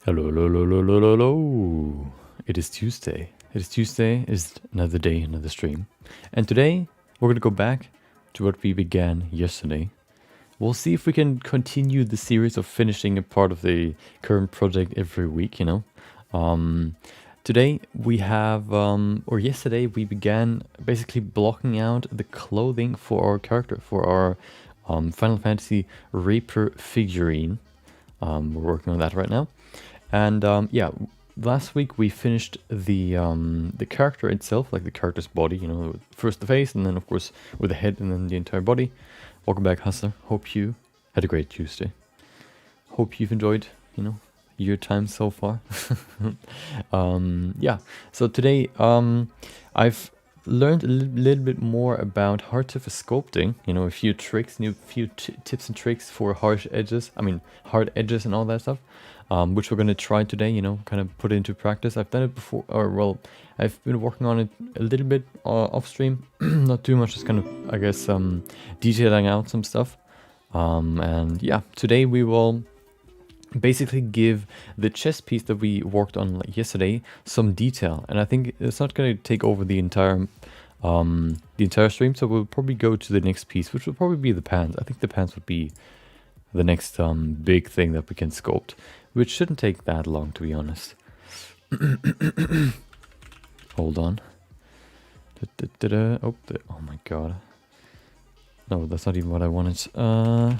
Hello, hello, hello, hello, hello, hello. It is Tuesday. It's another day, another stream. And today, we're going to go back to what we began yesterday. We'll see if we can continue the series of finishing a part of the current project every week, you know. Today, we have, or yesterday, we began basically blocking out the clothing for our character, for our Final Fantasy Reaper figurine. We're working on that right now. And yeah, last week we finished the character itself, like the character's body, you know, first the face and then of course with the head and then the entire body. Welcome back, Hustler. Hope you had a great Tuesday. Hope you've enjoyed, you know, your time so far. Yeah, so today I've learned a little bit more about hard surface sculpting, you know, a few tricks, tips and tricks for hard edges and all that stuff. Which we're going to try today, you know, kind of put it into practice. I've done it before, or well, I've been working on it a little bit off stream, not too much, just kind of, I guess, detailing out some stuff. And yeah, today we will basically give the chest piece that we worked on like yesterday some detail. And I think it's not going to take over the entire stream, so we'll probably go to the next piece, which will probably be the pants. I think the pants would be the next big thing that we can sculpt, which shouldn't take that long, to be honest. Hold on. Oh, oh my god. No, that's not even what I wanted. There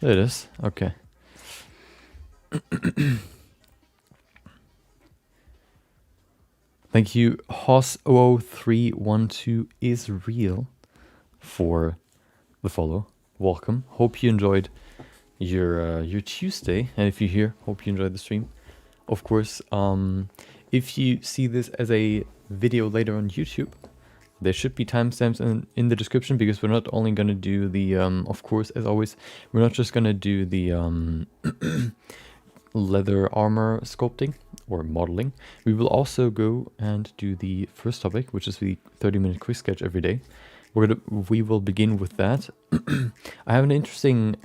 it is. Okay. Thank you, Hoss00312 is real for the follow. Welcome. Hope you enjoyed your Tuesday, and if you're here, hope you enjoyed the stream. Of course, if you see this as a video later on YouTube, there should be timestamps in the description, because we're not only going to do the, of course, as always, we're not just going to do the leather armor sculpting or modeling. We will also go and do the first topic, which is the 30-minute quick sketch every day. We will begin with that. I have an interesting,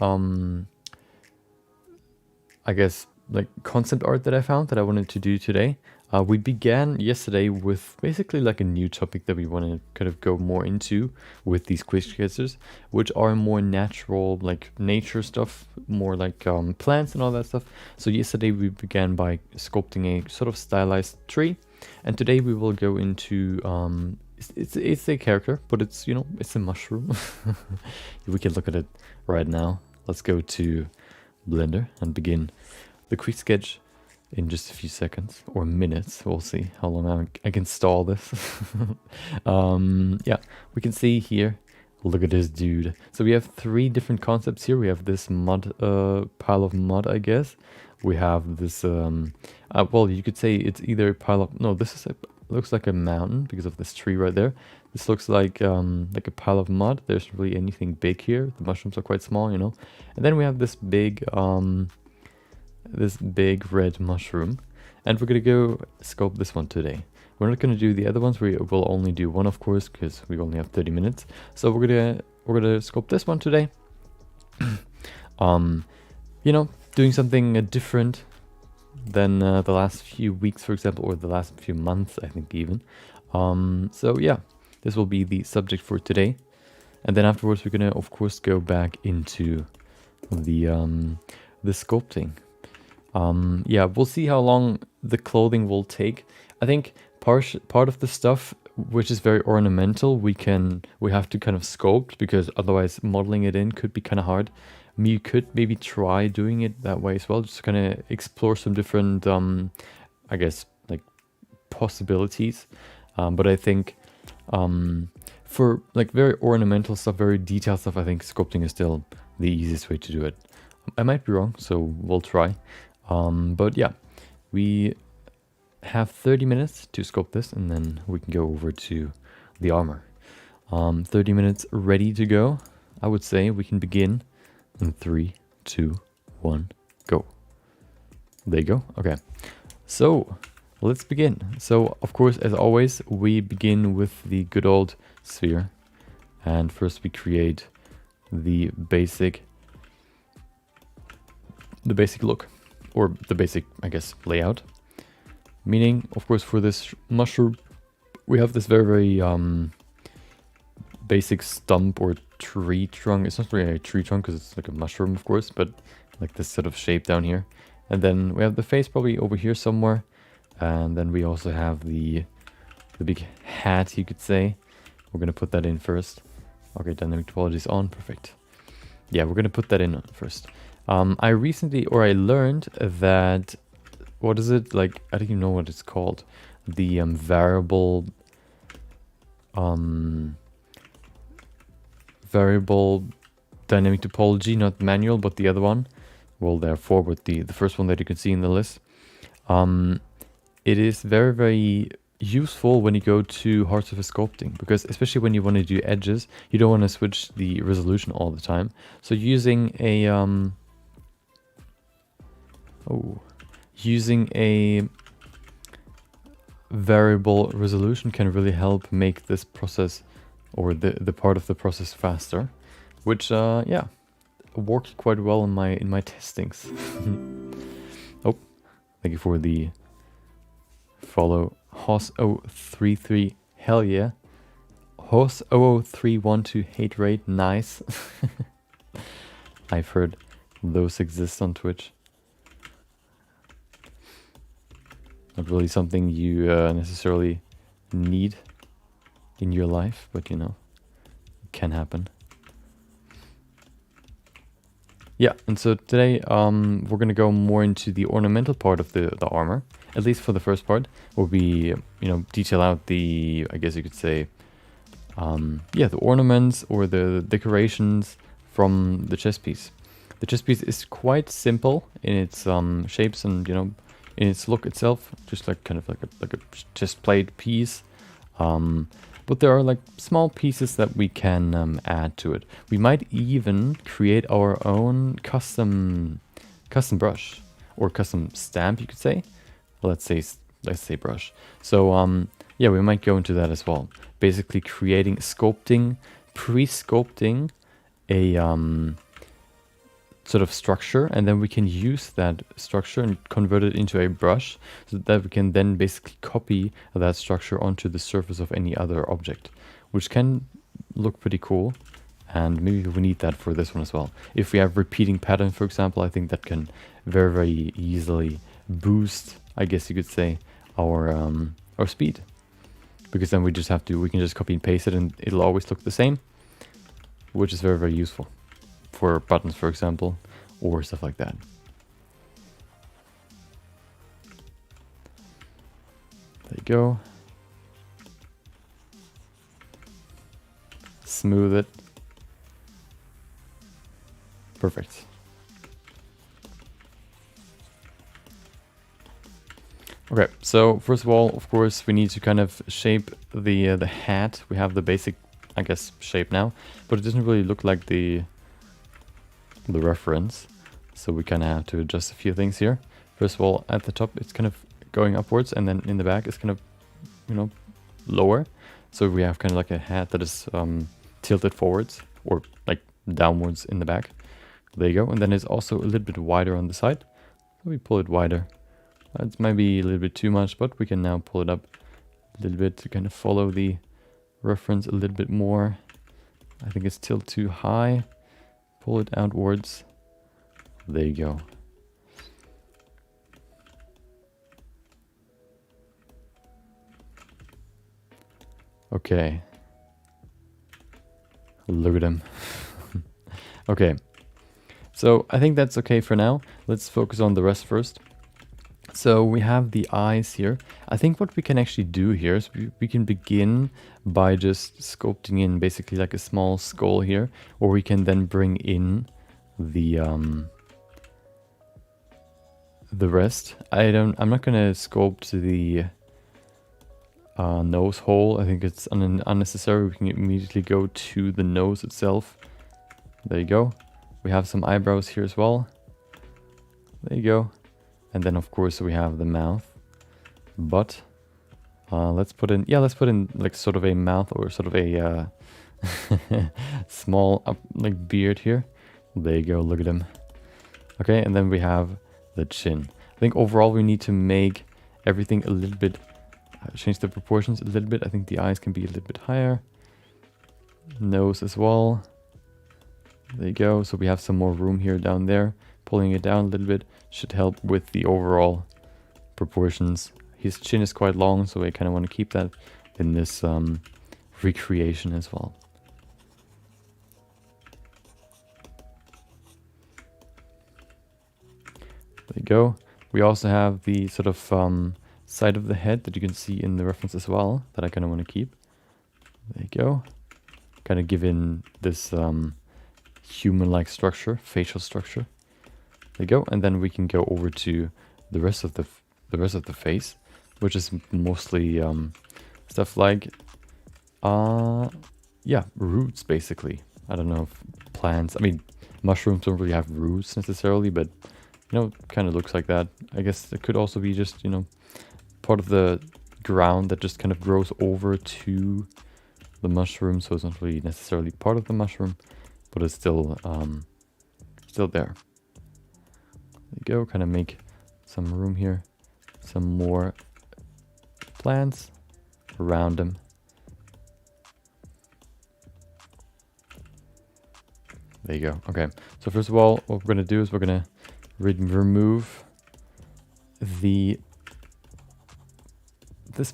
I guess, like concept art that I found that I wanted to do today. We began yesterday with basically like a new topic that we want to kind of go more into with these quick sketches, which are more natural, like nature stuff, more like plants and all that stuff. So yesterday we began by sculpting a sort of stylized tree, and today we will go into it's a character, but it's, you know, it's a mushroom. We can look at it right now. Let's go to Blender and begin the quick sketch in just a few seconds or minutes. We'll see how long I can stall this. Yeah, we can see here. Look at this dude. So we have three different concepts here. We have this mud, pile of mud, I guess. We have this, well, you could say it's either a pile of, no, this is looks like a mountain because of this tree right there. This looks like a pile of mud. There's really anything big here. The mushrooms are quite small, you know. And then we have this big red mushroom, and we're gonna go sculpt this one today. We're not gonna do the other ones. We will only do one, of course, because we only have 30 minutes. So we're gonna sculpt this one today. You know, doing something different than the last few weeks, for example, or the last few months, I think even. So yeah, this will be the subject for today, and then afterwards we're gonna, of course, go back into the sculpting. Yeah, we'll see how long the clothing will take. I think part of the stuff which is very ornamental, we have to kind of sculpt, because otherwise modeling it in could be kind of hard. You could maybe try doing it that way as well, just kind of explore some different, I guess, like possibilities. But I think for like very ornamental stuff, very detailed stuff, I think sculpting is still the easiest way to do it. I might be wrong, so we'll try. But yeah, we have 30 minutes to sculpt this, and then we can go over to the armor. 30 minutes ready to go. I would say we can begin in 3, 2, 1, go. There you go. Okay, so let's begin. So of course, as always, we begin with the good old sphere, and first we create the basic look. or the basic, I guess, layout. Meaning, of course, for this mushroom, we have this very, very basic stump or tree trunk. It's not really a tree trunk because it's like a mushroom, of course, but like this sort of shape down here. And then we have the face probably over here somewhere. And then we also have the big hat, you could say. We're going to put that in first. Okay, dynamic topology is on. Perfect. Yeah, we're going to put that in first. I learned that, what is it? Like, I don't even know what it's called. The variable dynamic topology, not manual, but the other one. Well, therefore, with the first one that you can see in the list. It is very, very useful when you go to hard surface sculpting, because especially when you want to do edges, you don't want to switch the resolution all the time. So using a variable resolution can really help make this process, or the part of the process, faster, which yeah, worked quite well in my testings. Oh, thank you for the follow. Hos033, hell yeah. Hos0031 hate rate, nice. I've heard those exist on Twitch. Not really something you necessarily need in your life, but you know, it can happen. Yeah, and so today we're gonna go more into the ornamental part of the armor. At least for the first part, where we, you know, detail out the, I guess you could say, yeah, the ornaments or the decorations from the chest piece. The chest piece is quite simple in its shapes and, you know, in its look itself, just like kind of like a chest plate piece. But there are like small pieces that we can add to it. We might even create our own custom brush or custom stamp, you could say. Let's say brush. So yeah, we might go into that as well. Basically creating pre-sculpting a sort of structure, and then we can use that structure and convert it into a brush, so that we can then basically copy that structure onto the surface of any other object, which can look pretty cool. And maybe we need that for this one as well. If we have repeating pattern, for example, I think that can very, very easily boost, I guess you could say, our speed, because then we can just copy and paste it and it'll always look the same, which is very, very useful for buttons, for example, or stuff like that. There you go. Smooth it. Perfect. Okay, so first of all, of course, we need to kind of shape the hat. We have the basic, I guess, shape now, but it doesn't really look like the reference. So we kind of have to adjust a few things here. First of all, at the top, it's kind of going upwards, and then in the back, it's kind of, you know, lower. So we have kind of like a hat that is tilted forwards or like downwards in the back. There you go. And then it's also a little bit wider on the side. So we pull it wider. It might be a little bit too much, but we can now pull it up a little bit to kind of follow the reference a little bit more. I think it's still too high. Pull it outwards. There you go. Okay. Look at him. Okay. So I think that's okay for now. Let's focus on the rest first. So we have the eyes here. I think what we can actually do here is we can begin by just sculpting in basically like a small skull here, or we can then bring in the rest. I'm not gonna sculpt the nose hole. I think it's unnecessary. We can immediately go to the nose itself. There you go. We have some eyebrows here as well. There you go. And then of course we have the mouth. But let's put in like sort of a mouth, or sort of a small like beard here. There you go, look at him. Okay, and then we have the chin. I think overall we need to make everything a little bit, change the proportions a little bit. I think the eyes can be a little bit higher. Nose as well. There you go. So we have some more room here down there. Pulling it down a little bit should help with the overall proportions. His chin is quite long, so I kind of want to keep that in this recreation as well. There you go. We also have the sort of side of the head that you can see in the reference as well, that I kind of want to keep. There you go. Kind of give in this human-like structure, facial structure. There you go. And then we can go over to the rest of the face, which is mostly stuff like yeah, roots basically. I don't know if plants, I mean mushrooms don't really have roots necessarily, but you know, kind of looks like that. I guess it could also be just, you know, part of the ground that just kind of grows over to the mushroom, so it's not really necessarily part of the mushroom, but it's still still there. There you go. Kind of make some room here, some more plants around them. There you go. Okay, so first of all, what we're going to do is we're going to remove this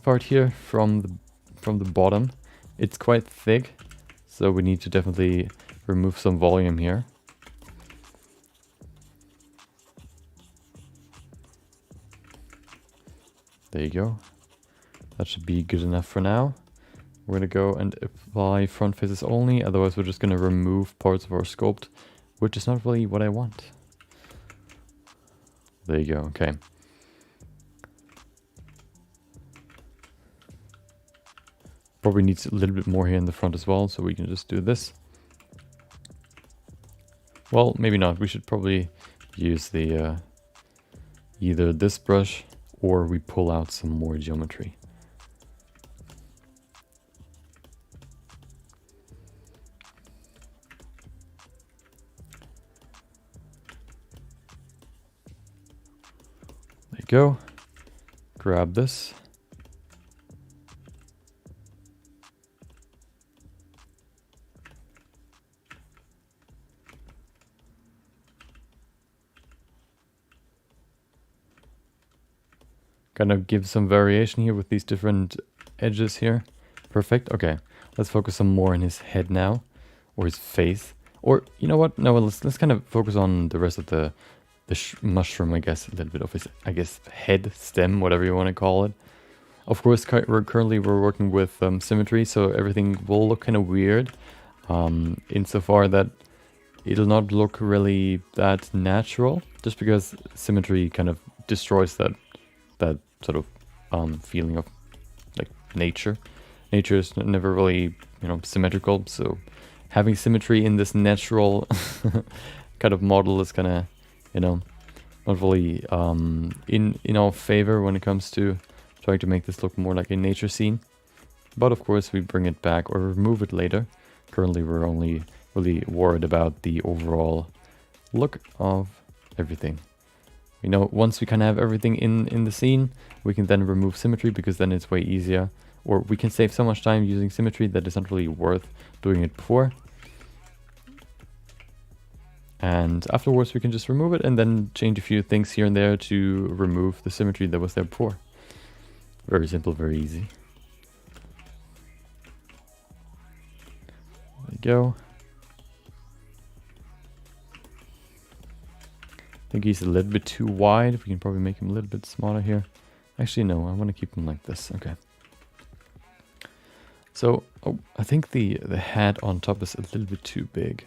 part here from the bottom. It's quite thick, so we need to definitely remove some volume here. There you go. That should be good enough for now. We're going to go and apply front faces only, otherwise we're just going to remove parts of our sculpt, which is not really what I want. There you go, okay. Probably needs a little bit more here in the front as well, so we can just do this. Well, maybe not. We should probably use the either this brush or we pull out some more geometry. There you go. Grab this. Kind of give some variation here with these different edges here. Perfect. Okay, let's focus some more on his head now, or his face. Or you know what? No, let's kind of focus on the rest of the mushroom. I guess a little bit of his, I guess, head, stem, whatever you want to call it. Of course, currently we're working with symmetry, so everything will look kind of weird, insofar that it'll not look really that natural, just because symmetry kind of destroys that sort of feeling of like nature. Nature is never really, you know, symmetrical, so having symmetry in this natural kind of model is gonna, you know, not really in our favor when it comes to trying to make this look more like a nature scene. But of course we bring it back or remove it later. Currently we're only really worried about the overall look of everything. You know, once we kind of have everything in the scene, we can then remove symmetry, because then it's way easier. Or we can save so much time using symmetry that it's not really worth doing it before. And afterwards we can just remove it and then change a few things here and there to remove the symmetry that was there before. Very simple, very easy. There you go. I think he's a little bit too wide. We can probably make him a little bit smaller here. Actually, no, I want to keep him like this. Okay. So, I think the head on top is a little bit too big.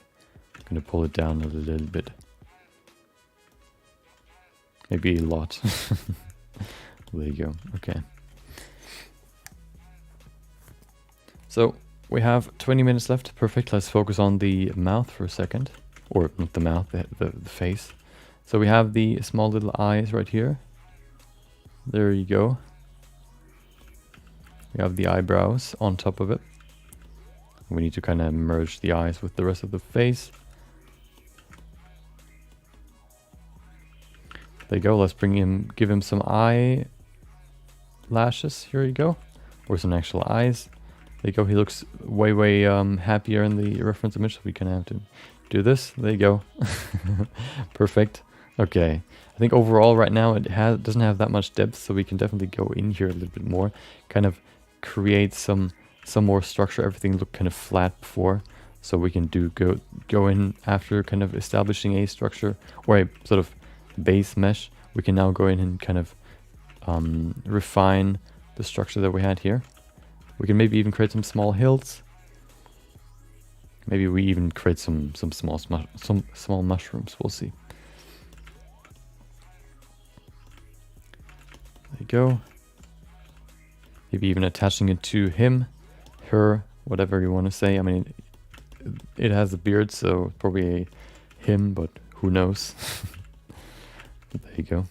I'm going to pull it down a little bit. Maybe a lot. There you go. Okay. So, we have 20 minutes left. Perfect. Let's focus on the mouth for a second. Or not the mouth, the face. So we have the small little eyes right here. There you go. We have the eyebrows on top of it. We need to kind of merge the eyes with the rest of the face. There you go. Let's give him some eye lashes. Here you go. Or some actual eyes. There you go. He looks way happier in the reference image. So we can have to do this. There you go. Perfect. Okay. I think overall right now it doesn't have that much depth, so we can definitely go in here a little bit more. Kind of create some more structure. Everything looked kind of flat before. So we can go in after kind of establishing a structure or a sort of base mesh. We can now go in and kind of refine the structure that we had here. We can maybe even create some small hills. Maybe we even create some small mushrooms. We'll see. There you go. Maybe even attaching it to him, her, whatever you want to say. I mean, it has a beard, so probably a him, but who knows? There you go.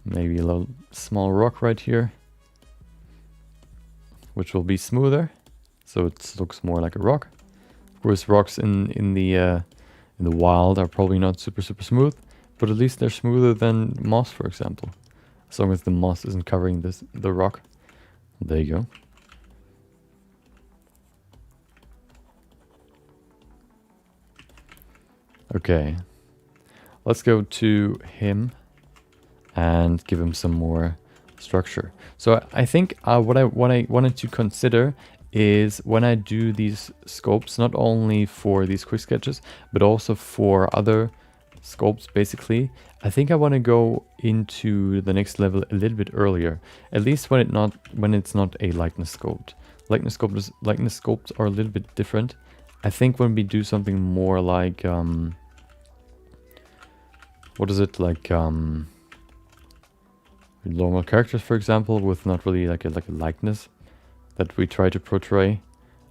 Maybe a little small rock right here, which will be smoother, so it looks more like a rock. Of course, rocks in the wild are probably not super smooth, but at least they're smoother than moss, for example, as long as the moss isn't covering the rock. There you go. Okay, let's go to him and give him some more structure. So I think what I wanted to consider is when I do these scopes, not only for these quick sketches, but also for other scopes, basically, I think I want to go into the next level a little bit earlier, at least when it's not a likeness scope. Likeness scopes are a little bit different. I think when we do something more like what is it, like normal characters, for example, with not really like a likeness that we try to portray,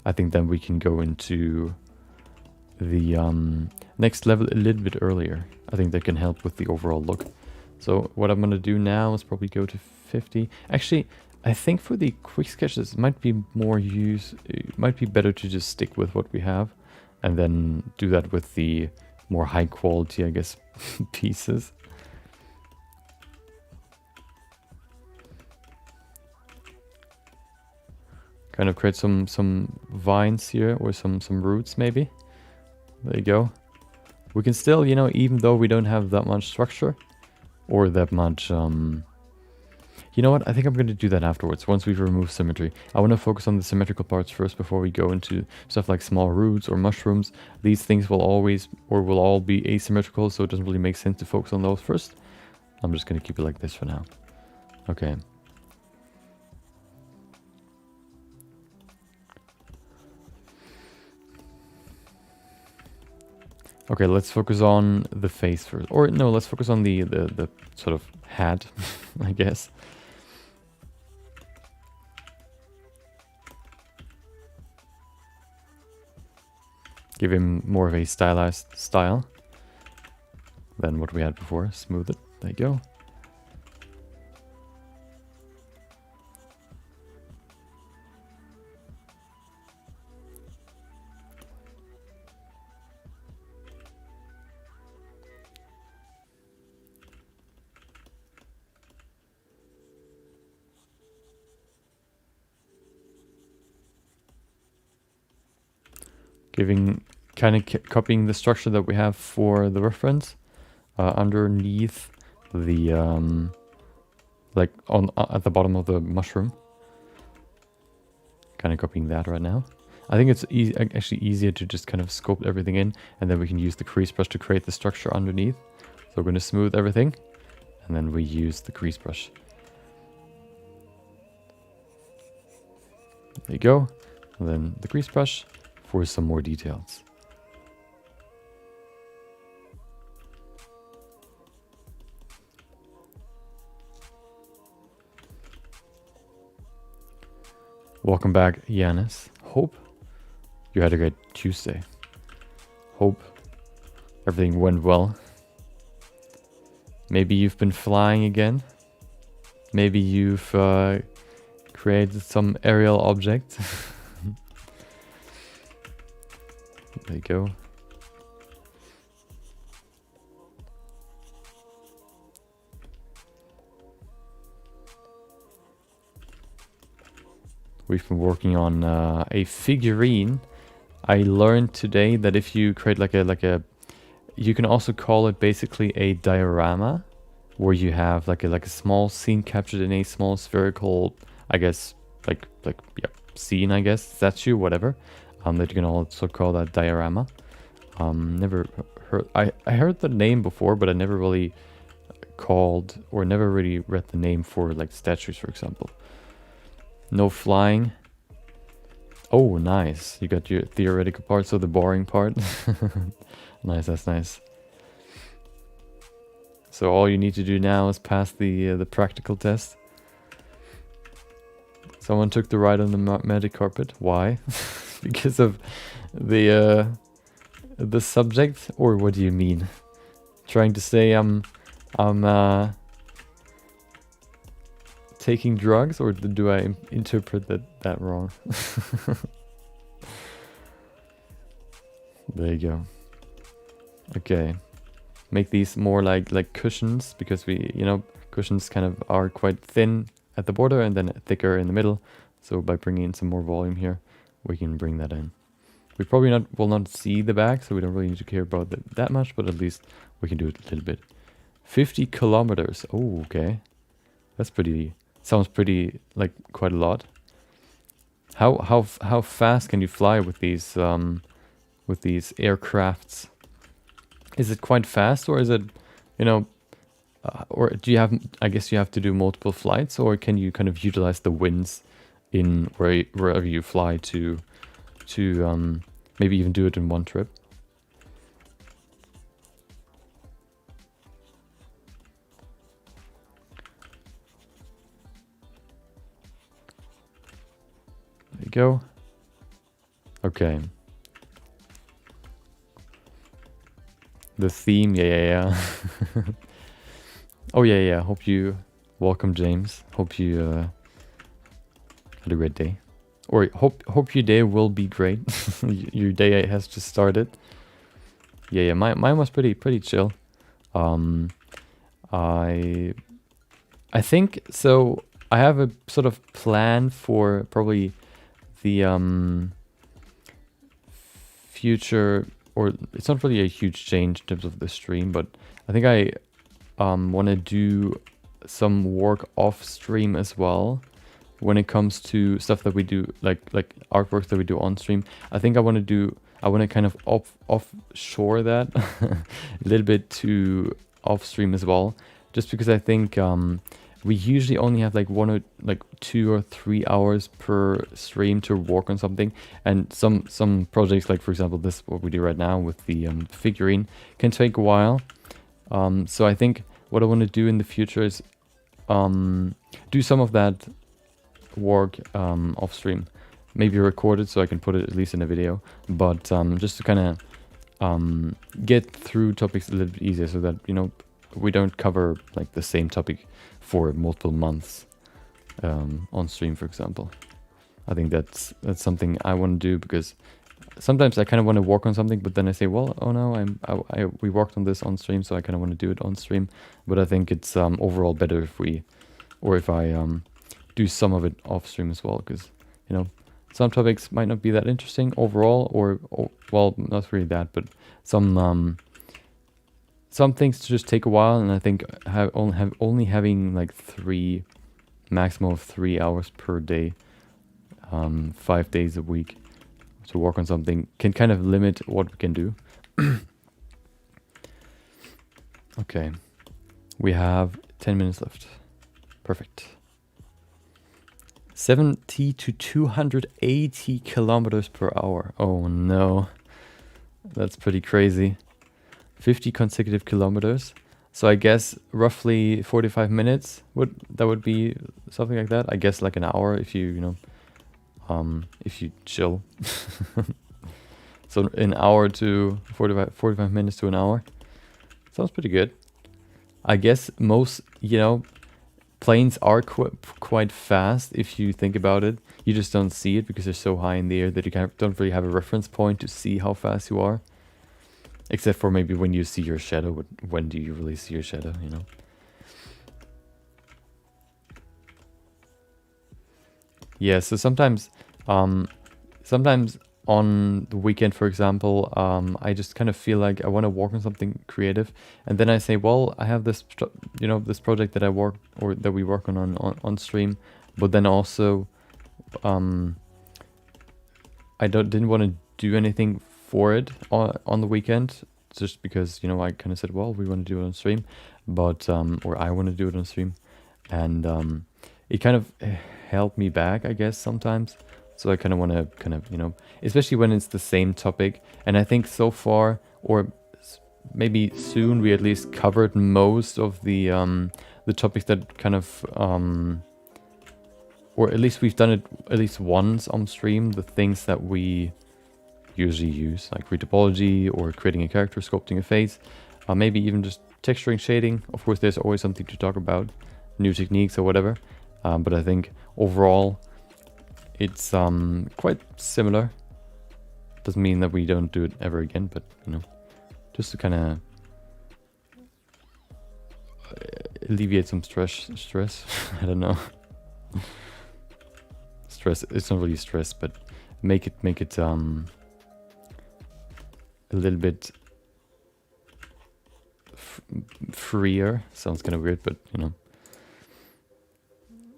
I think then we can go into the next level a little bit earlier. I think that can help with the overall look. So what I'm gonna do now is probably go to 50. Actually, I think for the quick sketches, it might be better to just stick with what we have and then do that with the more high quality, I guess, pieces. Kind of create some vines here, or some roots maybe. There you go. We can still, you know, even though we don't have that much structure or that much you know what, I think I'm going to do that afterwards, once we've removed symmetry. I want to focus on the symmetrical parts first before we go into stuff like small roots or mushrooms. These things will all be asymmetrical, so it doesn't really make sense to focus on those first. I'm just going to keep it like this for now. Okay. Okay, let's focus on the face first. Or no, let's focus on the sort of hat, I guess. Give him more of a stylized style than what we had before. Smooth it. There you go. Kind of copying the structure that we have for the reference underneath the like at the bottom of the mushroom. Kind of copying that right now. I think it's actually easier to just kind of sculpt everything in, and then we can use the crease brush to create the structure underneath. So we're going to smooth everything, and then we use the crease brush. There you go. And then the crease brush for some more details. Welcome back, Yanis. Hope you had a great Tuesday. Hope everything went well. Maybe you've been flying again. Maybe you've created some aerial object. There you go. We've been working on a figurine. I learned today that if you create like a you can also call it basically a diorama, where you have like a small scene captured in a small spherical, I guess, like yeah, scene, I guess, statue, whatever. That you can also call that diorama. Never heard. I heard the name before, but I never really called or never really read the name for like statues, for example. No flying. Oh, nice. You got your theoretical part, so the boring part. Nice, that's nice. So all you need to do now is pass the practical test. Someone took the ride on the magic carpet. Why? Because of the subject, or what do you mean? Trying to say I'm taking drugs, or do I interpret that wrong? There you go. Okay, make these more like cushions, because cushions kind of are quite thin at the border and then thicker in the middle. So by bringing in some more volume here, we can bring that in. We probably will not see the back, so we don't really need to care about that much, but at least we can do it a little bit. 50 kilometers. Oh, okay. That's sounds pretty, like, quite a lot. How fast can you fly with these aircrafts? Is it quite fast, or is it, or do you have, I guess you have to do multiple flights, or can you kind of utilize the winds in wherever you fly to maybe even do it in one trip? There you go. Okay. The theme, yeah. Oh yeah. Hope you welcome, James. Hope you had a great day, or hope your day will be great. Your day has just started. Yeah. Mine was pretty chill. I think so. I have a sort of plan for probably the future. Or it's not really a huge change in terms of the stream, but I think I want to do some work off stream as well when it comes to stuff that we do, like artwork that we do on stream. I think I want to kind of offshore that a little bit to off stream as well, just because I think we usually only have like 2 or 3 hours per stream to work on something, and some projects, like for example this, what we do right now with the figurine, can take a while. So I think what I want to do in the future is do some of that work off stream, maybe record it so I can put it at least in a video, but just to kind of get through topics a little bit easier, so that we don't cover like the same topic for multiple months on stream, for example. I think that's something I want to do, because sometimes I kind of want to work on something, but then I say, well, oh no, we worked on this on stream, so I kind of want to do it on stream. But I think it's overall better if I do some of it off stream as well, because some topics might not be that interesting overall, or well, not really that, but some things just take a while, and I think only having like maximum of 3 hours per day, 5 days a week to work on something can kind of limit what we can do. Okay, we have 10 minutes left. Perfect. 70 to 280 kilometers per hour. Oh no, that's pretty crazy. 50 consecutive kilometers. So I guess roughly 45 minutes would be something like that. I guess like an hour if you if you chill. So an hour to 45 minutes to an hour. Sounds pretty good. I guess most, planes are quite fast if you think about it. You just don't see it because they're so high in the air that you don't really have a reference point to see how fast you are. Except for maybe when you see your shadow. When do you really see your shadow, Yeah, so sometimes on the weekend, for example, I just kind of feel like I want to work on something creative, and then I say, well, I have this, this project that I work or that we work on stream, but then also, I didn't want to do anything for it on the weekend, just because I kind of said, well, we want to do it on stream, but or I want to do it on stream, and it kind of held me back, I guess, sometimes. So I kind of want to especially when it's the same topic. And I think so far, or maybe soon, we at least covered most of the topics that kind of, or at least we've done it at least once on stream, the things that we usually use, like retopology or creating a character, sculpting a face, maybe even just texturing, shading. Of course, there's always something to talk about, new techniques or whatever. But I think overall, it's quite similar. Doesn't mean that we don't do it ever again, but just to kind of alleviate some stress. I don't know. Stress. It's not really stress, but make it a little bit freer. Sounds kind of weird, but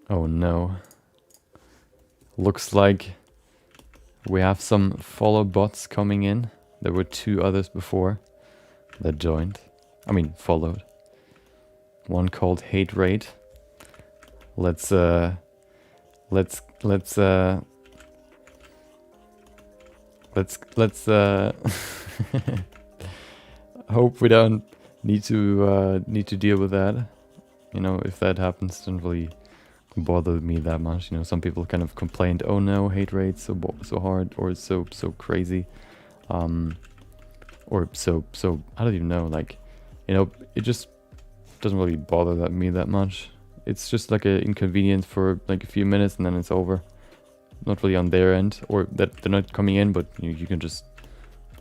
Oh no. Looks like we have some follow bots coming in. There were 2 others before that joined. I mean, followed. One called Hate Rate. Let's hope we don't need to deal with that. If that happens, don't really bother me that much. Some people kind of complained, oh no, hate rate so hard, or so crazy, or so I don't even know, like, it just doesn't really bother me that much. It's just like an inconvenience for like a few minutes and then it's over. Not really on their end, or that they're not coming in, but you can just,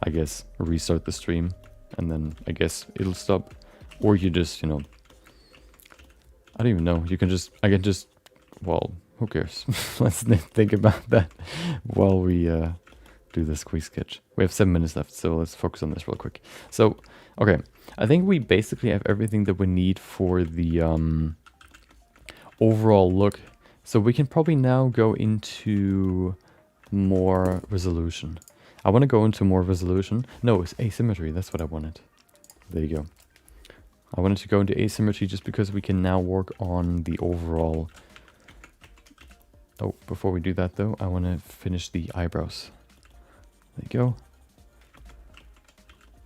I guess, restart the stream and then I guess it'll stop. Or you just, I don't even know. I can just, well, who cares? Let's think about that while we do this quick sketch. We have 7 minutes left, so let's focus on this real quick. So, okay, I think we basically have everything that we need for the overall look. So we can probably now go into more resolution. I want to go into more resolution. No, it's asymmetry. That's what I wanted. There you go. I wanted to go into asymmetry just because we can now work on the overall. Oh, before we do that though, I want to finish the eyebrows. There you go.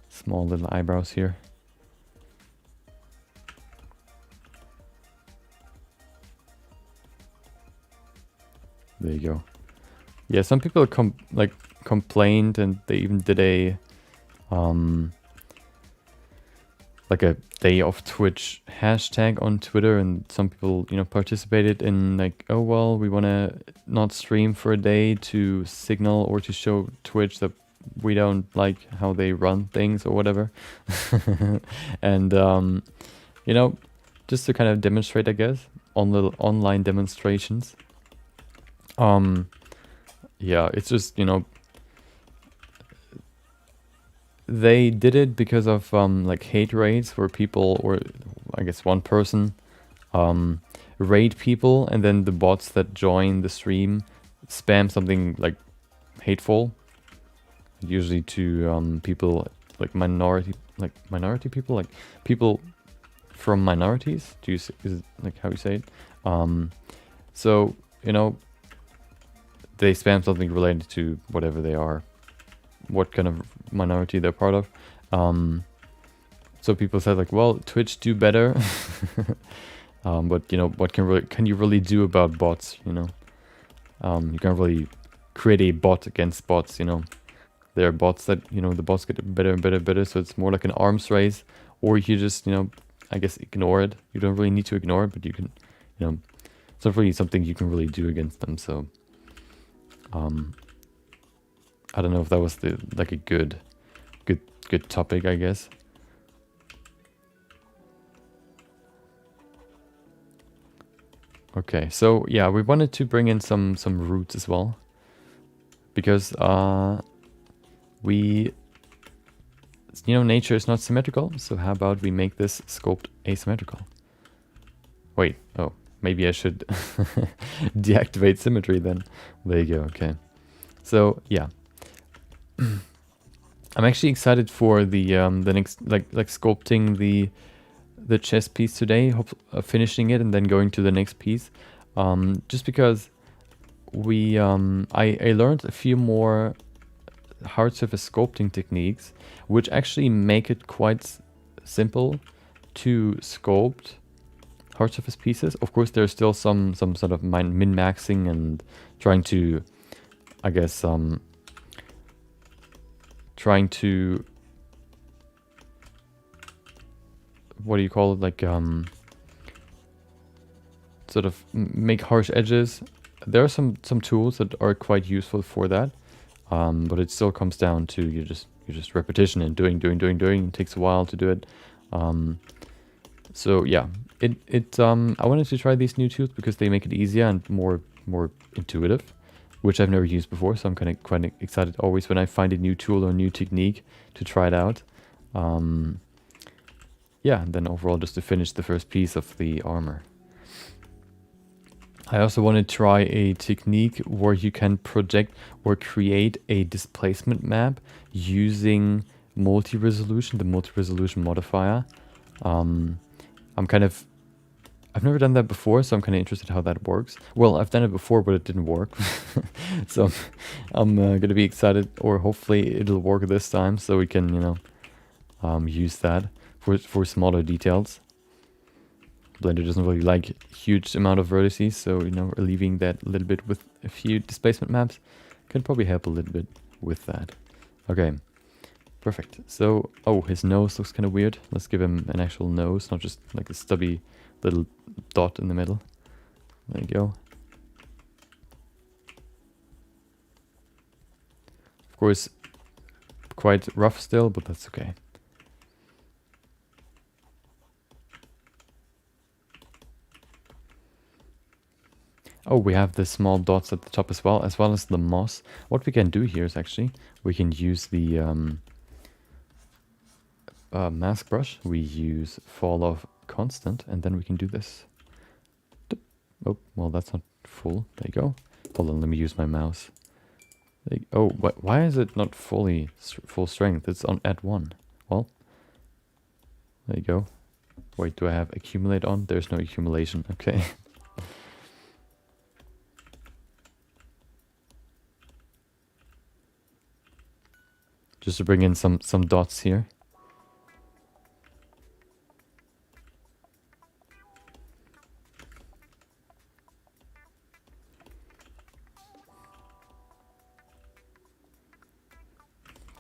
Small little eyebrows here. There you go. Yeah, some people complained, and they even did a like a day of Twitch hashtag on Twitter, and some people participated in like, oh well, we want to not stream for a day to signal or to show Twitch that we don't like how they run things or whatever. And just to kind of demonstrate, I guess, on little online demonstrations. Yeah, it's just, they did it because of like hate raids where people, or I guess one person, raid people, and then the bots that join the stream spam something like hateful, usually to people like minority people, like people from minorities. Is it like how you say it? So they spam something related to whatever they are, what kind of minority they're part of. So people said like, well, Twitch do better. But what can you really do about bots? You can't really create a bot against bots. There are bots that the bots get better and better and better. So it's more like an arms race, or you just I guess ignore it. You don't really need to ignore it, but you can it's not really something you can really do against them. So I don't know if that was a good topic, I guess. Okay, so yeah, we wanted to bring in some roots as well, because we, you know, nature is not symmetrical. So how about we make this sculpt asymmetrical? Wait, oh, maybe I should deactivate symmetry then. There you go. Okay, so yeah, I'm actually excited for the next, like sculpting the chest piece today, finishing it and then going to the next piece, just because we I learned a few more hard surface sculpting techniques which actually make it quite simple to sculpt hard surface pieces. Of course, there's still some sort of min-maxing and trying to, I guess, trying to, what do you call it, like sort of make harsh edges. There are some tools that are quite useful for that, but it still comes down to you just repetition and doing. It takes a while to do it. So yeah, I wanted to try these new tools because they make it easier and more intuitive, which I've never used before. So I'm kind of quite excited always when I find a new tool or new technique to try it out. Yeah, and then overall just to finish the first piece of the armor. I also want to try a technique where you can project or create a displacement map using multi-resolution, the multi-resolution modifier. I've never done that before, so I'm kind of interested how that works. Well, I've done it before, but it didn't work. So I'm going to be excited, or hopefully it'll work this time, so we can, you know, use that for smaller details. Blender doesn't really like huge amount of vertices, so, you know, relieving that a little bit with a few displacement maps can probably help a little bit with that. Okay, perfect. So, oh, his nose looks kind of weird. Let's give him an actual nose, not just like a stubby little dot in the middle. There you go. Of course, quite rough still, but that's okay. Oh, we have the small dots at the top as well as the moss. What we can do here is actually, we can use the mask brush. We use fall off constant, and then we can do this. Oh, well, that's not full. There you go. Hold on, let me use my mouse. Oh, why is it not full strength? It's on at 1. Well, there you go. Wait, do I have accumulate on? There's no accumulation. Okay. Just to bring in some dots here.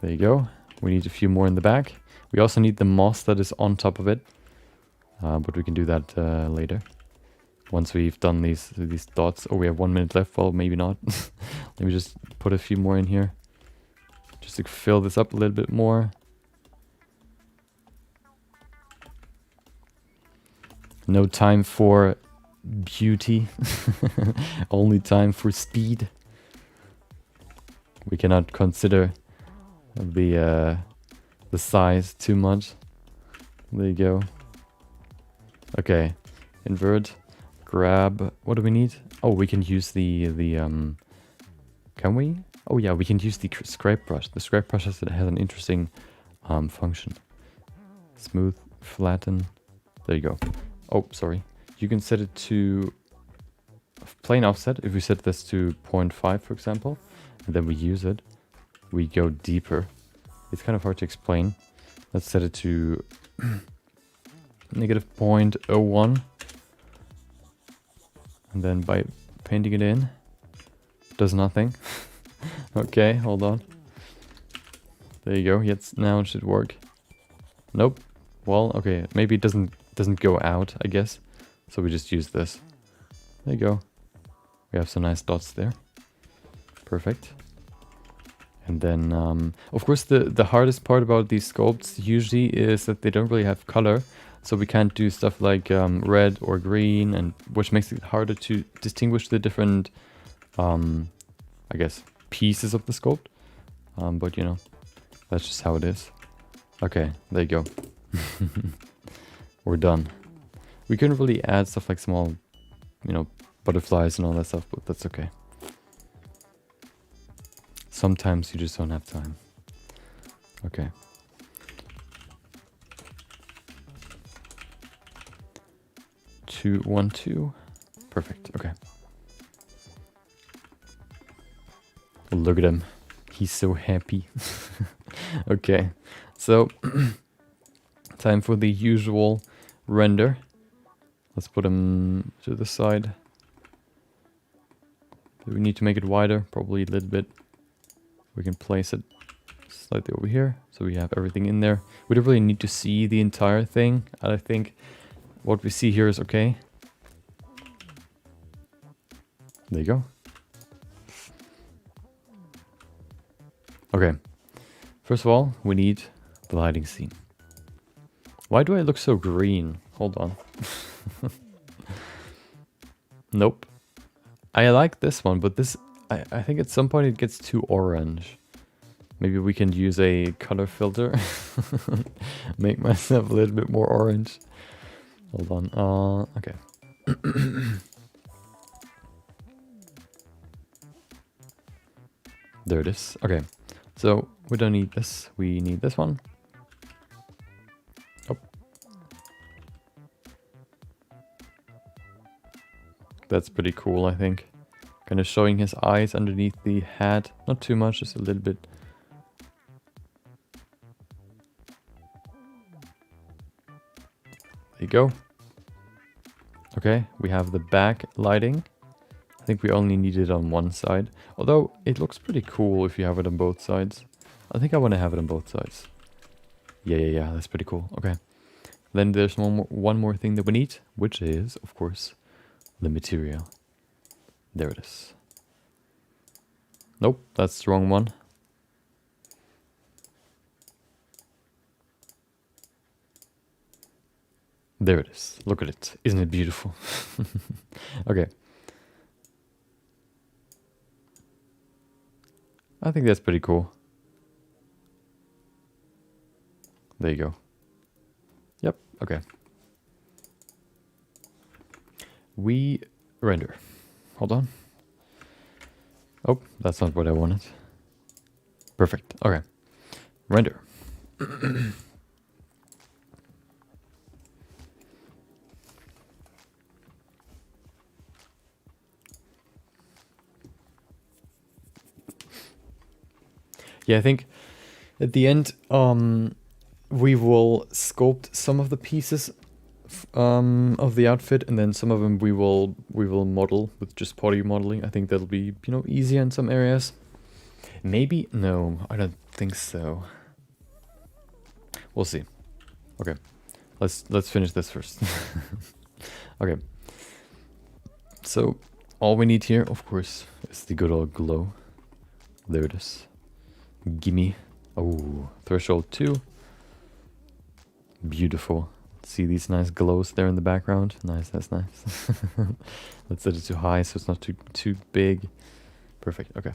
There you go. We need a few more in the back. We also need the moss that is on top of it, but we can do that later. Once we've done these dots. Oh, we have 1 minute left. Well, maybe not. Let me just put a few more in here, just to fill this up a little bit more. No time for beauty, only time for speed. We cannot consider the size too much. There you go. Okay, invert, grab. What do we need? Oh, we can use the can we? Oh yeah, we can use the scrape brush. The scrape brush has an interesting function. Smooth, flatten. There you go. Oh, sorry. You can set it to plain offset. If we set this to 0.5, for example, and then we use it, we go deeper. It's kind of hard to explain. Let's set it to negative 0.01. And then by painting it in, it does nothing. Okay, hold on. There you go. Yes, now it should work. Nope. Well, okay. Maybe it doesn't go out, I guess. So we just use this. There you go. We have some nice dots there. Perfect. And then, of course, the hardest part about these sculpts usually is that they don't really have color. So we can't do stuff like red or green, and which makes it harder to distinguish the different, I guess, pieces of the sculpt. But, you know, that's just how it is. Okay, there you go. We're done. We couldn't really add stuff like small, you know, butterflies and all that stuff, but that's okay. Sometimes you just don't have time. Okay. Two, 1, 2. Perfect. Okay. Look at him. He's so happy. Okay. So, time for the usual render. Let's put him to the side. Do we need to make it wider? Probably a little bit. We can place it slightly over here, so we have everything in there. We don't really need to see the entire thing. I think what we see here is okay. There you go. Okay. First of all, we need the lighting scene. Why do I look so green? Hold on. Nope. I like this one, but this... I think at some point it gets too orange. Maybe we can use a color filter. Make myself a little bit more orange. Hold on. Okay. There it is. Okay. So we don't need this. We need this one. Oh. That's pretty cool, I think. Kind of showing his eyes underneath the hat. Not too much, just a little bit. There you go. Okay, we have the back lighting. I think we only need it on one side. Although, it looks pretty cool if you have it on both sides. I think I want to have it on both sides. Yeah, that's pretty cool. Okay. Then there's one more thing that we need, which is, of course, the material. There it is. Nope, that's the wrong one. There it is. Look at it. Isn't it beautiful? Okay. I think that's pretty cool. There you go. Yep, okay. We render. Hold on. Oh, that's not what I wanted. Perfect. Okay. Render. Yeah, I think at the end, we will sculpt some of the pieces of the outfit, and then some of them we will model with just poly modeling. I think that'll be, you know, easier in some areas. Maybe no, I don't think so. We'll see. Okay, let's finish this first. Okay. So all we need here, of course, is the good old glow. There it is. Gimme. Oh, threshold 2. Beautiful. See these nice glows there in the background? Nice, that's nice. Let's set it too high so it's not too big. Perfect, okay.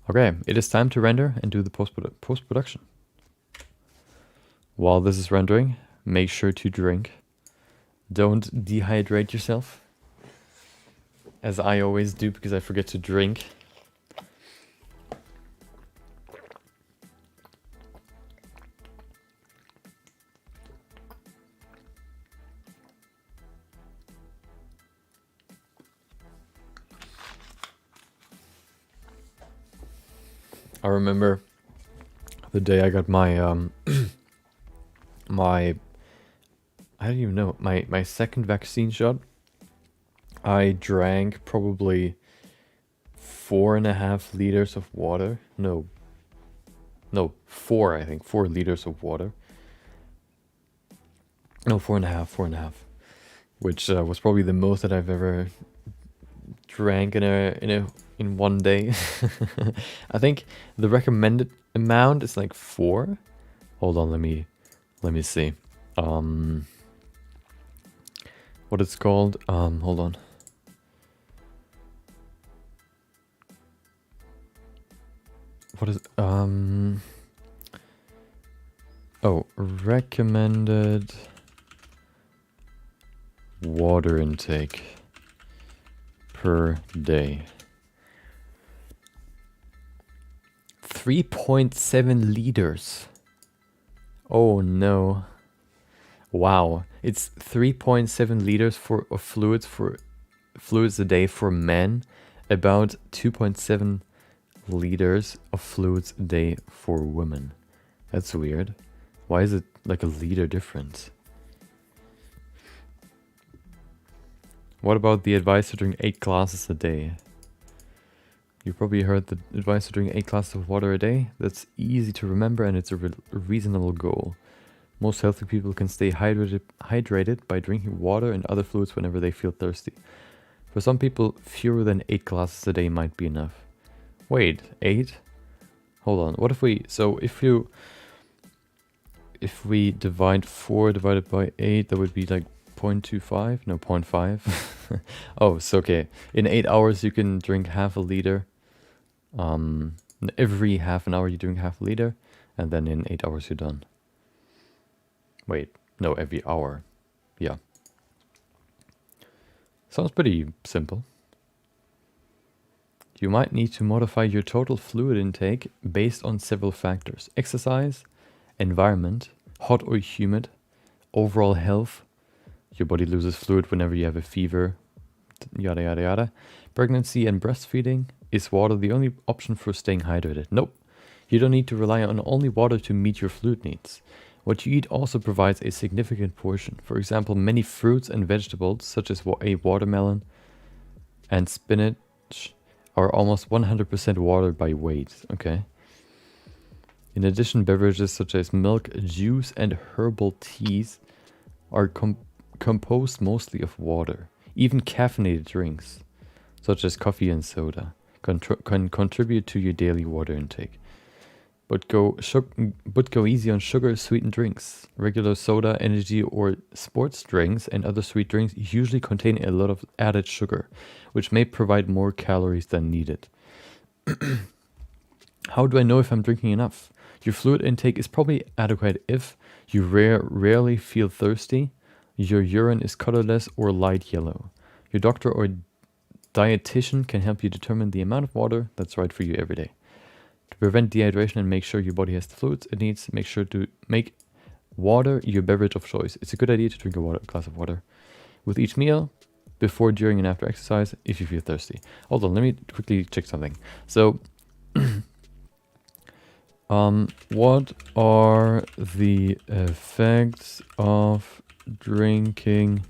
Okay, it is time to render and do the post-production. While this is rendering, make sure to drink. Don't dehydrate yourself, as I always do because I forget to drink. I remember the day I got my I don't even know, my second vaccine shot. I drank probably 4.5 liters of water. No, 4, I think. 4 liters of water. No, 4.5. Which was probably the most that I've ever drank in one day. I think the recommended amount is like 4. Hold on, let me see. What it's called? Hold on. What is oh, recommended water intake per day. 3.7 liters. Oh no. Wow. It's 3.7 liters of fluids a day for men, about 2.7 liters of fluids a day for women. That's weird. Why is it like a liter difference? What about the advice to drink 8 glasses a day? You probably heard the advice to drink 8 glasses of water a day. That's easy to remember and it's a reasonable goal. Most healthy people can stay hydrated by drinking water and other fluids whenever they feel thirsty. For some people, fewer than 8 glasses a day might be enough. Wait, 8? Hold on, what if we... So if we divide 4 divided by 8, that would be like 0.25? No, 0.5. Oh, so okay. In 8 hours you can drink half a liter. Every half an hour you drink half a liter. And then in 8 hours you're done. Wait, no, every hour. Yeah. Sounds pretty simple. You might need to modify your total fluid intake based on several factors. Exercise, environment, hot or humid, overall health. Your body loses fluid whenever you have a fever, yada yada yada. Pregnancy and breastfeeding. Is water the only option for staying hydrated? Nope. You don't need to rely on only water to meet your fluid needs. What you eat also provides a significant portion. For example, many fruits and vegetables, such as a watermelon and spinach, are almost 100% water by weight. Okay. In addition, beverages such as milk, juice, and herbal teas are composed mostly of water. Even caffeinated drinks, such as coffee and soda, can contribute to your daily water intake. But go easy on sugar-sweetened drinks. Regular soda, energy, or sports drinks and other sweet drinks usually contain a lot of added sugar, which may provide more calories than needed. How do I know if I'm drinking enough? Your fluid intake is probably adequate if you rarely feel thirsty, your urine is colorless or light yellow. Your doctor or dietitian can help you determine the amount of water that's right for you every day. To prevent dehydration and make sure your body has the fluids it needs, make sure to make water your beverage of choice. It's a good idea to drink a glass of water with each meal, before, during, and after exercise if you feel thirsty. Hold on, let me quickly check something. So, what are the effects of drinking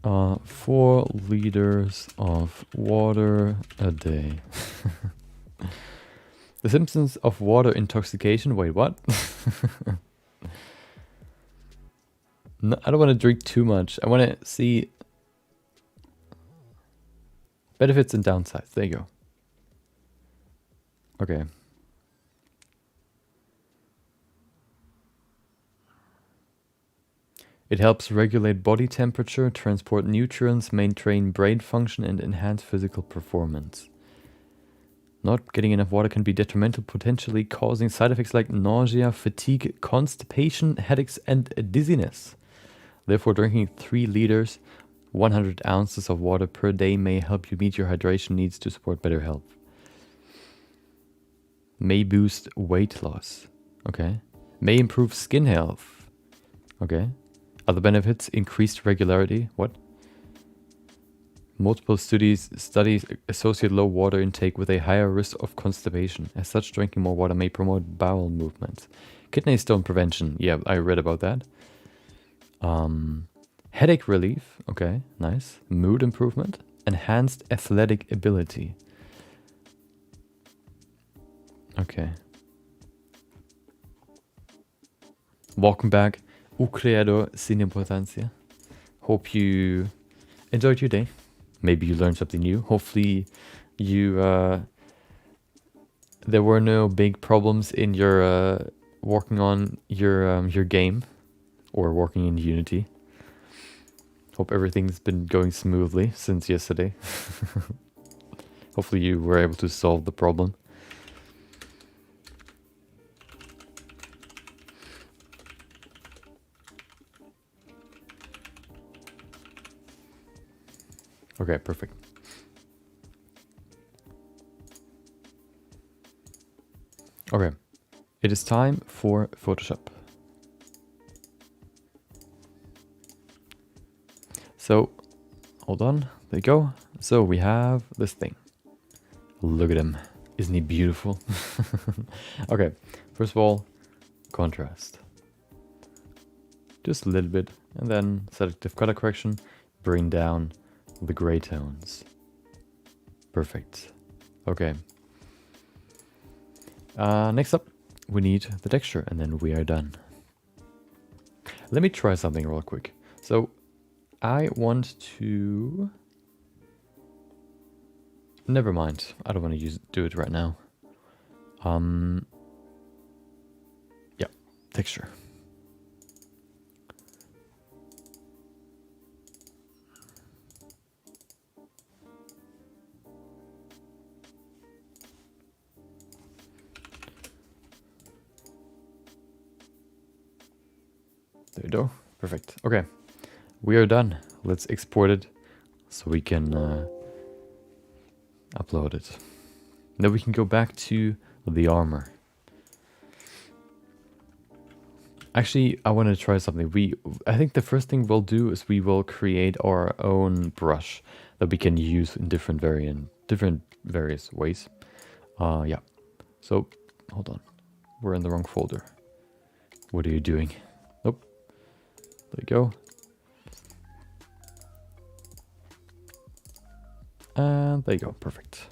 4 liters of water a day? The symptoms of water intoxication. Wait, what? No, I don't want to drink too much. I want to see benefits and downsides. There you go. Okay. It helps regulate body temperature, transport nutrients, maintain brain function, and enhance physical performance. Not getting enough water can be detrimental, potentially causing side effects like nausea, fatigue, constipation, headaches, and dizziness. Therefore, drinking 3 liters, 100 ounces of water per day may help you meet your hydration needs to support better health. May boost weight loss. Okay. May improve skin health. Okay. Other benefits, increased regularity. What? Multiple studies associate low water intake with a higher risk of constipation. As such, drinking more water may promote bowel movements. Kidney stone prevention. Yeah, I read about that. Headache relief. Okay, nice. Mood improvement. Enhanced athletic ability. Okay. Welcome back. O creador sin importancia. Hope you enjoyed your day. Maybe you learned something new. Hopefully you there were no big problems in your working on your game or working in Unity. Hope everything's been going smoothly since yesterday. Hopefully you were able to solve the problem. Okay, perfect. Okay, it is time for Photoshop. So, hold on, there you go. So we have this thing. Look at him. Isn't he beautiful? Okay, first of all, contrast. Just a little bit, and then selective color correction, bring down the gray tones. Perfect. Okay. Next up, we need the texture, and then we are done. Let me try something real quick. So, I want to... Never mind. I don't want to do it right now. Yeah, texture. There you go. Perfect. Okay, we are done. Let's export it so we can upload it. Then we can go back to the armor. Actually, I want to try something. I think the first thing we'll do is we will create our own brush that we can use in different various ways. Yeah. So, hold on. We're in the wrong folder. What are you doing? Nope. There you go. And there you go. Perfect.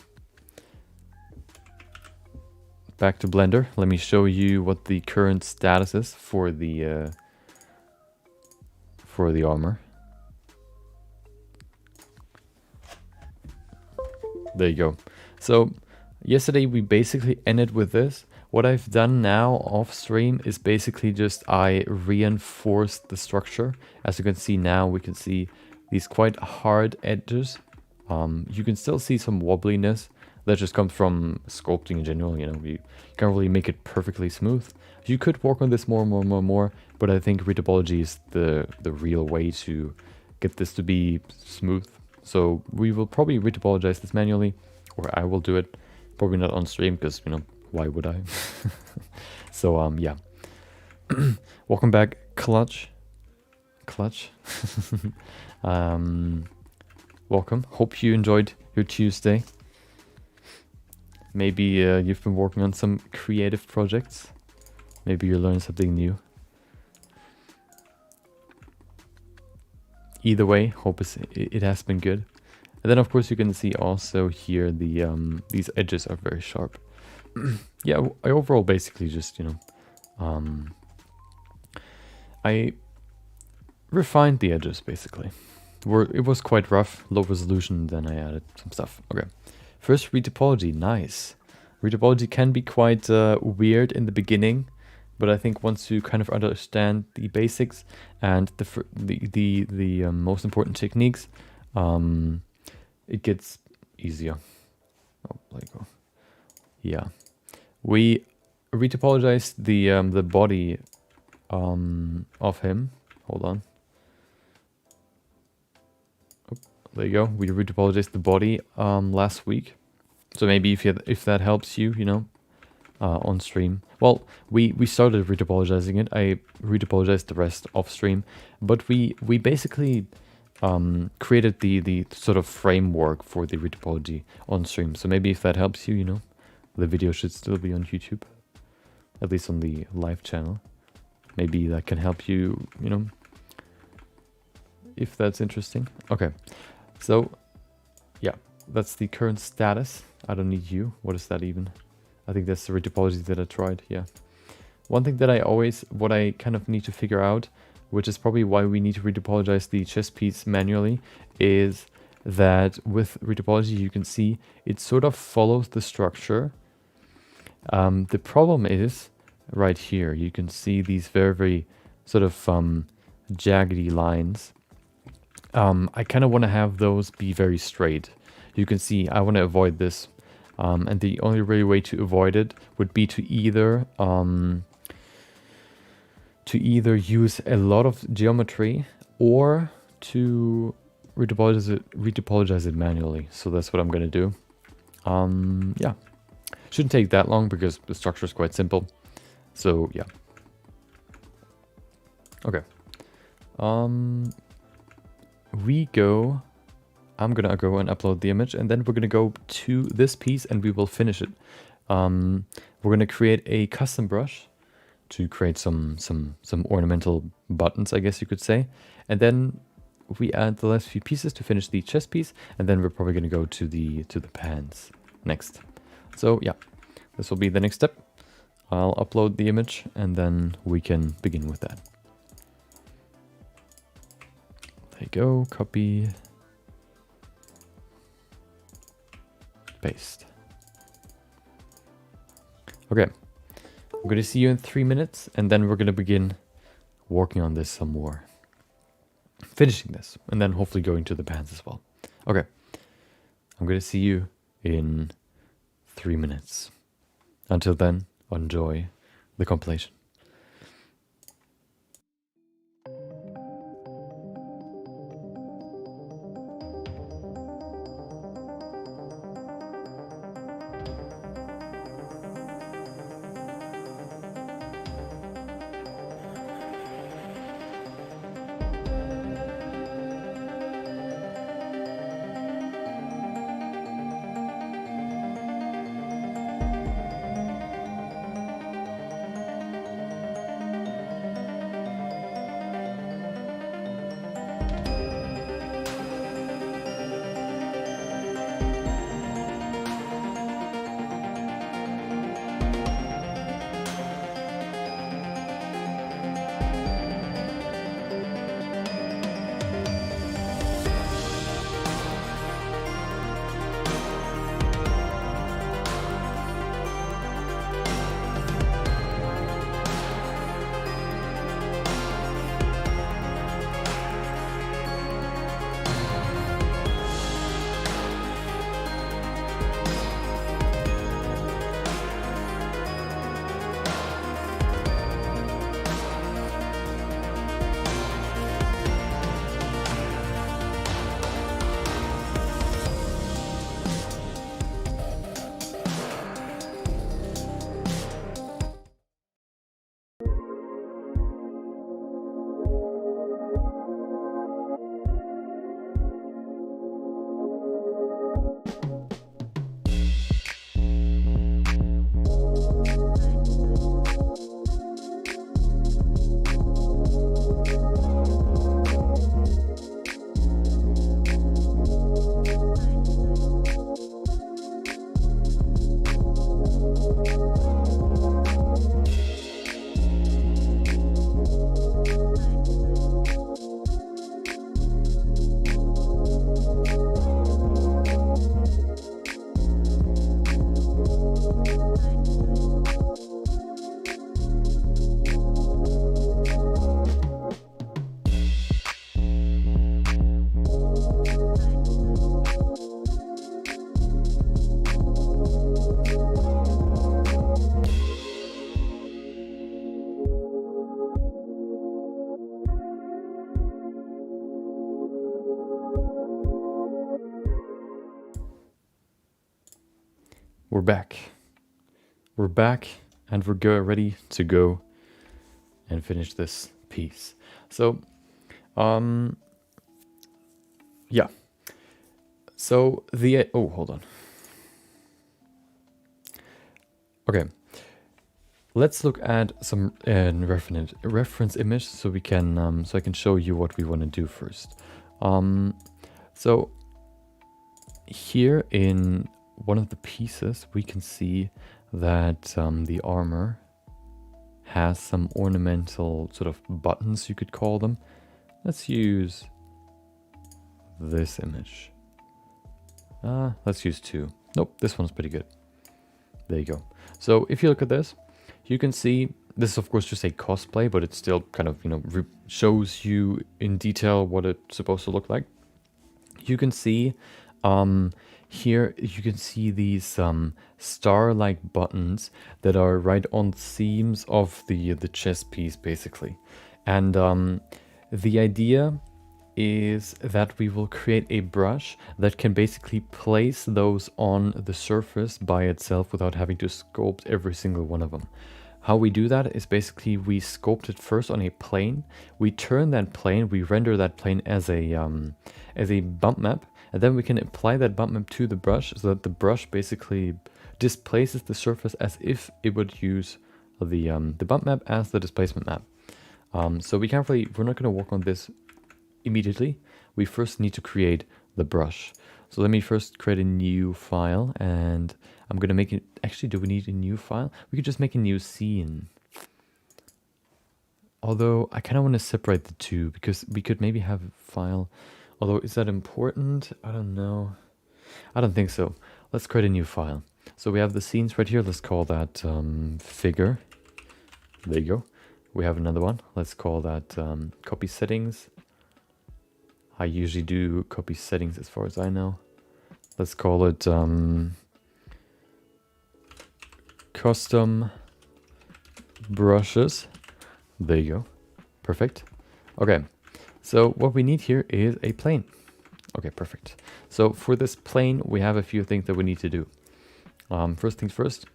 Back to Blender. Let me show you what the current status is for the armor. There you go. So yesterday we basically ended with this. What I've done now off stream is basically just I reinforced the structure. As you can see now, we can see these quite hard edges. You can still see some wobbliness. That just comes from sculpting in general, you know, you can't really make it perfectly smooth. You could work on this more, but I think retopology is the real way to get this to be smooth. So we will probably retopologize this manually, or I will do it. Probably not on stream, because, you know, why would I? So, yeah. Welcome back, Clutch. Welcome. Hope you enjoyed your Tuesday. Maybe you've been working on some creative projects. Maybe you learned something new. Either way, hope it has been good. And then of course you can see also here the these edges are very sharp. Yeah, I overall basically just, you know, I refined the edges basically. It was quite rough, low resolution, then I added some stuff. Okay. First, retopology, nice. Retopology can be quite weird in the beginning, but I think once you kind of understand the basics and the most important techniques, it gets easier. Oh, there you go. Yeah, we retopologized the body of him. Hold on. There you go. We retopologized the body last week, so maybe if that helps you, you know, on stream. Well, we started retopologizing it. I retopologized the rest off stream, but we basically created the sort of framework for the retopology on stream. So maybe if that helps you, you know, the video should still be on YouTube, at least on the live channel. Maybe that can help you, you know, if that's interesting. Okay. So, yeah, that's the current status. I don't need you. What is that even? I think that's the retopology that I tried, yeah. One thing that what I kind of need to figure out, which is probably why we need to retopologize the chest piece manually, is that with retopology you can see it sort of follows the structure. The problem is right here, you can see these very sort of jaggedy lines. I kind of want to have those be very straight. You can see I want to avoid this, and the only really way to avoid it would be to either use a lot of geometry or to retopologize it manually. So that's what I'm going to do. Yeah, shouldn't take that long because the structure is quite simple. So yeah. Okay. I'm gonna go and upload the image, and then we're gonna go to this piece and we will finish it. We're gonna create a custom brush to create some ornamental buttons, I guess you could say. And then we add the last few pieces to finish the chest piece, and then we're probably gonna go to the pants next. So yeah, this will be the next step. I'll upload the image and then we can begin with that. There you go, copy, paste. Okay, I'm going to see you in 3 minutes, and then we're going to begin working on this some more. Finishing this, and then hopefully going to the pants as well. Okay, I'm going to see you in 3 minutes. Until then, enjoy the compilation. We're back. We're back and we're ready to go and finish this piece. So, yeah. So oh, hold on. Okay. Let's look at some reference image so we can so I can show you what we want to do first. So here in one of the pieces we can see that the armor has some ornamental sort of buttons, you could call them. Let's use this image. Let's use 2. Nope, this one's pretty good. There you go. So if you look at this, you can see this is of course just a cosplay, but it still kind of, you know, shows you in detail what it's supposed to look like. You can see here, you can see these star-like buttons that are right on seams of the chest piece, basically. And the idea is that we will create a brush that can basically place those on the surface by itself without having to sculpt every single one of them. How we do that is basically we sculpt it first on a plane, we turn that plane, we render that plane as a bump map, and then we can apply that bump map to the brush so that the brush basically displaces the surface as if it would use the bump map as the displacement map. So we're not going to work on this immediately. We first need to create the brush. So let me first create a new file, and I'm going to make it. Actually, do we need a new file? We could just make a new scene. Although I kind of want to separate the two because we could maybe have a file. Although, is that important? I don't know. I don't think so. Let's create a new file. So we have the scenes right here. Let's call that figure. There you go. We have another one. Let's call that copy settings. I usually do copy settings as far as I know. Let's call it custom brushes. There you go. Perfect. Okay. So what we need here is a plane. Okay, perfect. So for this plane, we have a few things that we need to do. First things first,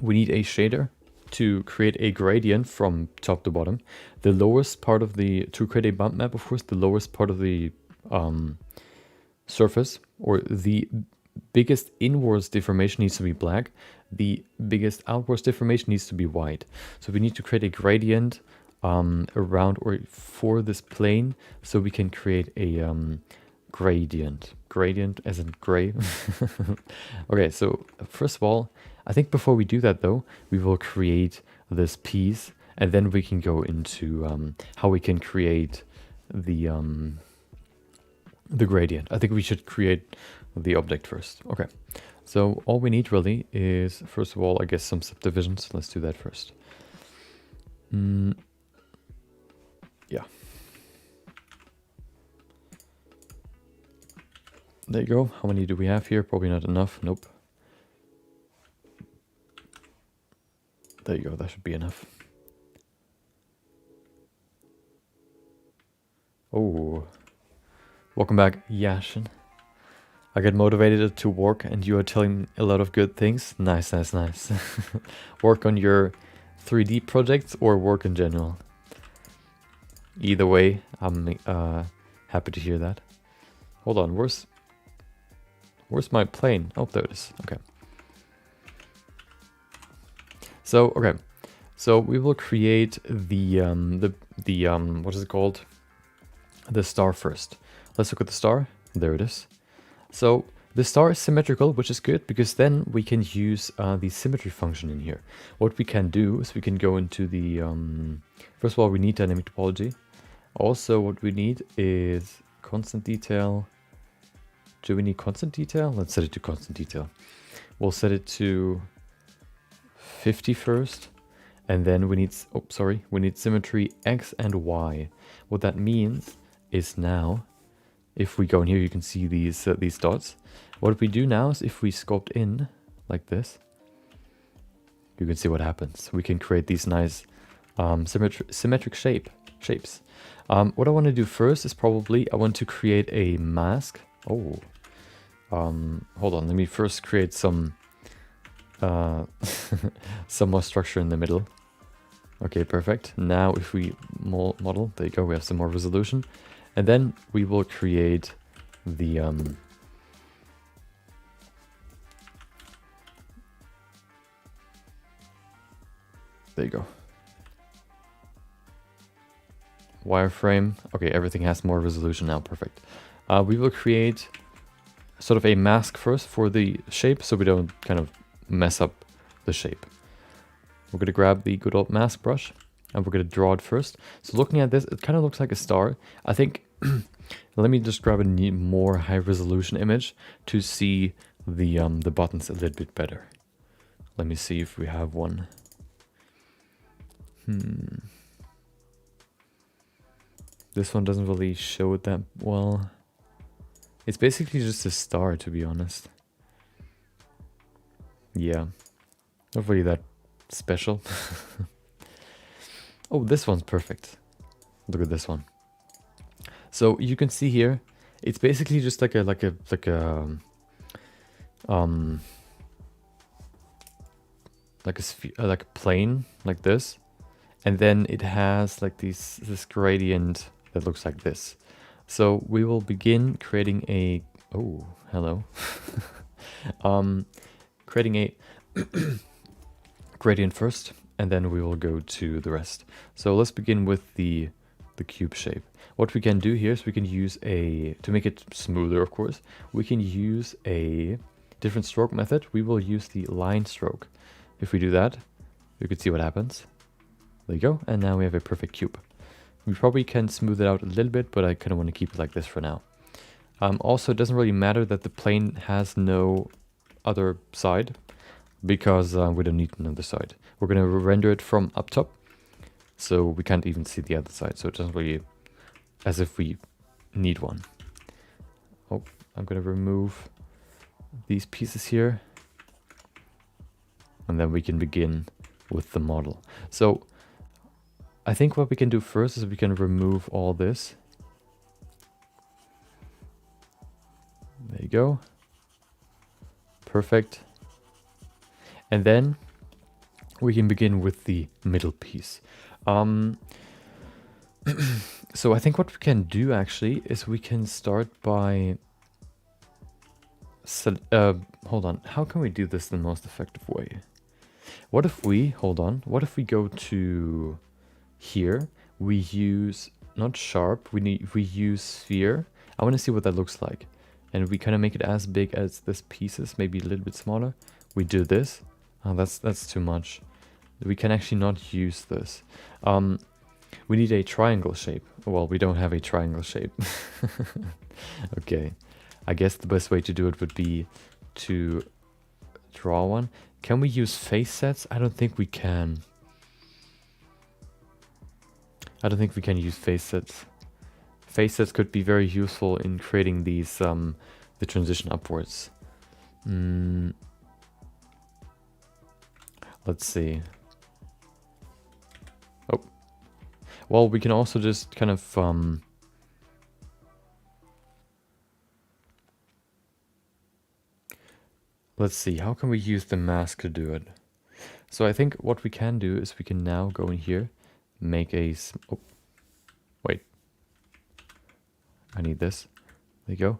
we need a shader to create a gradient from top to bottom. The lowest part of to create a bump map, of course, the lowest part of the surface, or the biggest inwards deformation needs to be black. The biggest outwards deformation needs to be white. So we need to create a gradient around or for this plane so we can create a gradient as in gray. Okay, so first of all, I think before we do that though, we will create this piece and then we can go into how we can create the gradient. I think we should create the object first. Okay, so all we need really is, first of all, I guess some subdivisions. Let's do that first. Yeah. There you go. How many do we have here? Probably not enough. Nope. There you go. That should be enough. Oh. Welcome back, Yashin. I get motivated to work and you are telling a lot of good things. Nice, nice, nice. Work on your 3D projects or work in general. Either way, I'm happy to hear that. Hold on, where's my plane? Oh, there it is. Okay. So we will create the what is it called? The star first. Let's look at the star. There it is. So the star is symmetrical, which is good because then we can use the symmetry function in here. What we can do is we can go into the first of all, we need dynamic topology. Also, what we need is constant detail. Do we need constant detail? Let's set it to constant detail. We'll set it to 50 first, and then we need symmetry X and Y. What that means is now, if we go in here, you can see these dots. What we do now is if we sculpt in like this, you can see what happens. We can create these nice symmetric shapes. What I want to do first is probably I want to create a mask. Oh, hold on. Let me first create some some more structure in the middle. Okay, perfect. Now if we model, there you go. We have some more resolution, and then we will create the there you go. Wireframe. Okay, everything has more resolution now. Perfect. We will create sort of a mask first for the shape so we don't kind of mess up the shape. We're going to grab the good old mask brush and we're going to draw it first. So looking at this, it kind of looks like a star. I think, let me just grab a more high resolution image to see the buttons a little bit better. Let me see if we have one. This one doesn't really show it that well. It's basically just a star, to be honest. Yeah, not really that special. Oh, this one's perfect. Look at this one. So you can see here, it's basically just like a sphere, like a plane like this, and then it has like this gradient that looks like this. So we will begin creating a hello creating a gradient first, and then we will go to the rest. So let's begin with the cube shape. What we can do here is we can use to make it smoother, of course, we can use a different stroke method. We will use the line stroke. If we do that, you can see what happens. There you go, and now we have a perfect cube. We probably can smooth it out a little bit, but I kind of want to keep it like this for now. Also, it doesn't really matter that the plane has no other side, because we don't need another side. We're going to render it from up top, so we can't even see the other side, so it doesn't really, as if we need one. Oh, I'm going to remove these pieces here, and then we can begin with the model. So I think what we can do first is we can remove all this. There you go. Perfect. And then we can begin with the middle piece. So I think what we can do actually is we can start by... hold on, how can we do this the most effective way? What if we, what if we go to here, we use, not sharp, we use sphere. I want to see what that looks like. And we kind of make it as big as this piece is, maybe a little bit smaller. We do this. Oh, that's too much. We can actually not use this. We need a triangle shape. Well, we don't have a triangle shape. Okay. I guess the best way to do it would be to draw one. Can we use face sets? I don't think we can. I don't think we can use face sets. Face sets could be very useful in creating these, the transition upwards. Let's see. Oh. Well, we can also just kind of, let's see, how can we use the mask to do it? So I think what we can do is we can now go in here, make a... Oh, wait. I need this. There you go.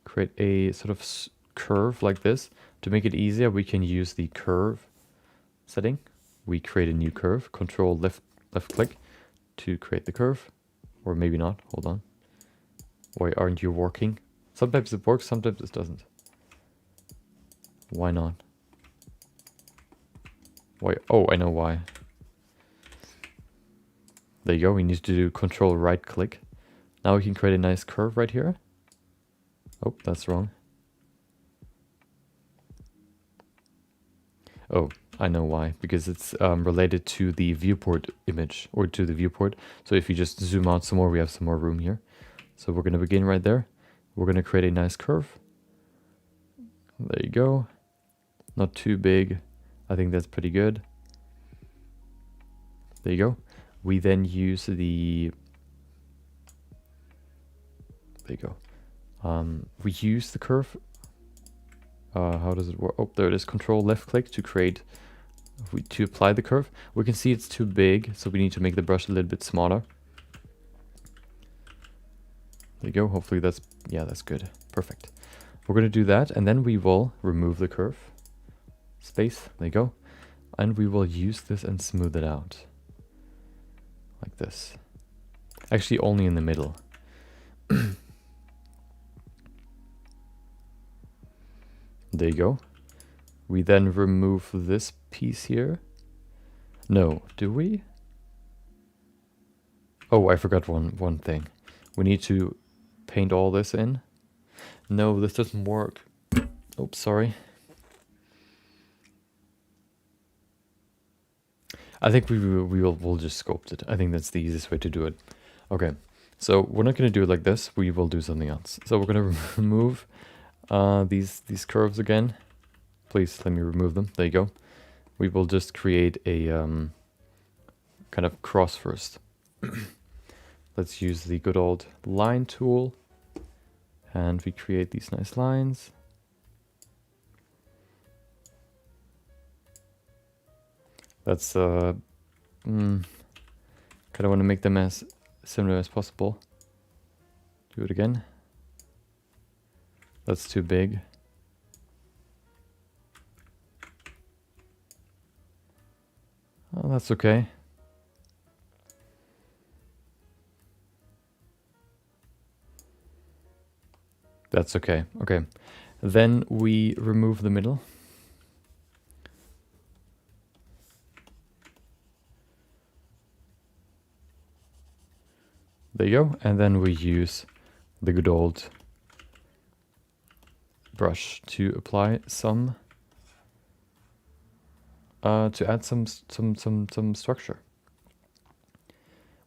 Create a sort of curve like this. To make it easier, we can use the curve setting. We create a new curve. Control left click to create the curve. Or maybe not. Hold on. Why aren't you working? Sometimes it works, sometimes it doesn't. Why not? Why? Oh, I know why. There you go. We need to do control right click. Now we can create a nice curve right here. Oh, that's wrong. Oh, I know why. Because it's related to the viewport image, or to the viewport. So if you just zoom out some more, we have some more room here. So we're going to begin right there. We're going to create a nice curve. There you go. Not too big. I think that's pretty good. There you go. We then use the... There you go. We use the curve. How does it work? Oh, there it is. Control left click to create, to apply the curve. We can see it's too big, so we need to make the brush a little bit smaller. There you go. Hopefully that's, yeah, that's good. Perfect. We're going to do that, and then we will remove the curve. Space. There you go. And we will use this and smooth it out. Like this. Actually, only in the middle. There you go. We then remove this piece here. No, do we? Oh, I forgot one thing. We need to paint all this in. No, this doesn't work. Oops, sorry. I think we'll just sculpt it. I think that's the easiest way to do it. Okay, so we're not going to do it like this. We will do something else. So we're going to remove these curves again. Please let me remove them. There you go. We will just create a kind of cross first. Let's use the good old line tool. And we create these nice lines. That's kind of want to make them as similar as possible. Do it again. That's too big. Oh, that's okay. That's okay. Okay. Then we remove the middle. There you go. And then we use the good old brush to apply some to add some structure.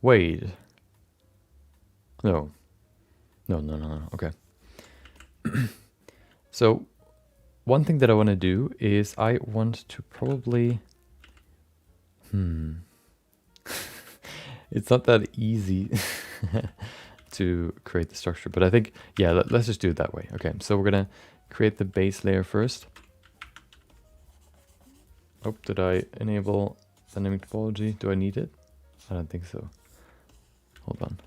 Wait. No. No. Okay. So one thing that I want to do is I want to probably it's not that easy to create the structure, but I think, yeah, let's just do it that way. Okay, so we're gonna create the base layer first. Oh, did I enable dynamic topology? Do I need it? I don't think so. Hold on.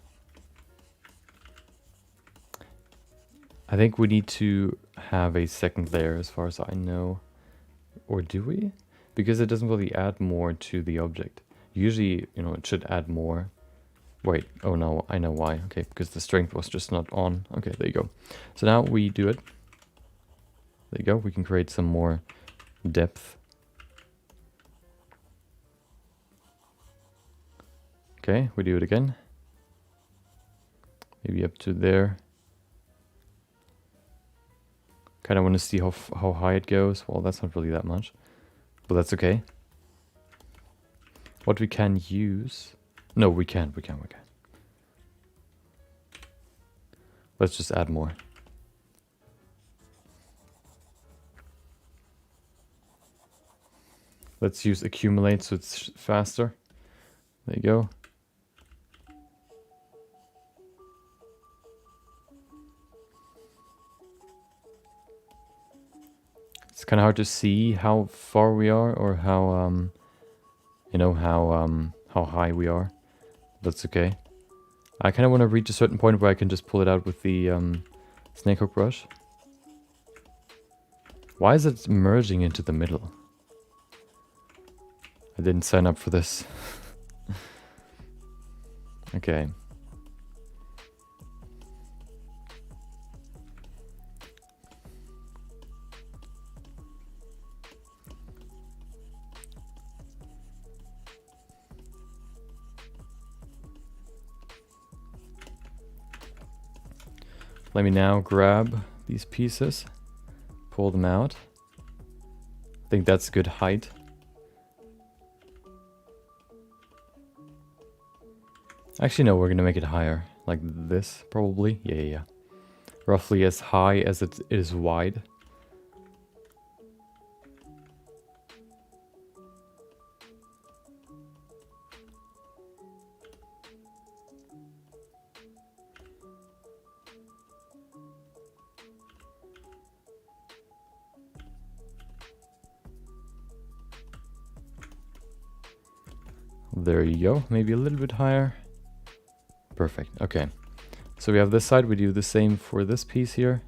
I think we need to have a second layer as far as I know. Or do we? Because it doesn't really add more to the object. Usually, you know, it should add more. Wait, oh no, I know why. Okay, because the strength was just not on. Okay, there you go. So now we do it. There you go, we can create some more depth. Okay, we do it again. Maybe up to there. Kind of want to see how high it goes. Well, that's not really that much, but that's okay. What we can use... No, we can. Let's just add more. Let's use accumulate so it's faster. There you go. It's kind of hard to see how far we are or how you know, how high we are. That's okay. I kind of want to reach a certain point where I can just pull it out with the snake hook brush. Why is it merging into the middle? I didn't sign up for this. Okay. Let me now grab these pieces, pull them out. I think that's good height. Actually, no, we're gonna make it higher, like this, probably. Yeah. Roughly as high as it is wide. There you go, maybe a little bit higher. Perfect, okay. So we have this side, we do the same for this piece here.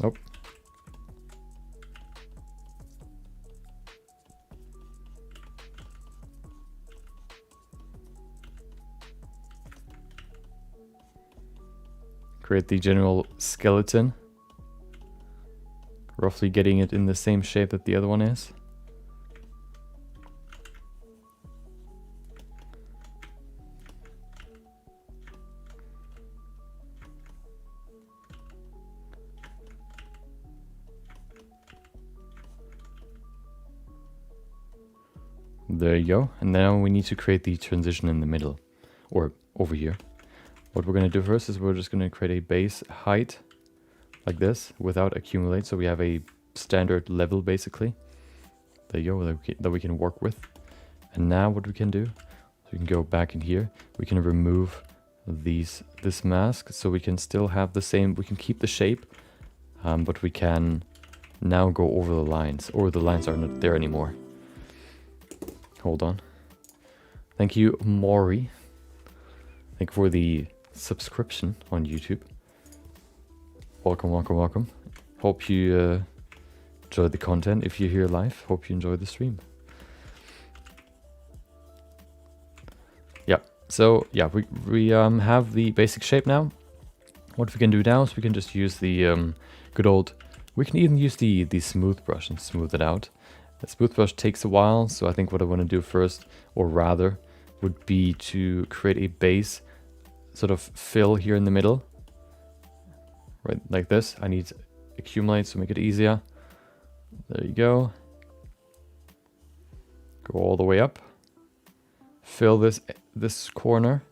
Oh. Create the general skeleton. roughly getting it in the same shape that the other one is. There you go. And now we need to create the transition in the middle, or over here. What we're going to do first is we're just going to create a base height like this without accumulate. So we have a standard level basically. There you go, that we can work with. And now what we can do, so we can go back in here. We can remove this mask, so we can still have the same, we can keep the shape, but we can now go over the lines, or the lines are not there anymore. Hold on. Thank you, Maury. Thank you for the subscription on YouTube. Welcome, welcome, welcome. Hope you enjoy the content. If you're here live, hope you enjoy the stream. Yeah, so yeah, we have the basic shape now. What we can do now is we can just use the good old, we can even use the smooth brush and smooth it out. The smooth brush takes a while, so I think what I want to do first, or rather, would be to create a base sort of fill here in the middle. Right, like this. I need to accumulate, so make it easier. There you go. Go all the way up. Fill this corner.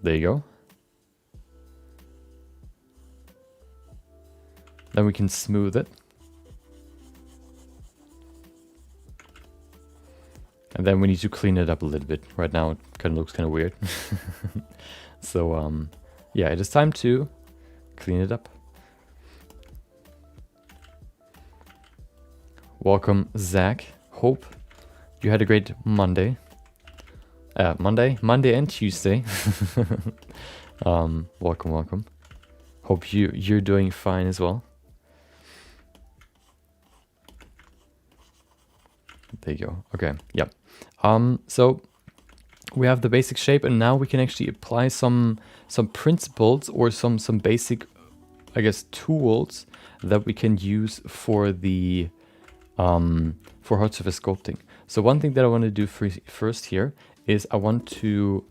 There you go. Then we can smooth it. And then we need to clean it up a little bit. Right now it kind of looks kind of weird. So yeah, it is time to clean it up. Welcome, Zach. Hope you had a great Monday. Monday and Tuesday. Welcome, welcome. Hope you're doing fine as well. There you go. Okay, yeah. So we have the basic shape, and now we can actually apply some principles or some basic, I guess, tools that we can use for the for hard surface sculpting. So one thing that I want to do first here is I want to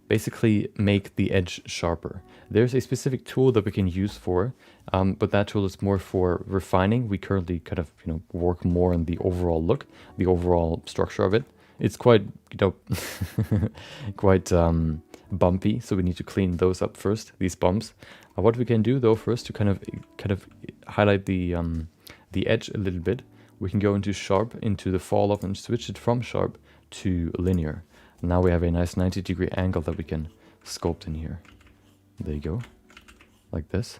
basically make the edge sharper. There's a specific tool that we can use for, but that tool is more for refining. We currently kind of, work more on the overall look, the overall structure of it. It's quite, quite bumpy, so we need to clean those up first, these bumps. What we can do though first to kind of highlight the edge a little bit, we can go into sharp, into the fall off, and switch it from sharp to linear. Now we have a nice 90-degree angle that we can sculpt in here. There you go, like this.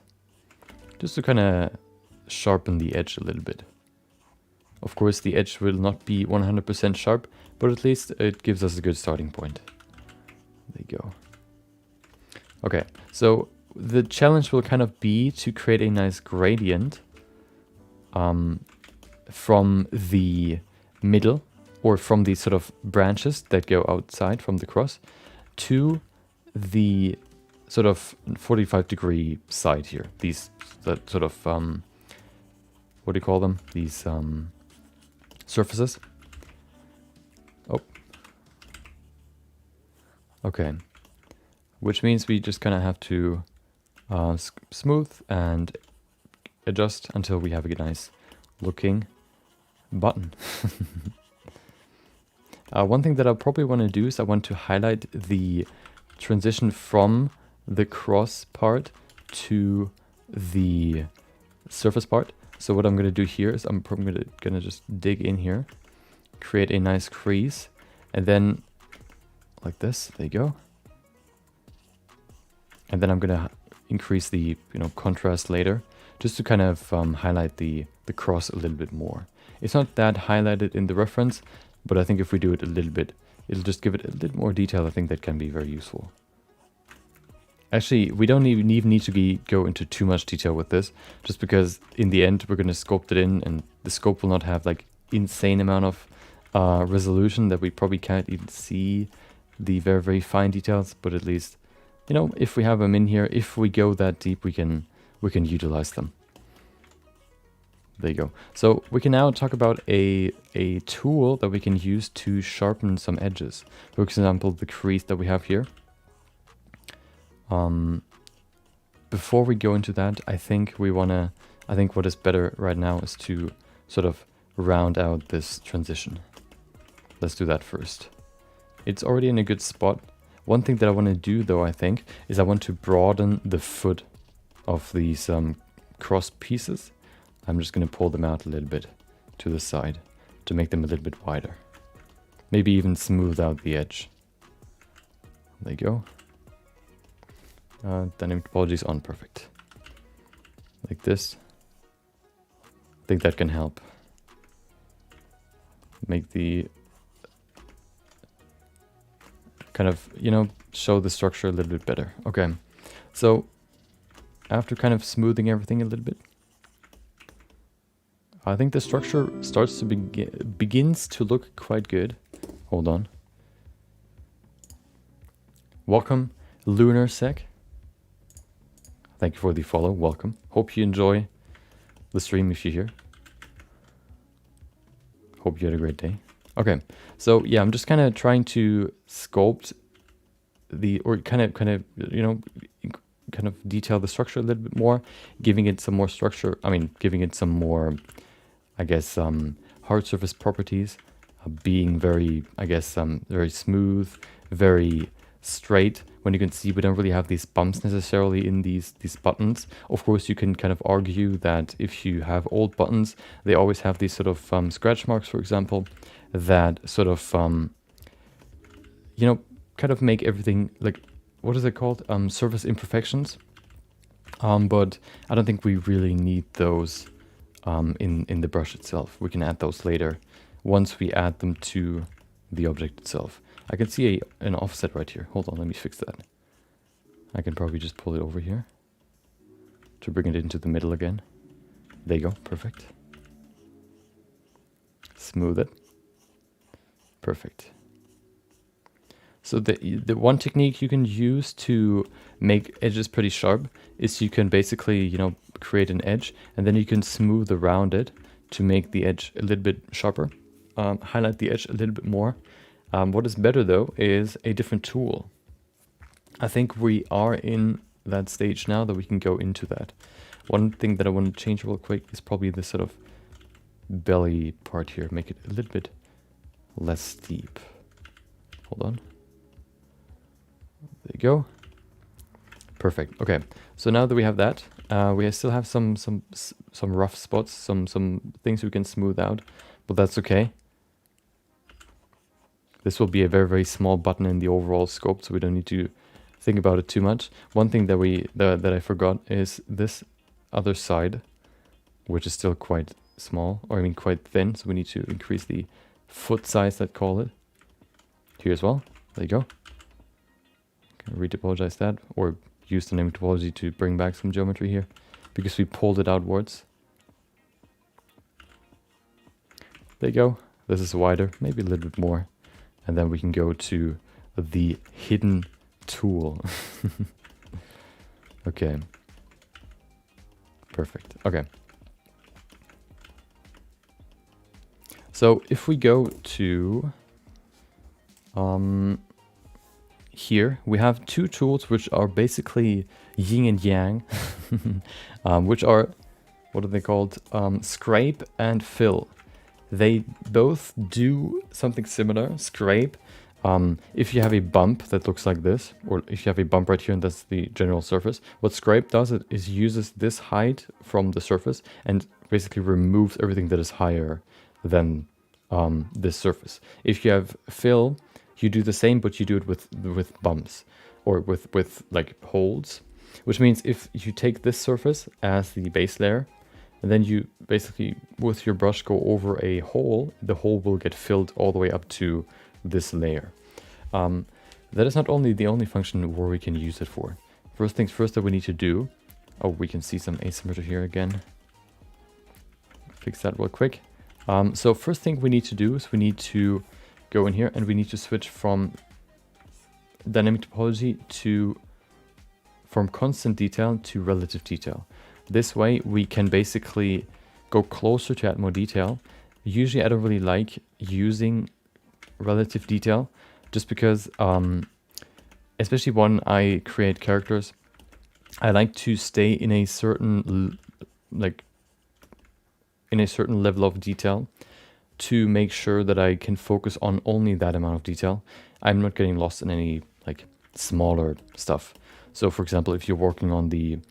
Just to kind of sharpen the edge a little bit. Of course, the edge will not be 100% sharp, but at least it gives us a good starting point. There you go. Okay, so the challenge will kind of be to create a nice gradient from the middle, or from the sort of branches that go outside from the cross, to the sort of 45-degree side here. These that sort of what do you call them? These surfaces. Oh. Okay. Which means we just kind of have to smooth and adjust until we have a nice looking button. One thing that I probably want to do is I want to highlight the transition from the cross part to the surface part. So what I'm going to do here is I'm probably going to just dig in here, create a nice crease, and then like this, there you go. And then I'm going to increase the contrast later, just to kind of highlight the cross a little bit more. It's not that highlighted in the reference, but I think if we do it a little bit, it'll just give it a little more detail. I think that can be very useful. Actually, we don't even need to go into too much detail with this, just because in the end we're going to sculpt it in, and the scope will not have like insane amount of resolution that we probably can't even see the very, very fine details, but at least you know, if we have them in here, if we go that deep, we can utilize them. There you go. So we can now talk about a tool that we can use to sharpen some edges. For example, the crease that we have here. Before we go into that, I think what is better right now is to sort of round out this transition. Let's do that first. It's already in a good spot. One thing that I want to do though, I think, is I want to broaden the foot of these cross pieces. I'm just going to pull them out a little bit to the side to make them a little bit wider. Maybe even smooth out the edge. There you go. Dynamic topology is on, perfect. Like this. I think that can help. Make the kind of, you know, show the structure a little bit better. Okay, so after kind of smoothing everything a little bit, I think the structure starts to begins to look quite good. Hold on. Welcome, Lunar Sec. Thank you for the follow. Welcome. Hope you enjoy the stream if you're here. Hope you had a great day. Okay, so yeah, I'm just kind of trying to sculpt or kind of you know, kind of detail the structure a little bit more, giving it some more structure. I mean, giving it some more, I guess, hard surface properties, being very, I guess, very smooth, very straight. When you can see, we don't really have these bumps necessarily in these buttons. Of course, you can kind of argue that if you have old buttons, they always have these sort of scratch marks, for example, that sort of, you know, kind of make everything like, what is it called? Surface imperfections. But I don't think we really need those in the brush itself. We can add those later once we add them to the object itself. I can see an offset right here. Hold on, let me fix that. I can probably just pull it over here to bring it into the middle again. There you go, perfect. Smooth it. Perfect. So the one technique you can use to make edges pretty sharp is you can basically, you know, create an edge and then you can smooth around it to make the edge a little bit sharper, highlight the edge a little bit more. What is better though is a different tool. I think we are in that stage now that we can go into that. One thing that I want to change real quick is probably this sort of belly part here. Make it a little bit less steep. Hold on. There you go. Perfect. Okay. So now that we have that, we still have some rough spots, some things we can smooth out, but that's okay. This will be a very, very small button in the overall scope, so we don't need to think about it too much. One thing that I forgot is this other side, which is still quite small, or I mean quite thin, so we need to increase the foot size, let's call it. Here as well. There you go. Retopologize that, or use the name topology to bring back some geometry here, because we pulled it outwards. There you go. This is wider, maybe a little bit more. And then we can go to the hidden tool. Okay. Perfect. Okay. So if we go to here, we have two tools which are basically yin and yang, which are, what are they called? Scrape and fill. They both do something similar. Scrape, if you have a bump that looks like this, or if you have a bump right here and that's the general surface, what scrape does is uses this height from the surface and basically removes everything that is higher than this surface. If you have fill, you do the same, but you do it with bumps or with like holes, which means if you take this surface as the base layer, and then you basically, with your brush, go over a hole, the hole will get filled all the way up to this layer. That is not only the only function where we can use it for. First things first that we need to do, oh, we can see some asymmetry here again. Fix that real quick. So first thing we need to do is we need to go in here and we need to switch from dynamic topology to from constant detail to relative detail. This way we can basically go closer to add more detail. Usually I don't really like using relative detail just because, especially when I create characters, I like to stay in a certain level of detail to make sure that I can focus on only that amount of detail. I'm not getting lost in any like smaller stuff. So for example, if you're working on the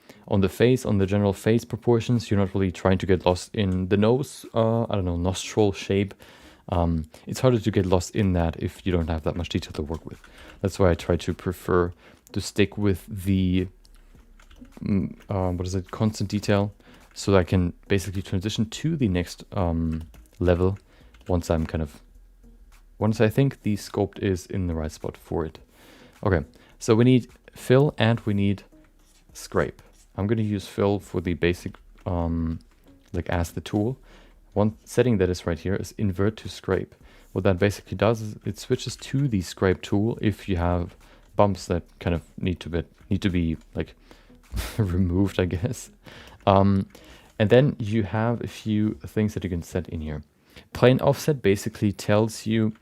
face, on the general face proportions, you're not really trying to get lost in the nose, I don't know, nostril shape. It's harder to get lost in that if you don't have that much detail to work with. That's why I try to prefer to stick with the constant detail, so that I can basically transition to the next level once I think the sculpt is in the right spot for it. Okay, so we need fill and we need scrape. I'm going to use fill for the basic, as the tool. One setting that is right here is invert to scrape. What that basically does is it switches to the scrape tool if you have bumps that kind of need to be like removed, I guess. And then you have a few things that you can set in here. Plane offset basically tells you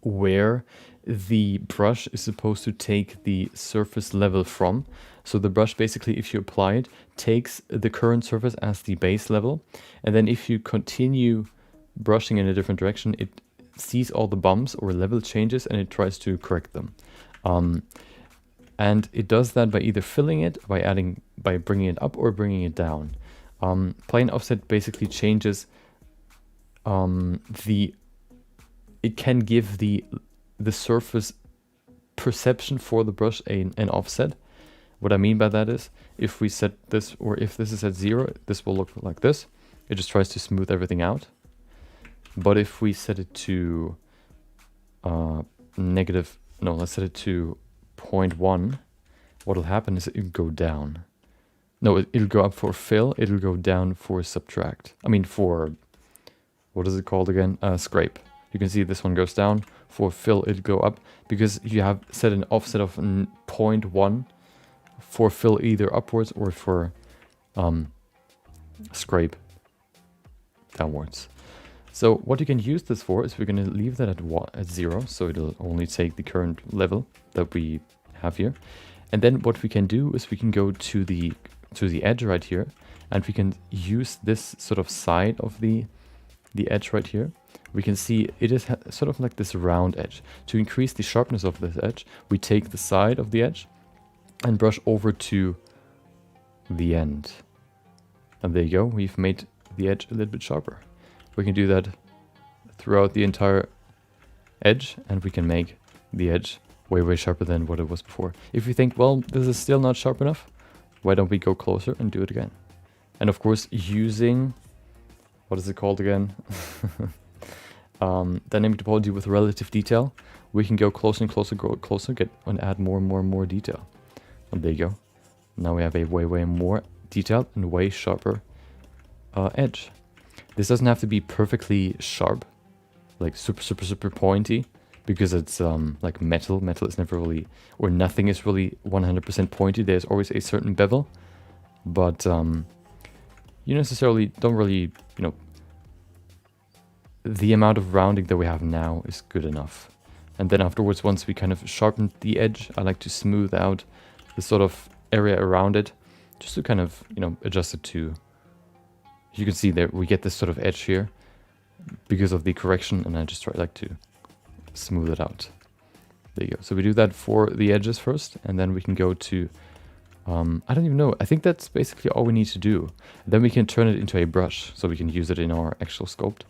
where the brush is supposed to take the surface level from. So the brush basically, if you apply it, takes the current surface as the base level. And then if you continue brushing in a different direction, it sees all the bumps or level changes and it tries to correct them. And it does that by either filling it, by bringing it up or bringing it down. Plane offset basically changes it can give the surface perception for the brush an offset. What I mean by that is, if we set this, or if this is at 0, this will look like this. It just tries to smooth everything out. But if we set it to let's set it to 0.1, what'll happen is it'll go down. No, it'll go up for fill, it'll go down for subtract. I mean for, what is it called again? Scrape. You can see this one goes down. For fill, it'll go up, because you have set an offset of 0.1 for fill, either upwards or for scrape downwards. So what you can use this for is we're going to leave that at 0, so it'll only take the current level that we have here. And then what we can do is we can go to the edge right here, and we can use this sort of side of the edge right here. We can see it is sort of like this round edge. To increase the sharpness of this edge, we take the side of the edge and brush over to the end. And there you go, we've made the edge a little bit sharper. We can do that throughout the entire edge, and we can make the edge way, way sharper than what it was before. If you think, well, this is still not sharp enough, why don't we go closer and do it again? And of course, using, what is it called again? Dynamic topology with relative detail, we can go closer and closer, go closer, and add more and more and more detail. And there you go. Now we have a way, way more detailed and way sharper edge. This doesn't have to be perfectly sharp, like super, super, super pointy, because it's like metal. Metal is never really, or nothing is really 100% pointy. There's always a certain bevel, but you necessarily don't really, the amount of rounding that we have now is good enough. And then afterwards, once we kind of sharpened the edge, I like to smooth out the sort of area around it, just to kind of, adjust it to, you can see there we get this sort of edge here because of the correction, and I just like to smooth it out. There you go. So we do that for the edges first, and then we can go to, I don't even know, I think that's basically all we need to do. Then we can turn it into a brush, so we can use it in our actual sculpt.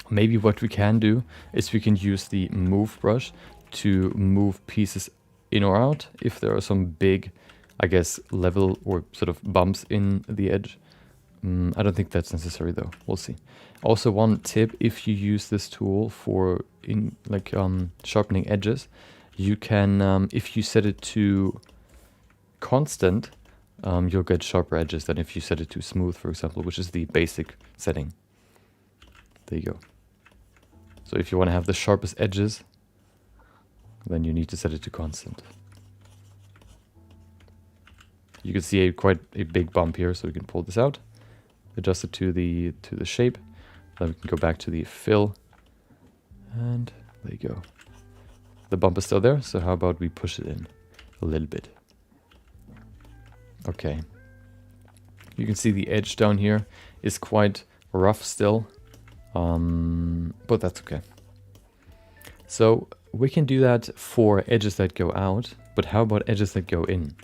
Maybe what we can do is we can use the move brush to move pieces in or out if there are some big, I guess, level or sort of bumps in the edge. I don't think that's necessary though. We'll see. Also, one tip: if you use this tool for sharpening edges, you can, if you set it to constant, you'll get sharper edges than if you set it to smooth, for example, which is the basic setting. There you go. So if you want to have the sharpest edges, then you need to set it to constant. You can see quite a big bump here, so we can pull this out, adjust it to the shape. Then we can go back to the fill, and there you go. The bump is still there, so how about we push it in a little bit. Okay. You can see the edge down here is quite rough still, but that's okay. So we can do that for edges that go out, but how about edges that go in?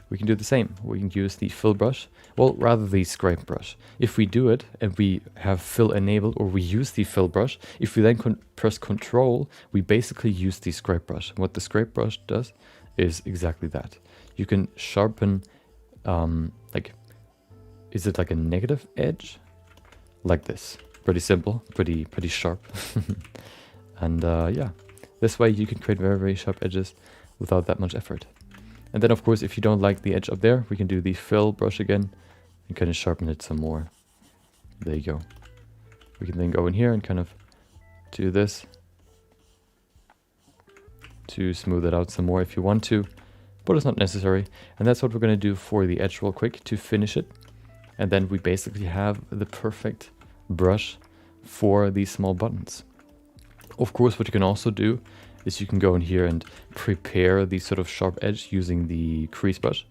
We can do the same. We can use the fill brush, well, rather the scrape brush. If we do it and we have fill enabled, or we use the fill brush, if we then press Control, we basically use the scrape brush. What the scrape brush does is exactly that. You can sharpen, like, is it like a negative edge? Like this. Pretty simple, pretty sharp. And yeah, this way you can create very, very sharp edges without that much effort. And then, of course, if you don't like the edge up there, we can do the fill brush again and kind of sharpen it some more. There you go. We can then go in here and kind of do this to smooth it out some more if you want to, but it's not necessary. And that's what we're going to do for the edge real quick to finish it. And then we basically have the perfect brush for these small buttons. Of course, what you can also do is you can go in here and prepare the sort of sharp edge using the crease brush,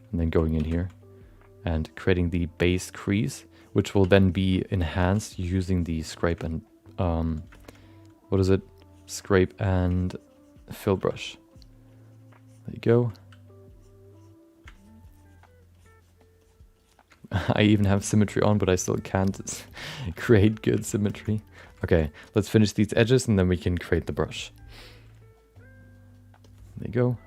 and then going in here and creating the base crease, which will then be enhanced using the scrape and what is it? Scrape and fill brush. There you go. I even have symmetry on, but I still can't create good symmetry. Okay, let's finish these edges and then we can create the brush. There you go.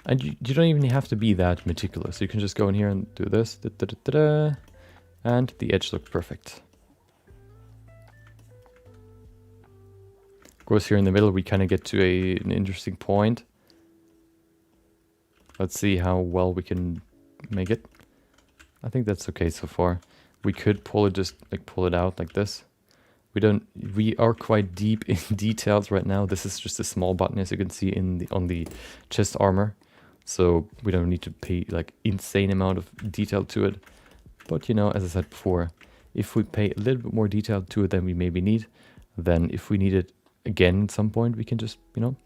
And you don't even have to be that meticulous. You can just go in here and do this. And the edge looks perfect. Of course, here in the middle, we kind of get to an interesting point. Let's see how well we can make it. I think that's okay so far. We could pull it, just like pull it out like this. We are quite deep in details right now. This is just a small button, as you can see on the chest armor. So we don't need to pay like insane amount of detail to it. But you know, as I said before, if we pay a little bit more detail to it than we maybe need, then if we need it again at some point, we can just, you know,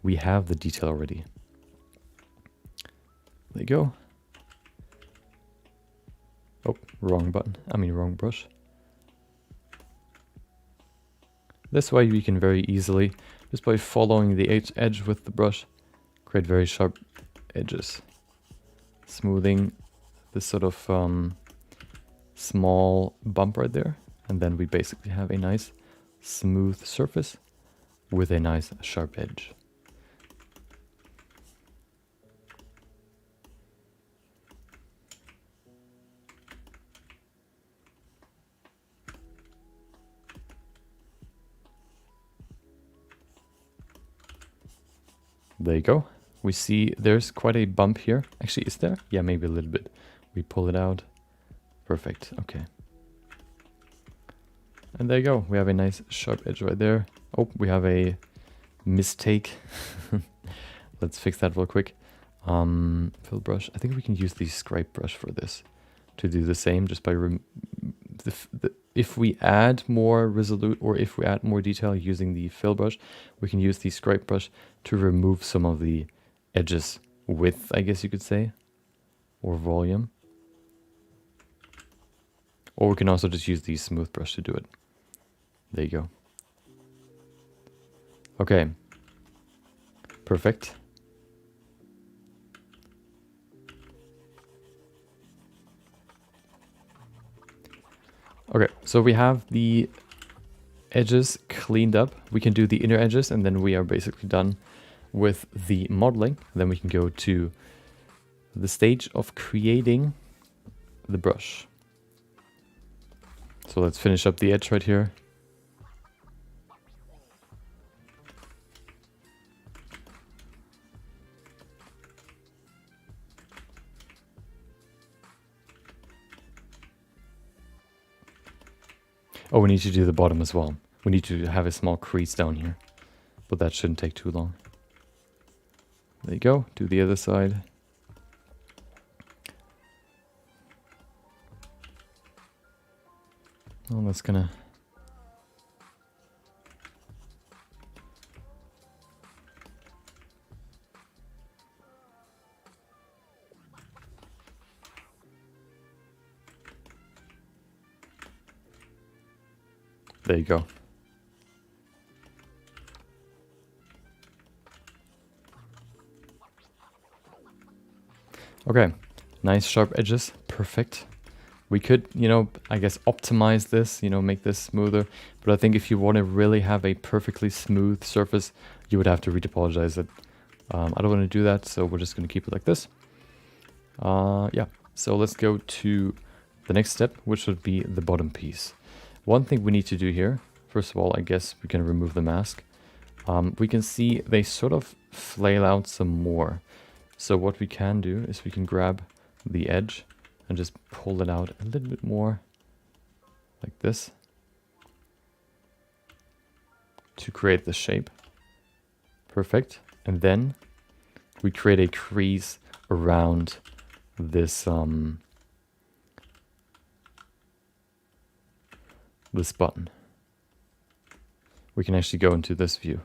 we have the detail already. There you go. Oh, wrong button. I mean, wrong brush. This way we can very easily, just by following the edge with the brush, create very sharp edges. Smoothing this sort of small bump right there. And then we basically have a nice smooth surface with a nice sharp edge. There you go. We see there's quite a bump here. Actually, is there? Yeah, maybe a little bit. We pull it out. Perfect. Okay. And there you go. We have a nice sharp edge right there. Oh, we have a mistake. Let's fix that real quick. Fill brush. I think we can use the scrape brush for this to do the same, just by if we add more resolute, or if we add more detail using the fill brush, we can use the scrape brush to remove some of the edges width, I guess you could say, or volume. Or we can also just use the smooth brush to do it. There you go. Okay. Perfect. Okay, so we have the edges cleaned up. We can do the inner edges, and then we are basically done with the modeling. Then we can go to the stage of creating the brush. So let's finish up the edge right here. Oh, we need to do the bottom as well. We need to have a small crease down here, but that shouldn't take too long. There you go. Do the other side. Well, that's gonna... There you go. Okay, nice sharp edges, perfect. We could, you know, I guess optimize this, you know, make this smoother. But I think if you want to really have a perfectly smooth surface, you would have to retopologize it. I don't want to do that, so we're just going to keep it like this. Yeah, so let's go to the next step, which would be the bottom piece. One thing we need to do here, first of all, I guess we can remove the mask. We can see they sort of flail out some more. So what we can do is we can grab the edge and just pull it out a little bit more, like this, to create the shape. Perfect. And then we create a crease around this this button. We can actually go into this view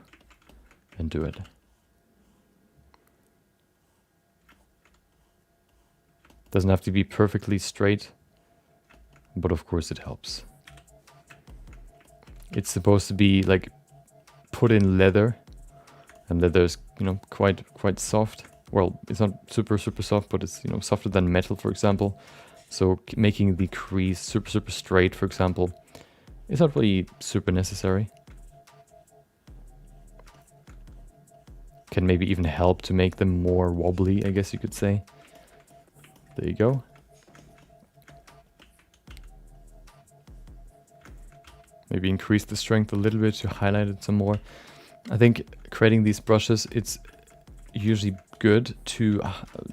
and do it. Doesn't have to be perfectly straight, but of course it helps. It's supposed to be like put in leather, and leather is, you know, quite soft. Well, it's not super soft, but it's, you know, softer than metal, for example. So making the crease super straight, for example, is not really super necessary. Can maybe even help to make them more wobbly, I guess you could say. There you go. Maybe increase the strength a little bit to highlight it some more. I think creating these brushes, it's usually good to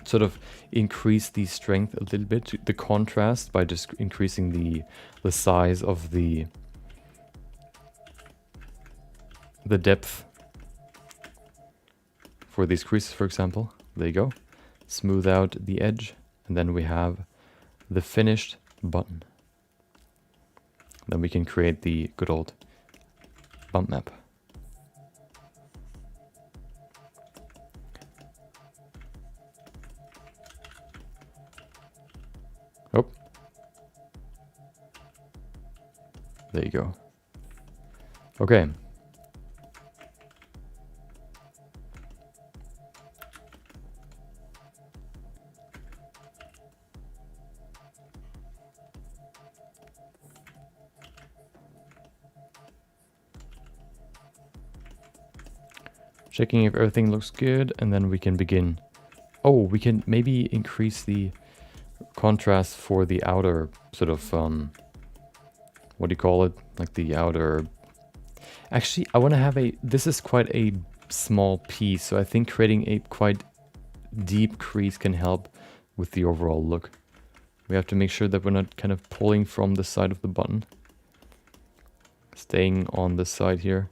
sort of increase the strength a little bit, the contrast, by just increasing the size of the depth for these creases, for example. There you go. Smooth out the edge. And then we have the finished button. Then we can create the good old bump map. Oh. There you go. Okay. Checking if everything looks good, and then we can begin. Oh, we can maybe increase the contrast for the outer sort of, what do you call it? Like the outer... Actually, I want to have a... This is quite a small piece, so I think creating a quite deep crease can help with the overall look. We have to make sure that we're not kind of pulling from the side of the button. Staying on the side here.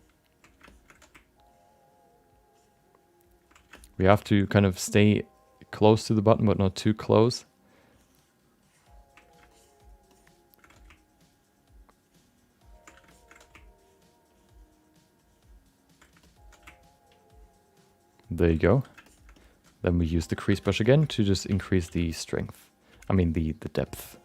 We have to kind of stay close to the button, but not too close. There you go. Then we use the crease brush again to just increase the strength. I mean the depth.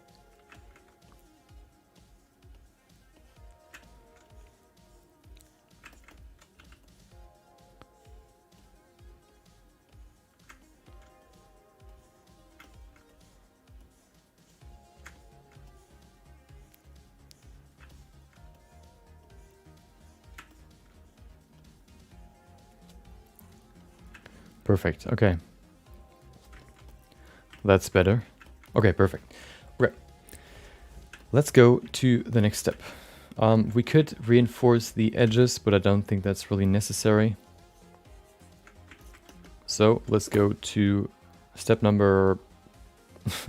Perfect. Okay. That's better. Okay, perfect. Right. Let's go to the next step. We could reinforce the edges, but I don't think that's really necessary. So let's go to step number,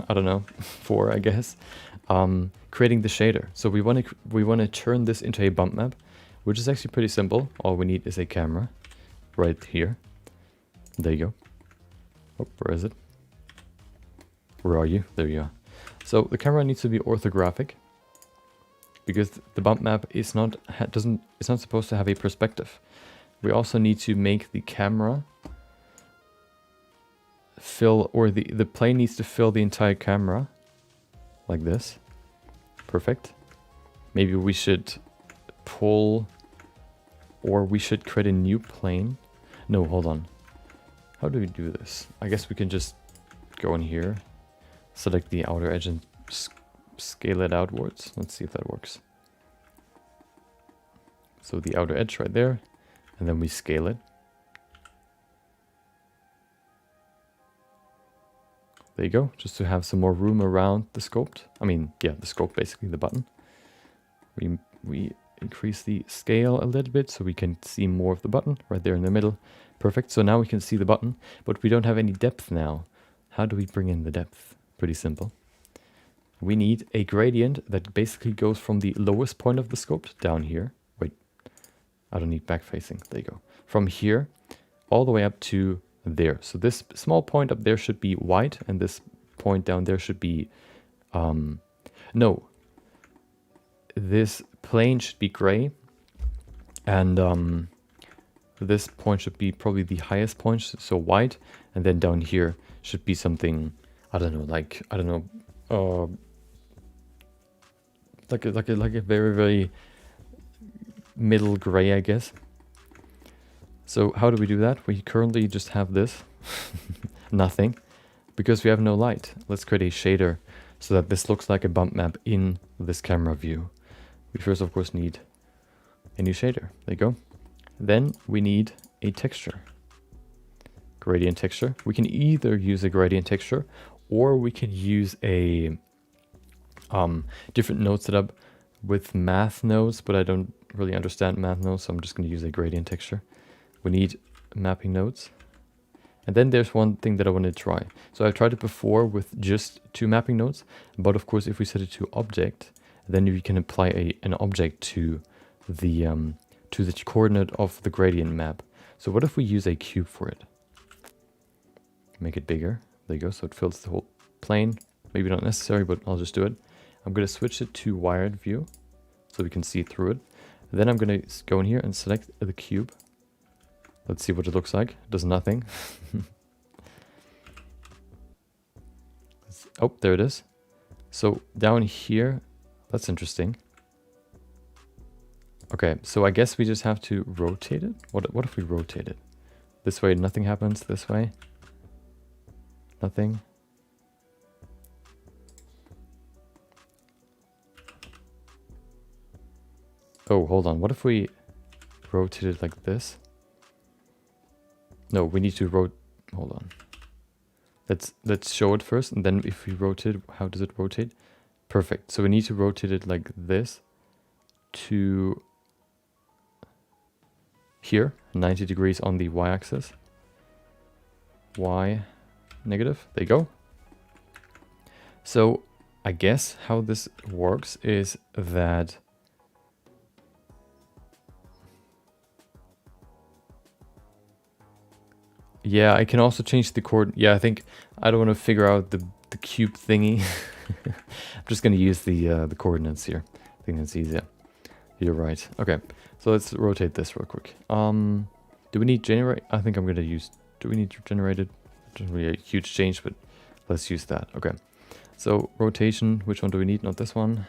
I don't know, 4, I guess. Creating the shader. So we want to turn this into a bump map, which is actually pretty simple. All we need is a camera right here. There you go. Oh, where is it? Where are you? There you are. So the camera needs to be orthographic. because the bump map is not it's not supposed to have a perspective. We also need to make the camera fill, or the plane needs to fill the entire camera like this. Perfect. Maybe we should pull, or we should create a new plane. No, hold on. How do we do this? I guess we can just go in here, select the outer edge and scale it outwards. Let's see if that works. So the outer edge right there, and then we scale it. There you go, just to have some more room around the sculpt. I mean, yeah, the sculpt, basically the button. We increase the scale a little bit so we can see more of the button right there in the middle. Perfect, so now we can see the button, but we don't have any depth now. How do we bring in the depth? Pretty simple. We need a gradient that basically goes from the lowest point of the sculpt down here. Wait, I don't need back facing. There you go. From here all the way up to there. So this small point up there should be white, and this point down there should be no. This plane should be gray, and this point should be probably the highest point, so white, and then down here should be something, I don't know, like, I don't know, like a very, very middle gray, I guess. So how do we do that? We currently just have this, nothing, because we have no light. Let's create a shader so that this looks like a bump map in this camera view. We first, of course, need a new shader. There you go. Then we need a texture, gradient texture. We can either use a gradient texture, or we can use a different node setup with math nodes, but I don't really understand math nodes, so I'm just going to use a gradient texture. We need mapping nodes. And then there's one thing that I want to try. So I've tried it before with just 2 mapping nodes, but of course if we set it to object, then we can apply an object to the coordinate of the gradient map. So what if we use a cube for it? Make it bigger. There you go, so it fills the whole plane. Maybe not necessary, but I'll just do it. I'm going to switch it to wired view so we can see through it. Then I'm going to go in here and select the cube. Let's see what it looks like. It does nothing. Oh, there it is. So down here, that's interesting. Okay, so I guess we just have to rotate it. What if we rotate it? This way nothing happens, this way nothing. Oh, hold on. What if we rotate it like this? No, we need to hold on. Let's show it first, and then if we rotate, how does it rotate? Perfect. So we need to rotate it like this to here, 90 degrees on the y-axis. Y negative. There you go. So I guess how this works is that yeah, I can also change the chord. Yeah, I think I don't want to figure out the cube thingy. I'm just going to use the coordinates here. I think that's easier. You're right. Okay, so let's rotate this real quick. Do we need generate? I think I'm going to use... Do we need to generate it? Not really a huge change, but let's use that. Okay, so rotation. Which one do we need? Not this one.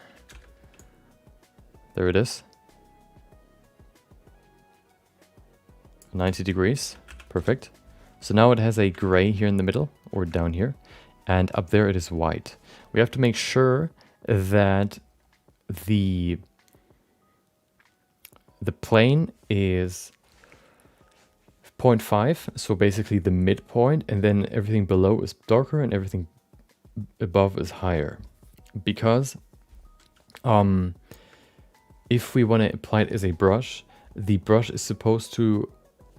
There it is. 90 degrees. Perfect. So now it has a gray here in the middle, or down here, and up there it is white. We have to make sure that the plane is 0.5, so basically the midpoint, and then everything below is darker and everything above is higher. Because if we want to apply it as a brush, the brush is supposed to,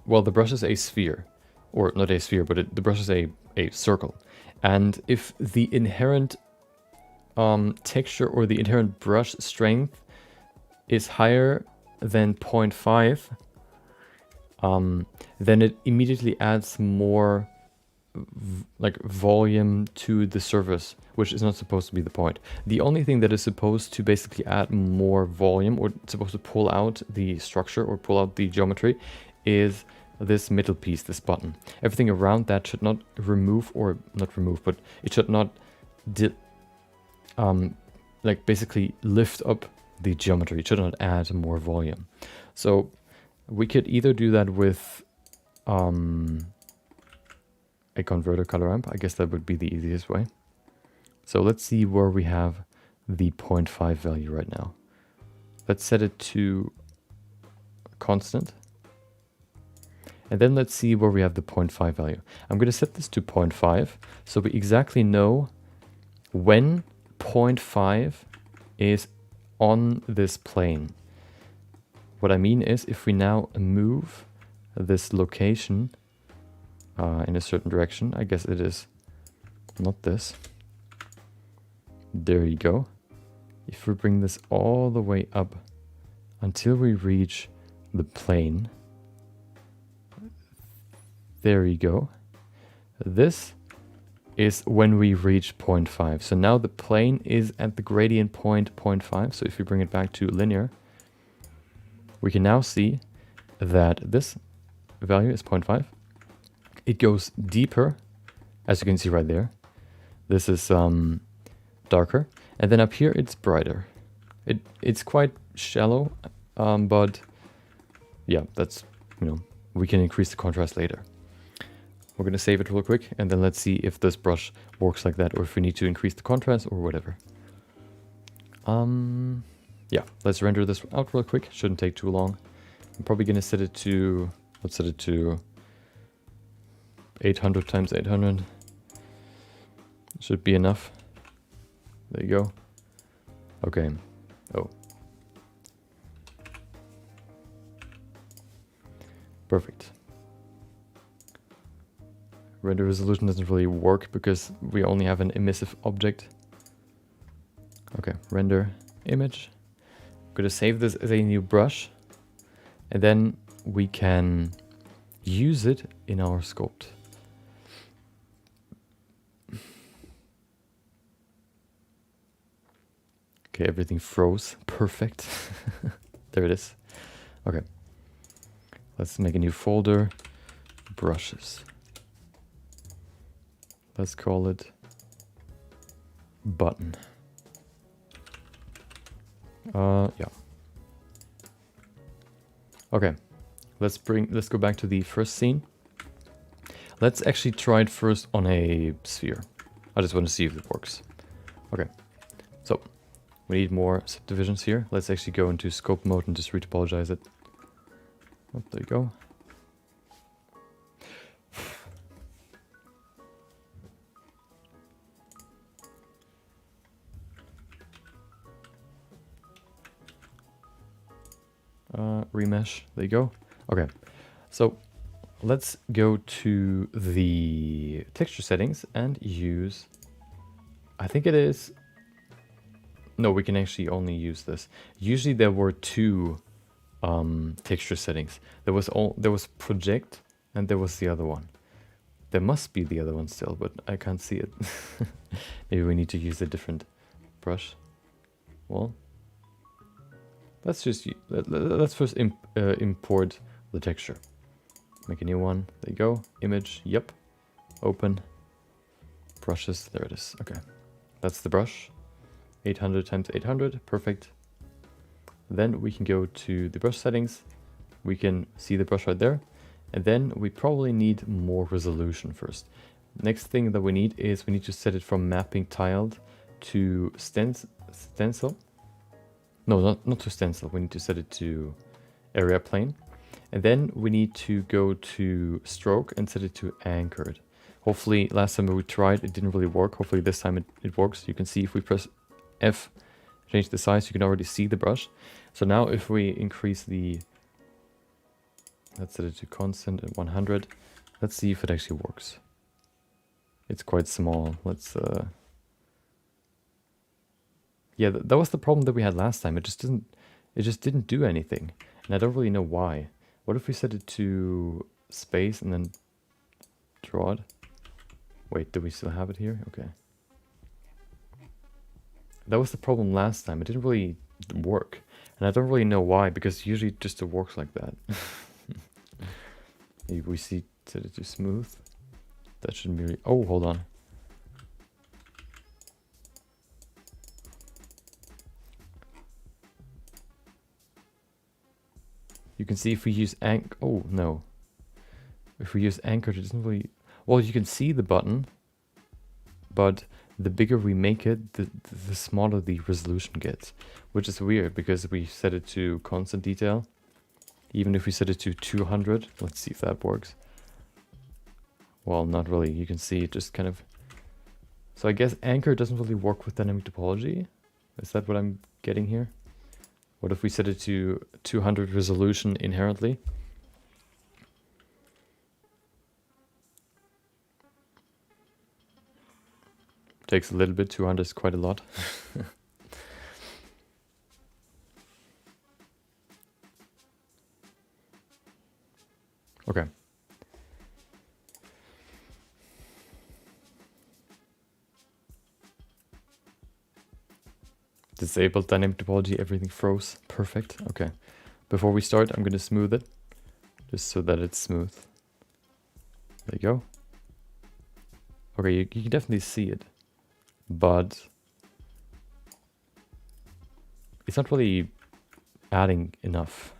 well, the brush is a sphere. Or not a sphere, but the brush is a circle. And if the inherent texture or the inherent brush strength is higher than 0.5, then it immediately adds more like volume to the surface, which is not supposed to be the point. The only thing that is supposed to basically add more volume, or supposed to pull out the structure or pull out the geometry, is this middle piece, this button. Everything around that should not remove, or not remove, but it should not like basically lift up the geometry. It should not add more volume. So we could either do that with a converter color ramp. I guess that would be the easiest way. So let's see where we have the 0.5 value right now. Let's set it to constant. And then let's see where we have the 0.5 value. I'm going to set this to 0.5 so we exactly know when 0.5 is on this plane. What I mean is, if we now move this location in a certain direction, I guess it is not this. There you go. If we bring this all the way up until we reach the plane, there you go. This is when we reach 0.5. So now the plane is at the gradient point 0.5. So if we bring it back to linear, we can now see that this value is 0.5. It goes deeper, as you can see right there. This is darker. And then up here, it's brighter. It's quite shallow, but yeah, that's, we can increase the contrast later. We're going to save it real quick, and then let's see if this brush works like that, or if we need to increase the contrast or whatever. Yeah, let's render this out real quick. Shouldn't take too long. I'm probably going to set it to, let's set it to 800 times 800. Should be enough. There you go. Okay. Oh. Perfect. Render resolution doesn't really work because we only have an emissive object. Okay, render image. I'm going to save this as a new brush, and then we can use it in our sculpt. Okay, everything froze. Perfect. There it is. Okay. Let's make a new folder. Brushes. Let's call it button. Yeah. Okay. Let's go back to the first scene. Let's actually try it first on a sphere. I just want to see if it works. Okay. So we need more subdivisions here. Let's actually go into scope mode and just retopologize it. Oh, there you go. Remesh, there you go. Okay, so let's go to the texture settings and use, I think it is, no, we can actually only use this. Usually there were two texture settings. There was project and there was the other one. There must be the other one still, but I can't see it. Maybe we need to use a different brush. Well, let's first import the texture. Make a new one. There you go. Image. Yep. Open. Brushes. There it is. Okay. That's the brush. 800 times 800. Perfect. Then we can go to the brush settings. We can see the brush right there. And then we probably need more resolution first. Next thing that we need is we need to set it from mapping tiled to stencil. No, not to stencil. We need to set it to area plane. And then we need to go to stroke and set it to anchored. Hopefully last time we tried it didn't really work. Hopefully this time it works. You can see if we press F, change the size, you can already see the brush. So now if we increase the, let's set it to constant at 100. Let's see if it actually works. It's quite small. Let's yeah, that was the problem that we had last time. It just didn't do anything. And I don't really know why. What if we set it to space and then draw it? Wait, do we still have it here? Okay. That was the problem last time. It didn't really work. And I don't really know why, because usually it just works like that. Maybe we set it to smooth. That shouldn't be really... Oh, hold on. You can see if we use oh, no. If we use anchor, it doesn't really... Well, you can see the button, but the bigger we make it, the smaller the resolution gets, which is weird because we set it to constant detail. Even if we set it to 200, let's see if that works. Well, not really. You can see it just kind of... So I guess anchor doesn't really work with dynamic topology. Is that what I'm getting here? What if we set it to 200 resolution inherently? Takes a little bit, 200 is quite a lot. Okay. Disabled dynamic topology, everything froze. Perfect. Okay. Before we start, I'm going to smooth it, just so that it's smooth. There you go. Okay, you can definitely see it, but it's not really adding enough.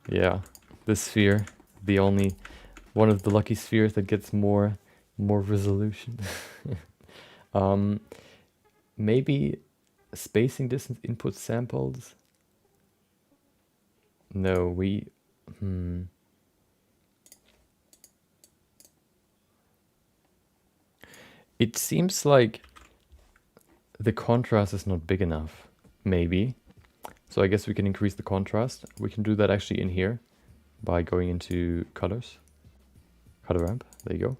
Yeah, this sphere, the only one of the lucky spheres that gets more resolution. Maybe spacing distance input samples. No, we It seems like the contrast is not big enough, maybe. So I guess we can increase the contrast. We can do that actually in here by going into colors. Color ramp, there you go.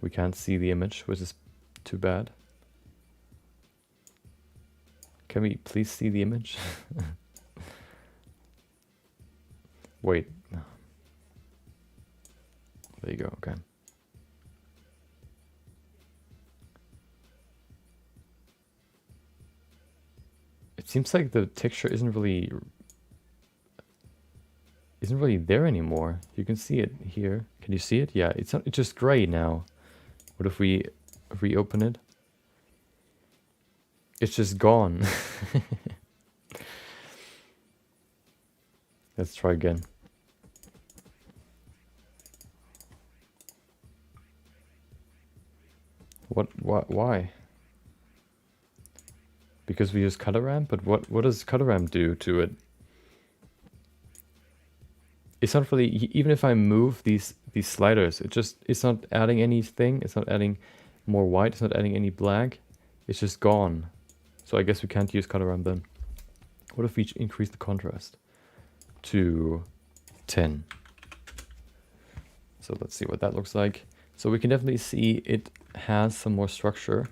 We can't see the image, which is too bad. Can we please see the image? Wait. There you go, okay. It seems like the texture isn't really there anymore. You can see it here. Can you see it? Yeah, it's just gray now. What if we reopen it? It's just gone. Let's try again. Why? Because we use color ramp, but what does color ramp do to it? It's not really, even if I move these sliders, it's not adding anything. It's not adding more white. It's not adding any black. It's just gone. So I guess we can't use color ramp then. What if we increase the contrast to 10? So let's see what that looks like. So we can definitely see it has some more structure,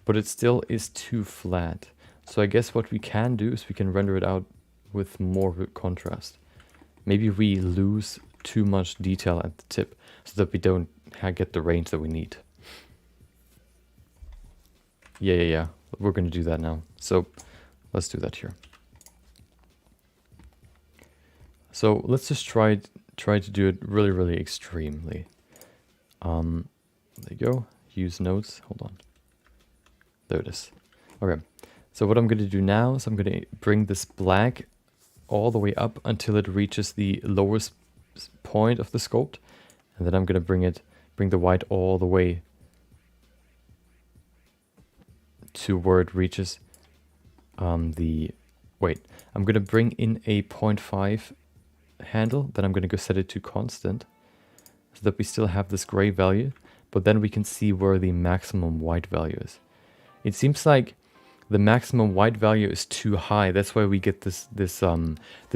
but it still is too flat. So I guess what we can do is we can render it out with more contrast. Maybe we lose too much detail at the tip so that we don't get the range that we need. Yeah. We're going to do that now. So let's do that here. So let's just try to do it really extremely. There you go. Use nodes. Hold on. There it is. Okay. So what I'm going to do now is I'm going to bring this black all the way up until it reaches the lowest point of the sculpt, and then I'm going to bring the white all the way to where it reaches I'm going to bring in a 0.5 handle, then I'm going to go set it to constant so that we still have this gray value, but then we can see where the maximum white value is. It seems like the maximum white value is too high. That's why we get this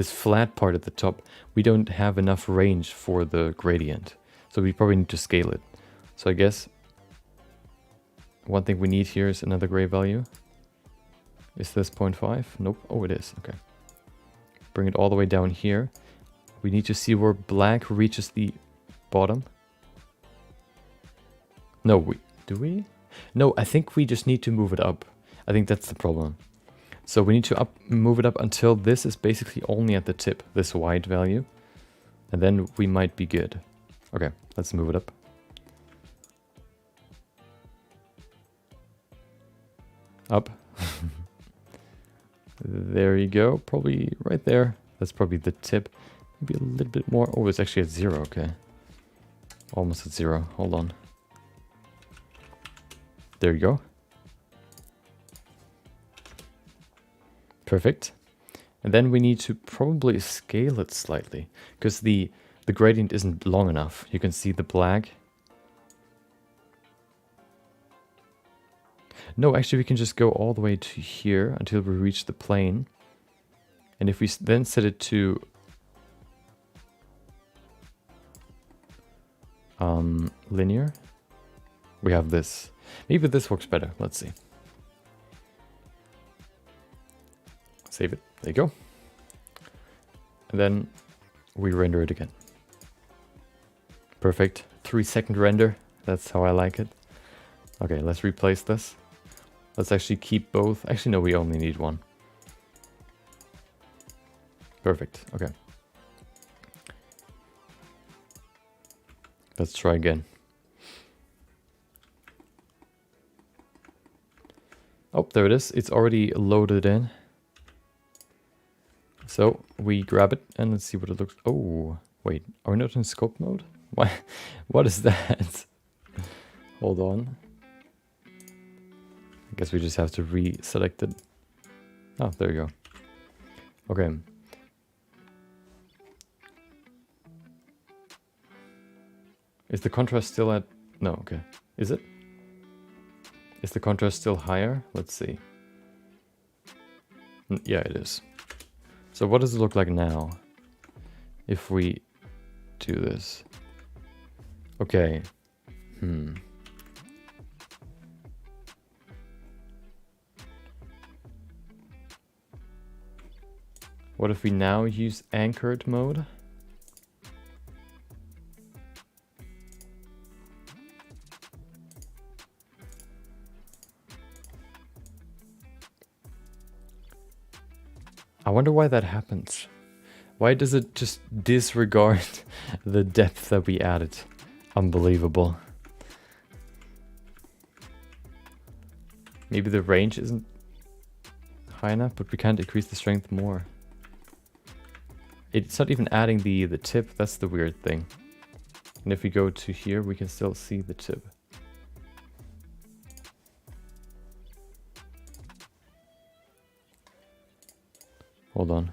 flat part at the top. We don't have enough range for the gradient, so we probably need to scale it. So I guess one thing we need here is another gray value. Is this 0.5? Nope. Oh, it is. Okay. Bring it all the way down here. We need to see where black reaches the bottom. No, do we? No, I think we just need to move it up. I think that's the problem. So we need to move it up until this is basically only at the tip, this white value. And then we might be good. Okay, let's move it up. Up. There you go, probably right there. That's probably the tip. Maybe a little bit more. Oh, it's actually at 0, okay. Almost at 0, hold on. There you go. Perfect. And then we need to probably scale it slightly, because the gradient isn't long enough. You can see the black. No, actually we can just go all the way to here until we reach the plane. And if we then set it to linear, we have this. Maybe this works better. Let's see. Save it. There you go. And then we render it again. Perfect. 3-second render. That's how I like it. Okay, let's replace this. Let's actually keep both. Actually, no, we only need one. Perfect. Okay. Let's try again. Oh, there it is. It's already loaded in. So we grab it and let's see what it looks. Oh, wait. Are we not in scope mode? Why? What is that? Hold on. I guess we just have to reselect it. Oh, there you go. Okay. Is the contrast still at... No, okay. Is it? Is the contrast still higher? Let's see. Yeah, it is. So what does it look like now? If we do this. Okay. What if we now use anchored mode? I wonder why that happens. Why does it just disregard the depth that we added? Unbelievable. Maybe the range isn't high enough, but we can't increase the strength more. It's not even adding the tip, that's the weird thing. And if we go to here, we can still see the tip. Hold on.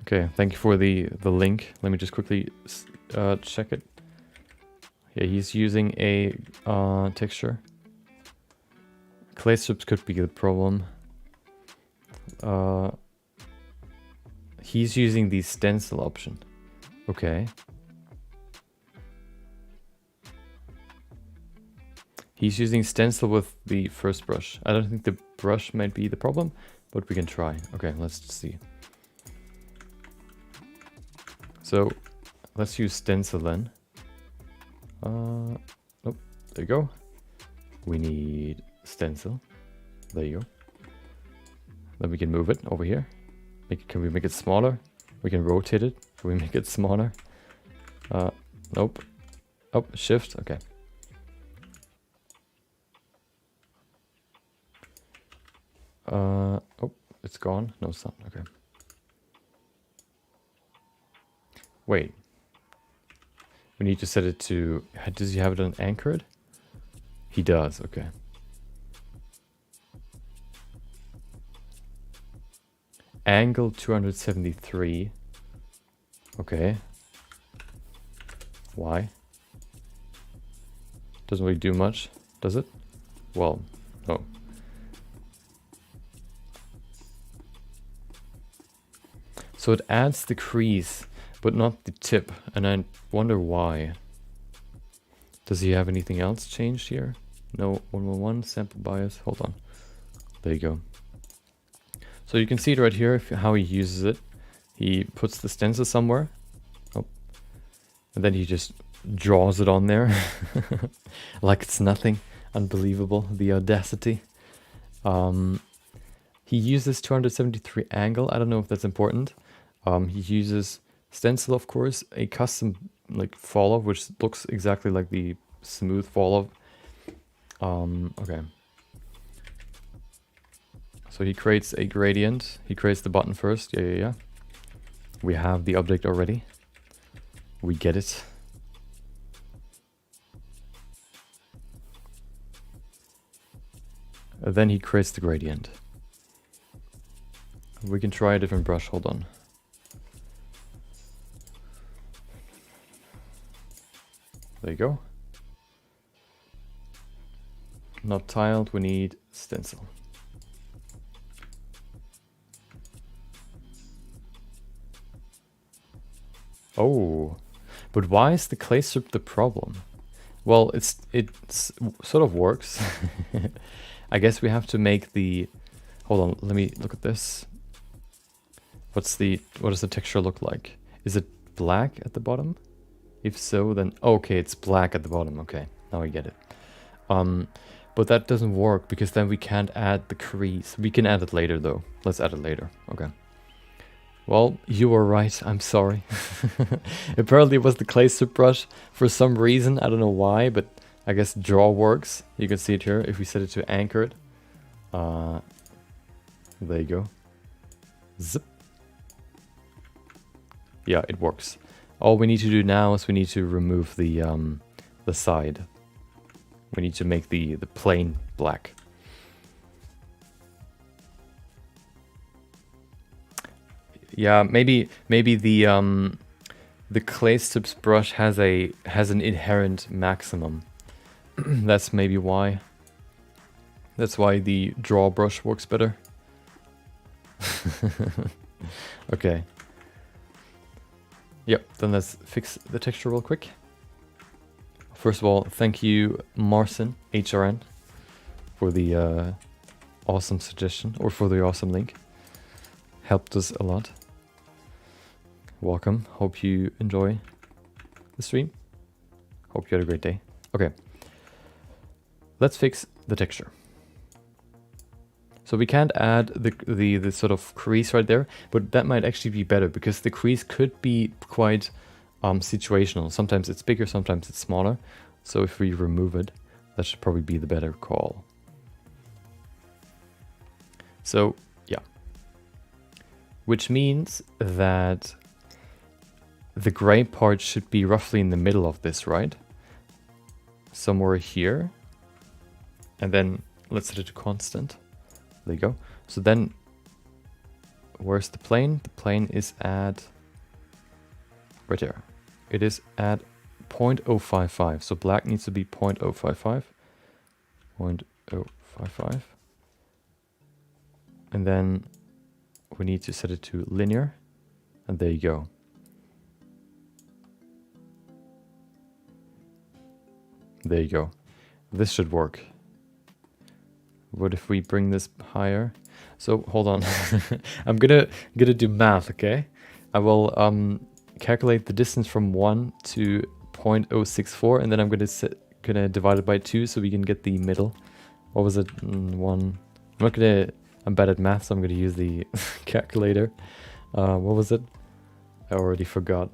Okay, thank you for the link. Let me just quickly check it. Yeah, he's using a texture. Clay strips could be the problem. He's using the stencil option. Okay. He's using stencil with the first brush. I don't think the brush might be the problem, but we can try. Okay, let's see. So let's use stencil then. Oh, there you go. We need stencil. There you go. Then we can move it over here. Can we make it smaller? We can rotate it. Can we make it smaller? Nope. Oh, shift. Okay. Oh, it's gone. No, it's not. Okay. Wait. We need to set it to... Does he have it on anchored? He does. Okay. Angle 273. Okay. Why? Doesn't really do much, does it? Well, no. So it adds the crease, but not the tip, and I wonder why. Does he have anything else changed here? No, 111 sample bias. Hold on. There you go. So you can see it right here how he uses it. He puts the stencil somewhere. Oh. And then he just draws it on there. Like it's nothing. Unbelievable. The audacity. He uses 273 angle. I don't know if that's important. He uses stencil, of course, a custom like follow, which looks exactly like the smooth follow. Okay. So he creates a gradient. He creates the button first. Yeah. We have the object already. We get it. And then he creates the gradient. We can try a different brush. Hold on. There you go. Not tiled, we need stencil. Oh, but why is the clay strip the problem? Well, it's sort of works. I guess we have to make the... Hold on, let me look at this. What does the texture look like? Is it black at the bottom? If so, then okay, it's black at the bottom. Okay, now I get it. But that doesn't work because then we can't add the crease. We can add it later though. Let's add it later. Okay. Well, you were right. I'm sorry. Apparently it was the clay strip brush for some reason. I don't know why, but I guess draw works. You can see it here if we set it to anchor it. There you go. Zip. Yeah, it works. All we need to do now is we need to remove the side. We need to make the plane black. Yeah, maybe the clay strips brush has an inherent maximum. That's maybe why. That's why the draw brush works better. Okay. Yep, then let's fix the texture real quick. First of all, thank you, Marcin, HRN, for the awesome suggestion, or for the awesome link. Helped us a lot. Welcome. Hope you enjoy the stream. Hope you had a great day. Okay. Let's fix the texture. So we can't add the sort of crease right there, but that might actually be better because the crease could be quite situational. Sometimes it's bigger, sometimes it's smaller. So if we remove it, that should probably be the better call. So yeah. Which means that the gray part should be roughly in the middle of this, right? Somewhere here. And then let's set it to constant. There you go. So then, where's the plane? The plane is at, right there. It is at 0.055. So black needs to be 0.055. 0.055. And then we need to set it to linear. And there you go. There you go. This should work. What if we bring this higher? So hold on. I'm gonna do math, okay? I will calculate the distance from 1 to 0.064, and then I'm gonna divide it by 2 so we can get the middle. What was it? 1. I'm bad at math, so I'm gonna use the calculator. What was it? I already forgot.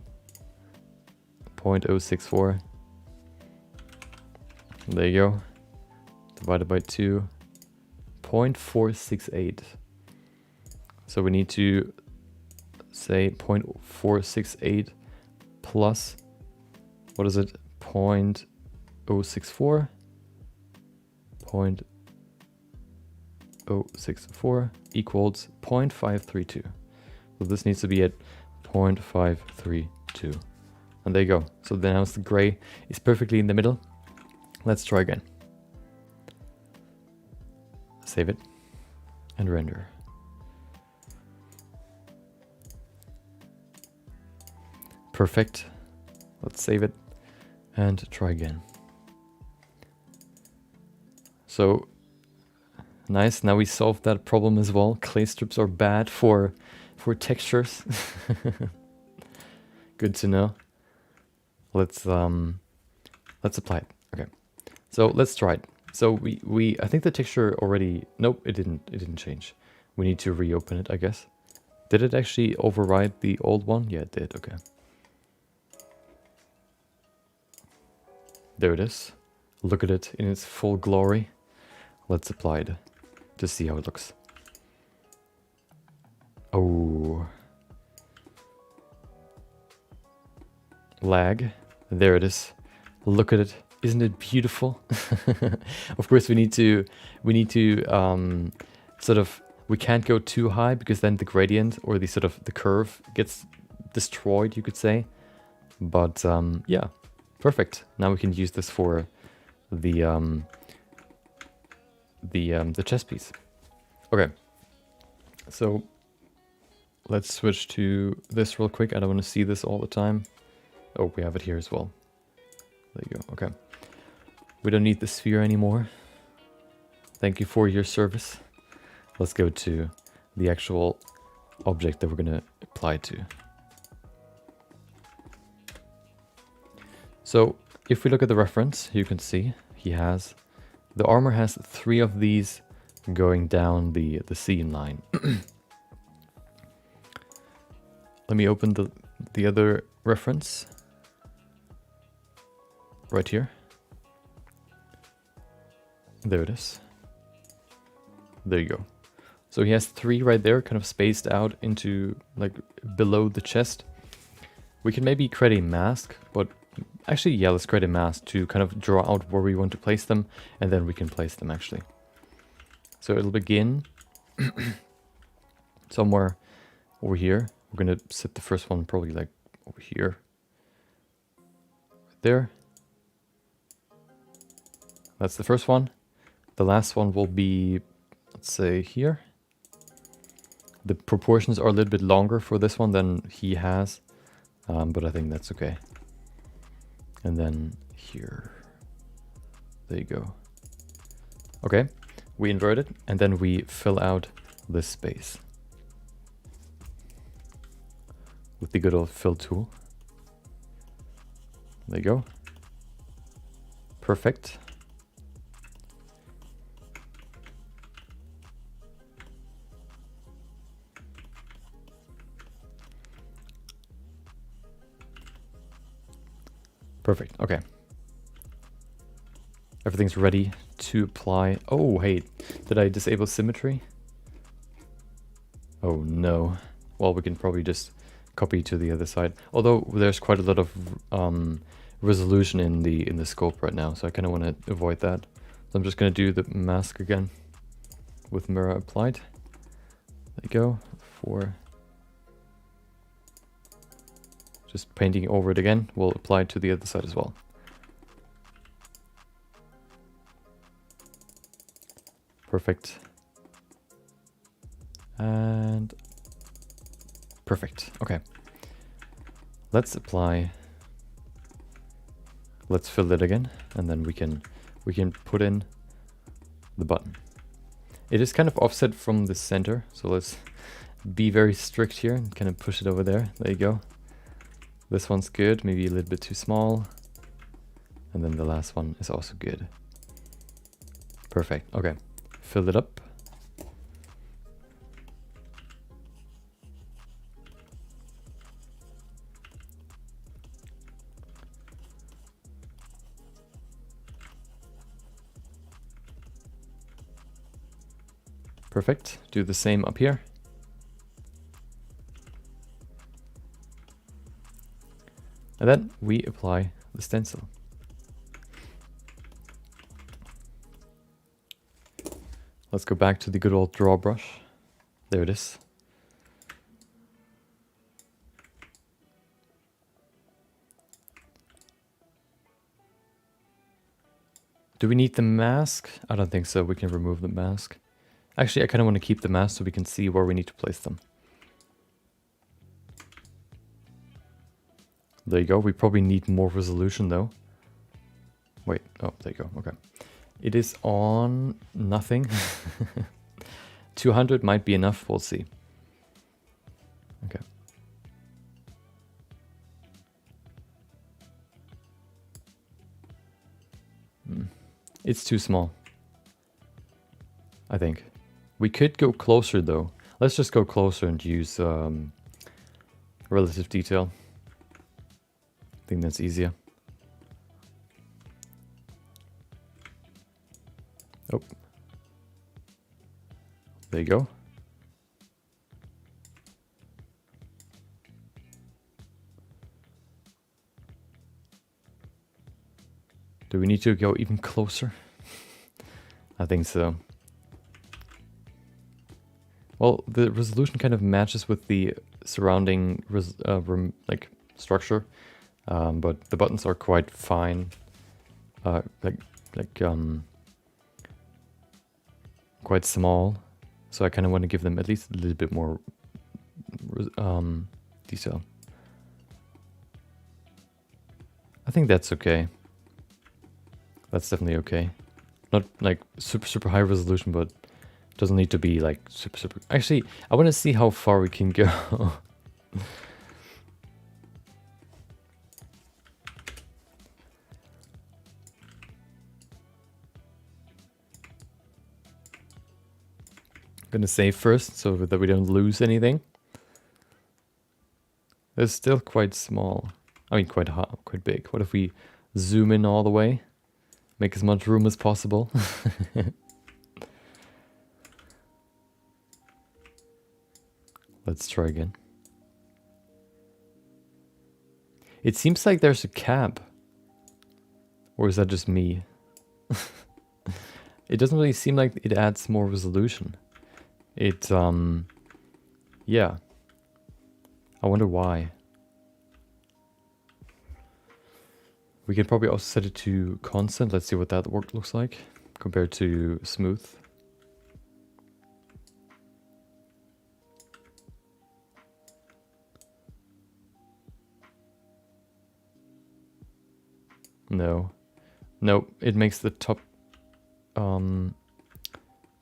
0.064. There you go. Divided by 2. 0.468. So we need to say 0.468 plus, what is it? 0.064. 0.064 equals 0.532. So this needs to be at 0.532. And there you go. So then now the gray is perfectly in the middle. Let's try again. Save it and render. Perfect. Let's save it and try again. So nice. Now we solved that problem as well. Clay strips are bad for textures. Good to know. Let's apply it. Okay. So let's try it. So we I think the texture already, nope, it didn't change. We need to reopen it, I guess. Did it actually override the old one? Yeah, it did. Okay. There it is. Look at it in its full glory. Let's apply it to see how it looks. Oh. Lag. There it is. Look at it. Isn't it beautiful? Of course, we need to sort of, we can't go too high because then the gradient or the sort of the curve gets destroyed, you could say. But yeah, perfect. Now we can use this for the chess piece. Okay, so let's switch to this real quick. I don't want to see this all the time. Oh, we have it here as well. There you go. Okay. We don't need the sphere anymore. Thank you for your service. Let's go to the actual object that we're going to apply to. So if we look at the reference, you can see the armor has 3 of these going down the seam line. Let me open the other reference right here. There it is. There you go. So he has 3 right there, kind of spaced out into like below the chest. We can maybe create a mask, but actually, yeah, let's create a mask to kind of draw out where we want to place them, and then we can place them actually. So it'll begin somewhere over here. We're gonna set the first one probably like over here. Right there. That's the first one. The last one will be, let's say, here. The proportions are a little bit longer for this one than he has, but I think that's okay. And then here. There you go. Okay, we invert it, and then we fill out this space with the good old fill tool. There you go. Perfect. Perfect, okay. Everything's ready to apply. Oh, hey, did I disable symmetry? Oh no. Well, we can probably just copy to the other side. Although there's quite a lot of resolution in the scope right now, so I kind of want to avoid that. So I'm just going to do the mask again with mirror applied. There you go. Just painting over it again. We'll apply it to the other side as well. Perfect. And perfect. Okay. Let's apply. Let's fill it again, and then we can put in the button. It is kind of offset from the center, so let's be very strict here and kind of push it over there. There you go. This one's good, maybe a little bit too small. And then the last one is also good. Perfect, okay. Fill it up. Perfect, do the same up here. And then we apply the stencil. Let's go back to the good old draw brush. There it is. Do we need the mask? I don't think so. We can remove the mask. Actually, I kind of want to keep the mask so we can see where we need to place them. There you go. We probably need more resolution though. Wait, oh, there you go. Okay. It is on nothing. 200 might be enough, we'll see. Okay. It's too small, I think. We could go closer though. Let's just go closer and use relative detail. I think that's easier. Oh. There you go. Do we need to go even closer? I think so. Well, the resolution kind of matches with the surrounding like structure, but the buttons are quite fine, quite small. So I kind of want to give them at least a little bit more detail. I think that's okay. That's definitely okay. Not like super high resolution, but doesn't need to be like super. Actually, I want to see how far we can go. Gonna save first so that we don't lose anything. It's still quite small. I mean, quite big. What if we zoom in all the way? Make as much room as possible. Let's try again. It seems like there's a cap. Or is that just me? It doesn't really seem like it adds more resolution. It, yeah. I wonder why. We can probably also set it to constant. Let's see what that looks like compared to smooth. No. Nope, it makes the top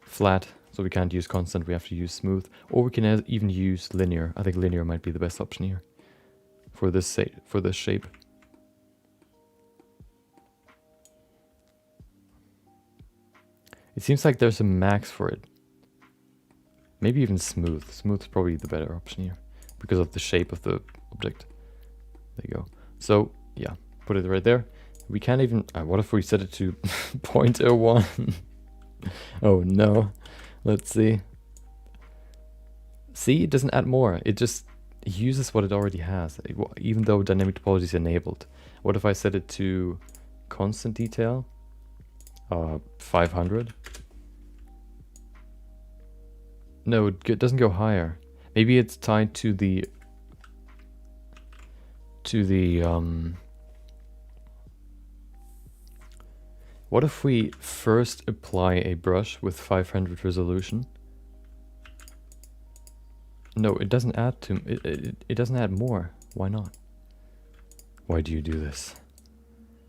flat, so we can't use constant, we have to use smooth. Or we can even use linear. I think linear might be the best option here for this shape. It seems like there's a max for it. Maybe even smooth. Smooth is probably the better option here because of the shape of the object. There you go. So yeah, put it right there. We can't even, what if we set it to 0.01? Oh no. Let's see. See, it doesn't add more. It just uses what it already has, even though dynamic topology is enabled. What if I set it to constant detail? 500. No, it doesn't go higher. Maybe it's tied to the what if we first apply a brush with 500 resolution? No, it doesn't add to it doesn't add more. Why not? Why do you do this?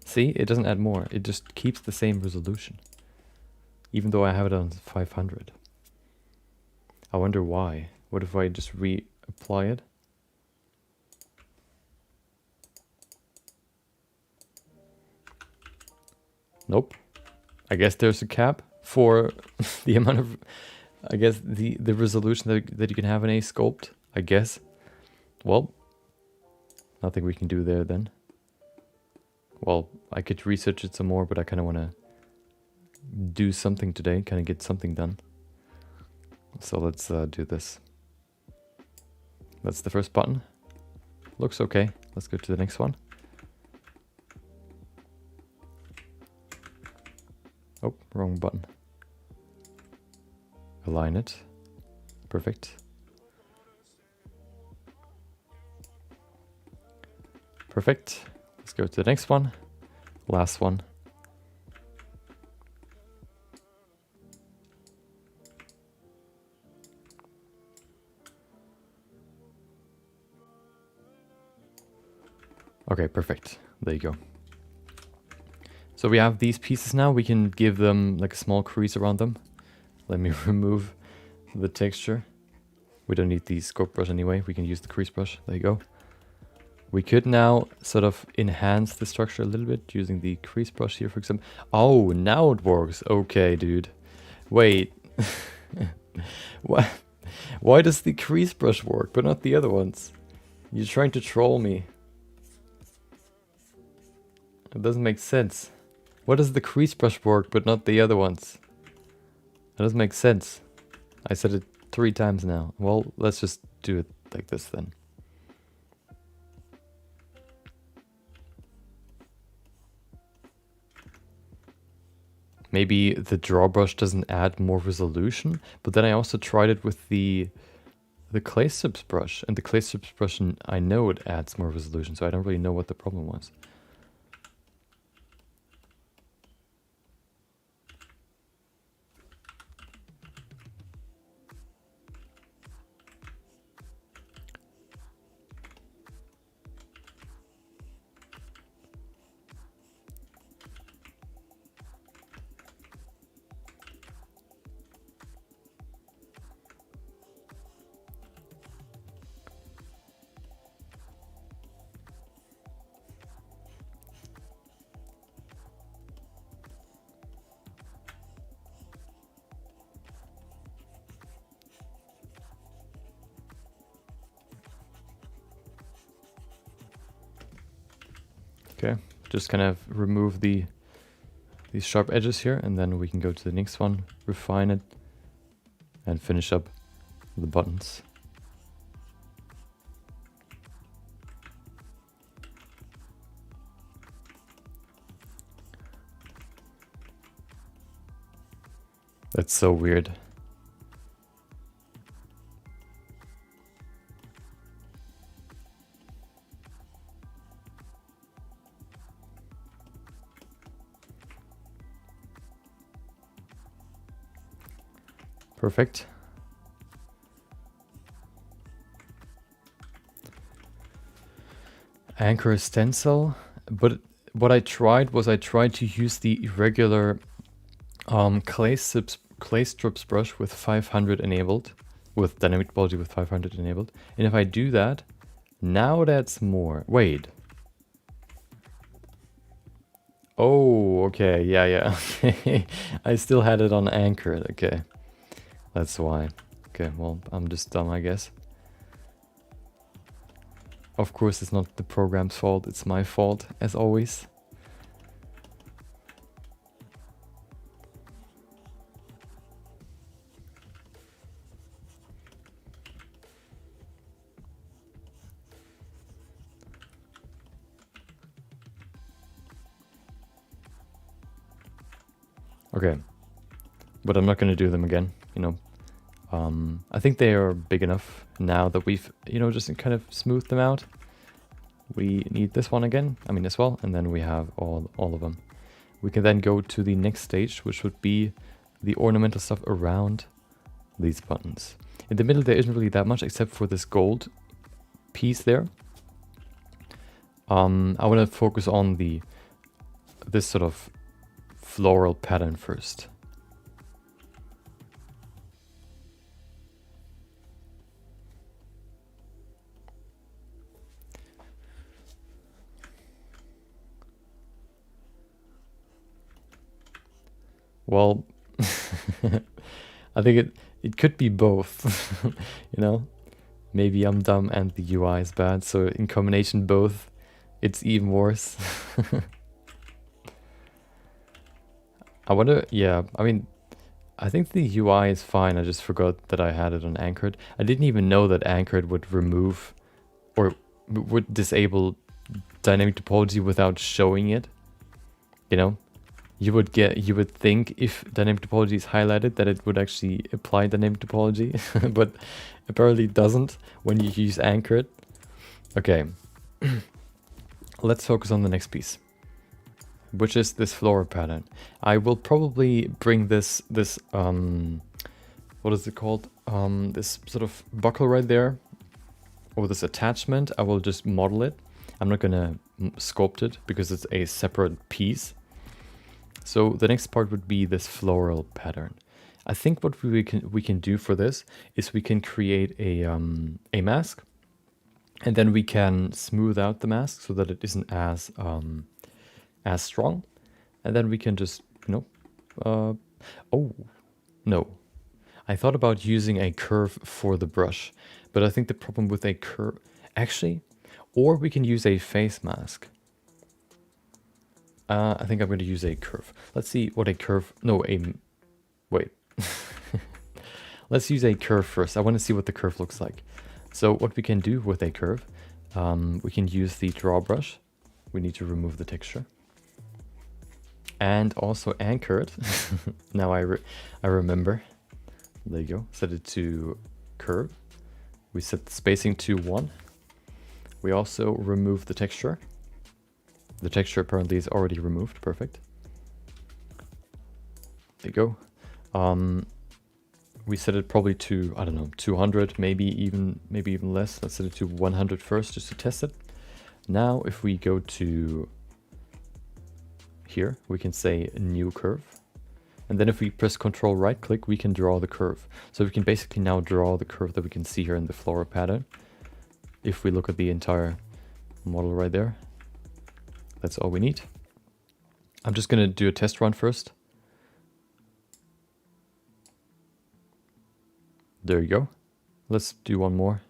See, it doesn't add more. It just keeps the same resolution, even though I have it on 500. I wonder why. What if I just reapply it? Nope. I guess there's a cap for the amount of, I guess, the resolution that you can have in a sculpt, I guess. Well, nothing we can do there then. Well, I could research it some more, but I kind of want to do something today, kind of get something done. So let's do this. That's the first button. Looks okay. Let's go to the next one. Oh, wrong button. Align it. Perfect. Perfect. Let's go to the next one. Last one. Okay, perfect. There you go. So we have these pieces now. We can give them like a small crease around them. Let me remove the texture. We don't need the sculpt brush anyway. We can use the crease brush. There you go. We could now sort of enhance the structure a little bit using the crease brush here, for example. Oh, now it works. Okay, dude. Wait. Why does the crease brush work, but not the other ones? You're trying to troll me. It doesn't make sense. Why does the crease brush work, but not the other ones? That doesn't make sense. I said it 3 times now. Well, let's just do it like this then. Maybe the draw brush doesn't add more resolution, but then I also tried it with the clay strips brush, and the clay strips brush, I know it adds more resolution, so I don't really know what the problem was. Okay, just kind of remove these sharp edges here, and then we can go to the next one, refine it, and finish up the buttons. That's so weird. Perfect. Anchor stencil, but what I tried was I tried to use the irregular clay strips brush with 500 enabled, with dynamic topology with 500 enabled, and if I do that, now that's more. Wait. Oh, okay, yeah, okay. I still had it on anchored, okay. That's why. Okay, well, I'm just dumb, I guess. Of course, it's not the program's fault, it's my fault, as always. Okay, but I'm not going to do them again, you know. I think they are big enough now that we've, you know, just kind of smoothed them out. We need this one again, I mean as well, and then we have all of them. We can then go to the next stage, which would be the ornamental stuff around these buttons. In the middle there isn't really that much except for this gold piece there. I want to focus on this sort of floral pattern first. Well, I think it could be both, you know? Maybe I'm dumb and the UI is bad, so in combination both, it's even worse. I wonder, yeah, I mean, I think the UI is fine, I just forgot that I had it on anchored. I didn't even know that anchored would remove or would disable dynamic topology without showing it, you know? You would think if dynamic topology is highlighted that it would actually apply dynamic topology, but apparently it doesn't when you use anchored. Okay, let's focus on the next piece, which is this floral pattern. I will probably bring this what is it called? This sort of buckle right there, or this attachment. I will just model it. I'm not gonna sculpt it because it's a separate piece. So the next part would be this floral pattern. I think what we can do for this is we can create a mask, and then we can smooth out the mask so that it isn't as strong, and then we can just oh no, I thought about using a curve for the brush, but I think the problem with a curve actually, or we can use a face mask. I think I'm going to use a curve. Let's see what a curve. No, wait. Let's use a curve first. I want to see what the curve looks like. So what we can do with a curve, we can use the draw brush. We need to remove the texture. And also anchor it. Now I remember. There you go. Set it to curve. We set the spacing to 1. We also remove the texture. The texture apparently is already removed. Perfect. There you go. We set it probably to, I don't know, 200, maybe even less. Let's set it to 100 first just to test it. Now if we go to here, we can say new curve. And then if we press Ctrl right click, we can draw the curve. So we can basically now draw the curve that we can see here in the floral pattern. If we look at the entire model right there, that's all we need. I'm just going to do a test run first. There you go. Let's do one more.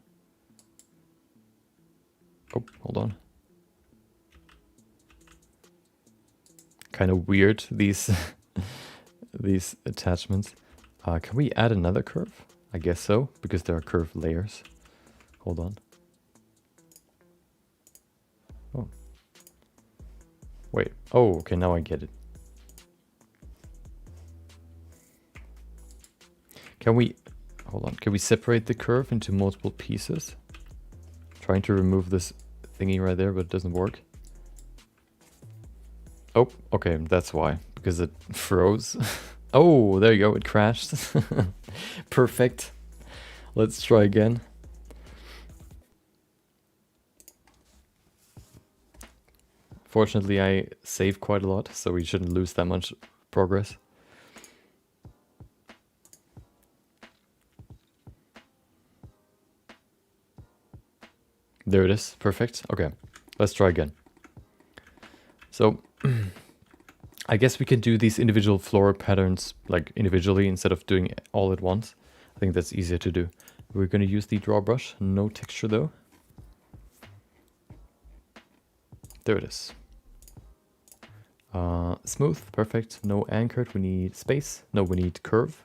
Oh, hold on. Kind of weird, these these attachments. Can we add another curve? I guess so, because there are curved layers. Hold on. Oh. Wait. Oh, okay, now I get it. Can we... Hold on. Can we separate the curve into multiple pieces? Trying to remove this thingy right there, but it doesn't work. Oh, okay, that's why. Because it froze. Oh, there you go. It crashed. Perfect. Let's try again. Fortunately, I saved quite a lot, so we shouldn't lose that much progress. There it is. Perfect. Okay, let's try again. So I guess we can do these individual floral patterns like individually instead of doing it all at once. I think that's easier to do. We're going to use the draw brush. No texture though. There it is. Smooth. Perfect. No anchored. We need space. No, we need curve.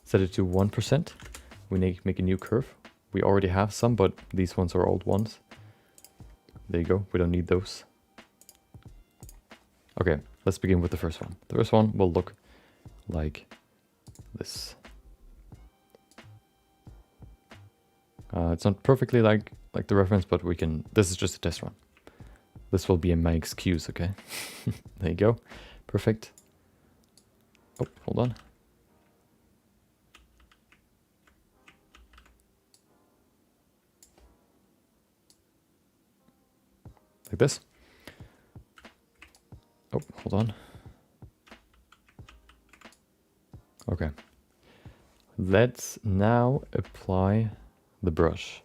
Set it to 1%. We make a new curve. We already have some, but these ones are old ones. There you go. We don't need those. Okay, let's begin with the first one. The first one will look like this. It's not perfectly like the reference, but we can... This is just a test run. This will be my excuse, okay? There you go. Perfect. Oh, hold on. Like this. Oh, hold on. Okay. Let's now apply the brush.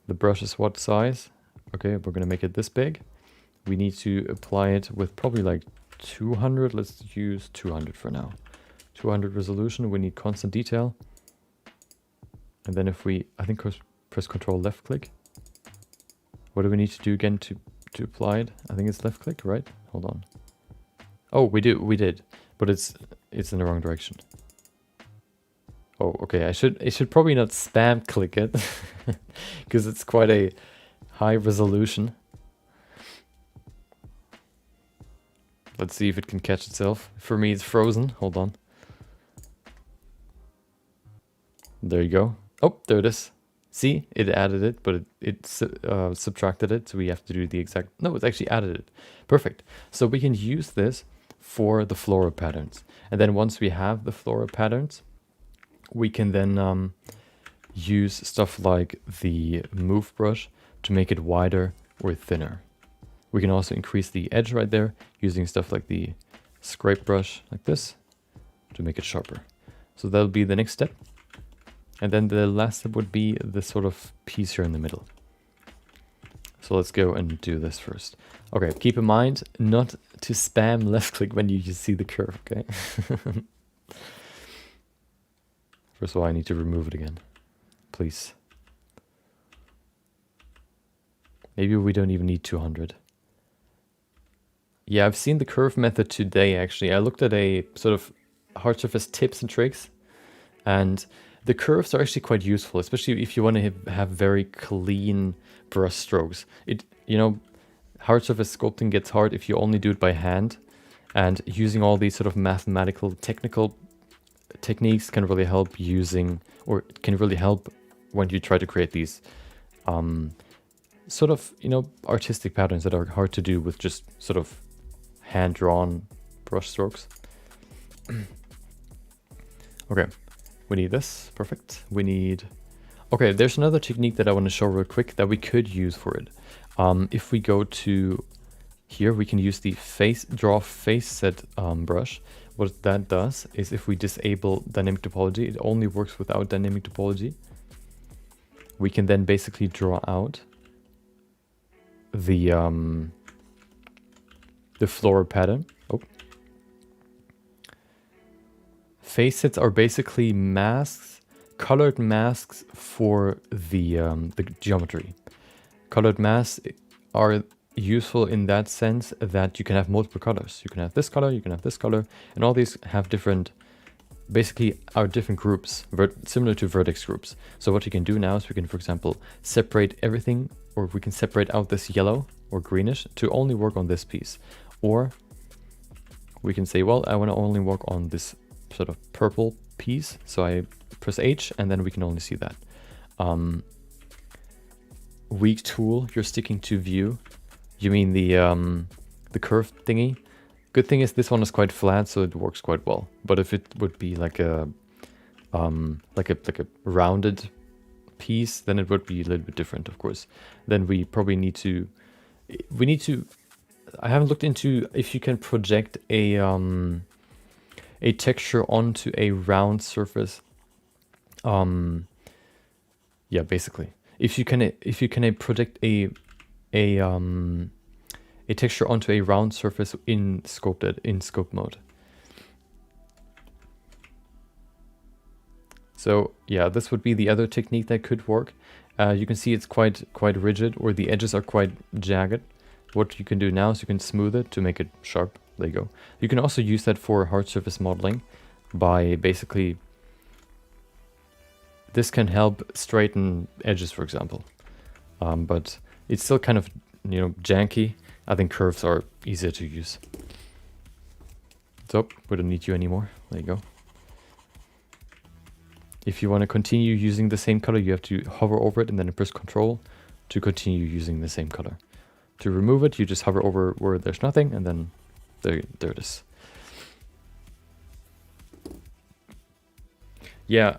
The brush is what size? Okay, we're gonna make it this big. We need to apply it with probably like 200. Let's use 200 for now. 200 resolution. We need constant detail. And then if we, I think, press Ctrl left click. What do we need to do again to apply it? I think it's left click, right? Hold on. Oh, we did, but it's in the wrong direction. Oh, okay. I should probably not spam click it because it's quite a high resolution. Let's see if it can catch itself. For me, it's frozen. Hold on. There you go. Oh, there it is. See, it added it, but it subtracted it, so we have to do the exact... No, it's actually added it. Perfect. So we can use this for the floral patterns. And then once we have the floral patterns, we can then use stuff like the move brush to make it wider or thinner. We can also increase the edge right there using stuff like the scrape brush like this to make it sharper. So that'll be the next step. And then the last step would be this sort of piece here in the middle. So let's go and do this first. Okay, keep in mind not to spam left click when you see the curve, okay? First of all, I need to remove it again, please. Maybe we don't even need 200. Yeah, I've seen the curve method today, actually. I looked at a sort of hard surface tips and tricks, and the curves are actually quite useful, especially if you want to have very clean brush strokes. You know, hard surface sculpting gets hard if you only do it by hand, and using all these sort of mathematical, technical techniques can really help when you try to create these sort of, you know, artistic patterns that are hard to do with just sort of hand-drawn brush strokes. Okay, we need this. Perfect. We need... Okay, there's another technique that I want to show real quick that we could use for it. If we go to here, we can use the draw face set brush. What that does is if we disable dynamic topology, it only works without dynamic topology. We can then basically draw out the floral pattern. Oh. Face sets are basically masks, colored masks for the geometry. Colored masks are useful in that sense that you can have multiple colors. You can have this color, you can have this color, and all these have different, basically are different groups, similar to vertex groups. So what you can do now is we can, for example, separate everything, or we can separate out this yellow or greenish to only work on this piece. Or we can say, well, I want to only work on this sort of purple piece. So I press H and then we can only see that. Weak tool, you're sticking to view. You mean the curved thingy? Good thing is this one is quite flat, so it works quite well. But if it would be like a rounded piece, then it would be a little bit different, of course. Then we probably need to, I haven't looked into if you can project a texture onto a round surface. Yeah, basically, if you can project a texture onto a round surface in scope mode. So yeah, this would be the other technique that could work. You can see it's quite rigid, or the edges are quite jagged. What you can do now is you can smooth it to make it sharp. There you go. You can also use that for hard surface modeling by basically, this can help straighten edges, for example. But it's still kind of, you know, janky. I think curves are easier to use. So we don't need you anymore. There you go. If you want to continue using the same color, you have to hover over it and then press Control to continue using the same color. To remove it, you just hover over where there's nothing, and then there it is. Yeah,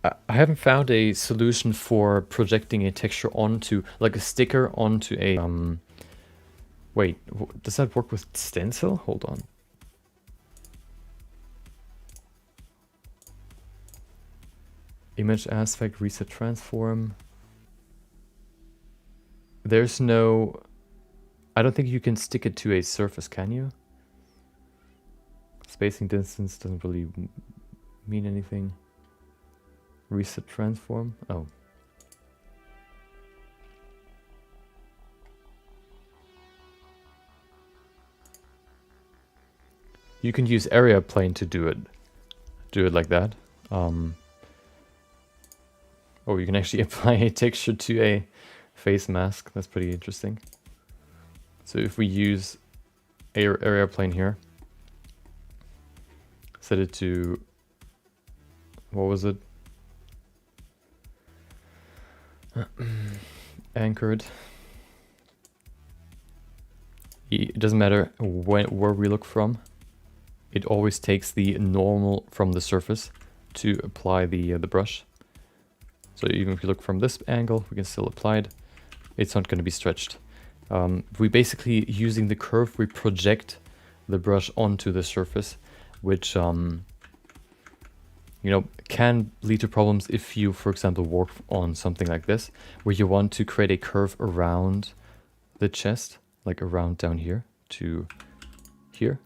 I haven't found a solution for projecting a texture onto, like a sticker onto a... Wait, does that work with stencil? Hold on. Image aspect, reset transform. There's no... I don't think you can stick it to a surface, can you? Spacing distance doesn't really mean anything. Reset transform? Oh. You can use area plane to do it. Do it like that. Oh, you can actually apply a texture to a face mask. That's pretty interesting. So if we use area plane here, set it to, what was it? Anchored. It doesn't matter where we look from. It always takes the normal from the surface to apply the brush. So even if you look from this angle, we can still apply it. It's not going to be stretched. We basically, using the curve, we project the brush onto the surface, which you know, can lead to problems if you, for example, work on something like this, where you want to create a curve around the chest, like around down here to here.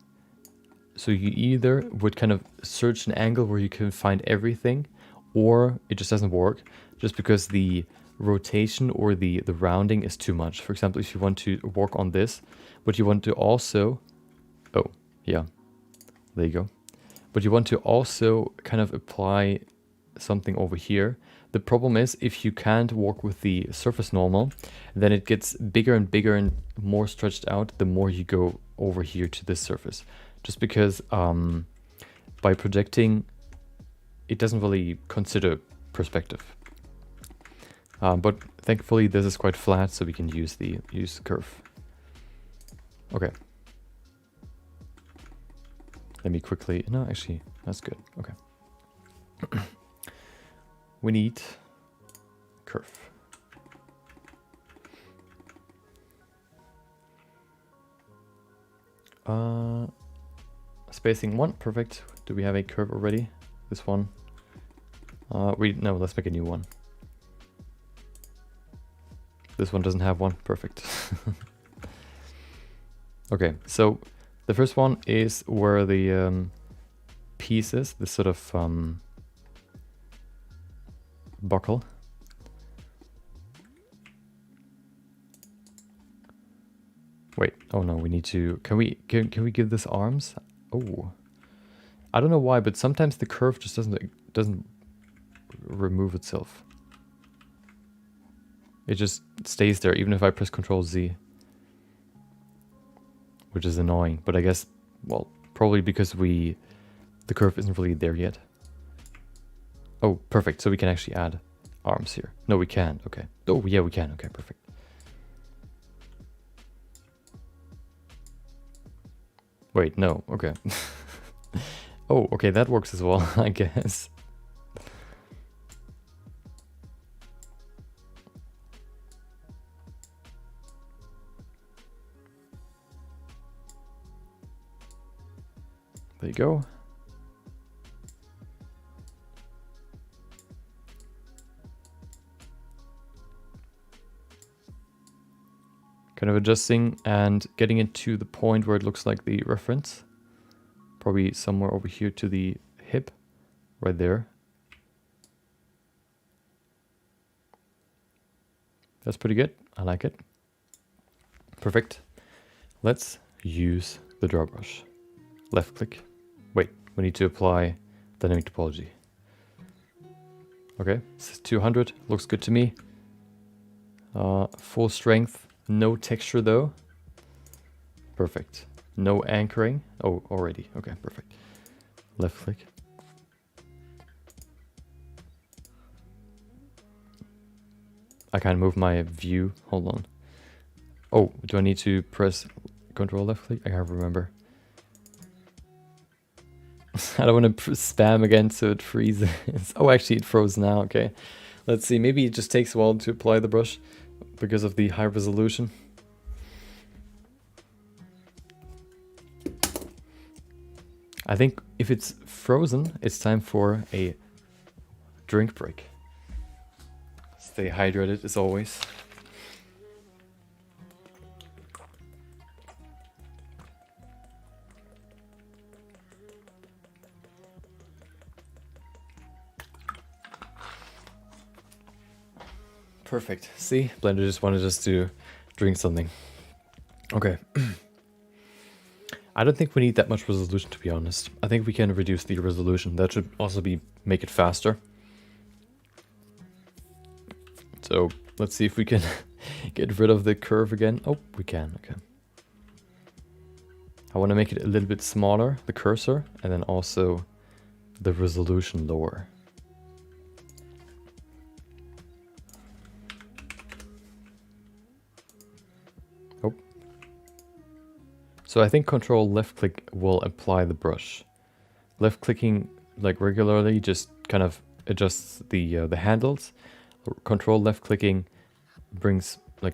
So you either would kind of search an angle where you can find everything, or it just doesn't work just because the rotation or the rounding is too much. For example, if you want to work on this, but you want to also, oh yeah, there you go. But you want to also kind of apply something over here. The problem is if you can't work with the surface normal, then it gets bigger and bigger and more stretched out the more you go over here to this surface. Just because by projecting, it doesn't really consider perspective. But thankfully this is quite flat, so we can use the curve. Okay. Let me quickly, no, actually, that's good. Okay. We need curve. Spacing 1, perfect. Do we have a curve already? This one? No, let's make a new one. This one doesn't have one, perfect. Okay, so the first one is where the piece is, this sort of buckle. Wait, oh no, we need to, can we give this arms? Oh, I don't know why, but sometimes the curve just doesn't remove itself. It just stays there even if I press Ctrl Z. Which is annoying, but I guess, well, probably because the curve isn't really there yet. Oh, perfect, so we can actually add arms here. No, we can, okay. Oh, yeah, we can, okay, perfect. Wait, no, okay. Oh, okay, that works as well, I guess. There you go. Kind of adjusting and getting it to the point where it looks like the reference. Probably somewhere over here to the hip, right there. That's pretty good, I like it. Perfect. Let's use the draw brush. Left click. Wait, we need to apply dynamic topology. Okay, this is 200, looks good to me. Full strength, no texture though. Perfect. No anchoring. Oh, already. Okay, perfect. Left click. I can't move my view. Hold on. Oh, do I need to press Control left click? I can't remember. I don't want to spam again so it freezes. Oh, actually it froze now. Okay. Let's see. Maybe it just takes a while to apply the brush because of the high resolution. I think if it's frozen, it's time for a drink break. Stay hydrated as always. Perfect. See, Blender just wanted us to drink something. Okay. I don't think we need that much resolution, to be honest. I think we can reduce the resolution. That should also make it faster. So let's see if we can get rid of the curve again. Oh, we can. Okay. I want to make it a little bit smaller, the cursor, and then also the resolution lower. Oh. So I think Control left click will apply the brush. Left clicking like regularly just kind of adjusts the handles. Control left clicking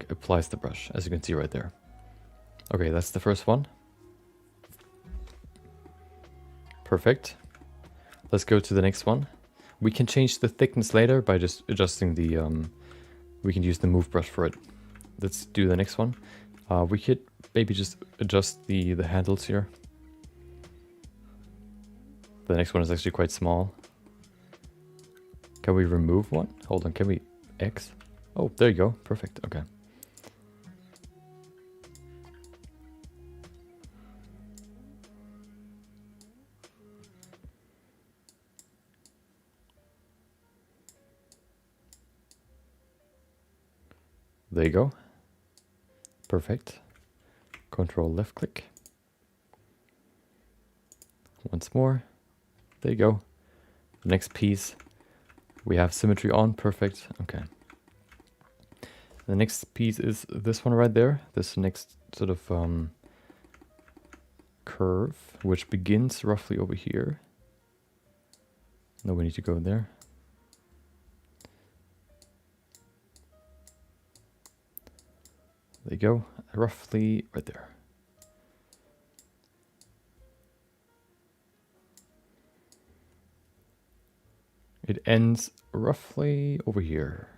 applies the brush, as you can see right there. Okay, that's the first one. Perfect. Let's go to the next one. We can change the thickness later by just adjusting the, we can use the move brush for it. Let's do the next one. We could maybe just adjust the handles here. The next one is actually quite small. Can we remove one? Hold on, can we X? Oh, there you go. Perfect. Okay. There you go. Perfect. Control left click. Once more. There you go. The next piece. We have symmetry on. Perfect. Okay. The next piece is this one right there. This next sort of curve, which begins roughly over here. No, we need to go there. There you go. Roughly right there. It ends roughly over here.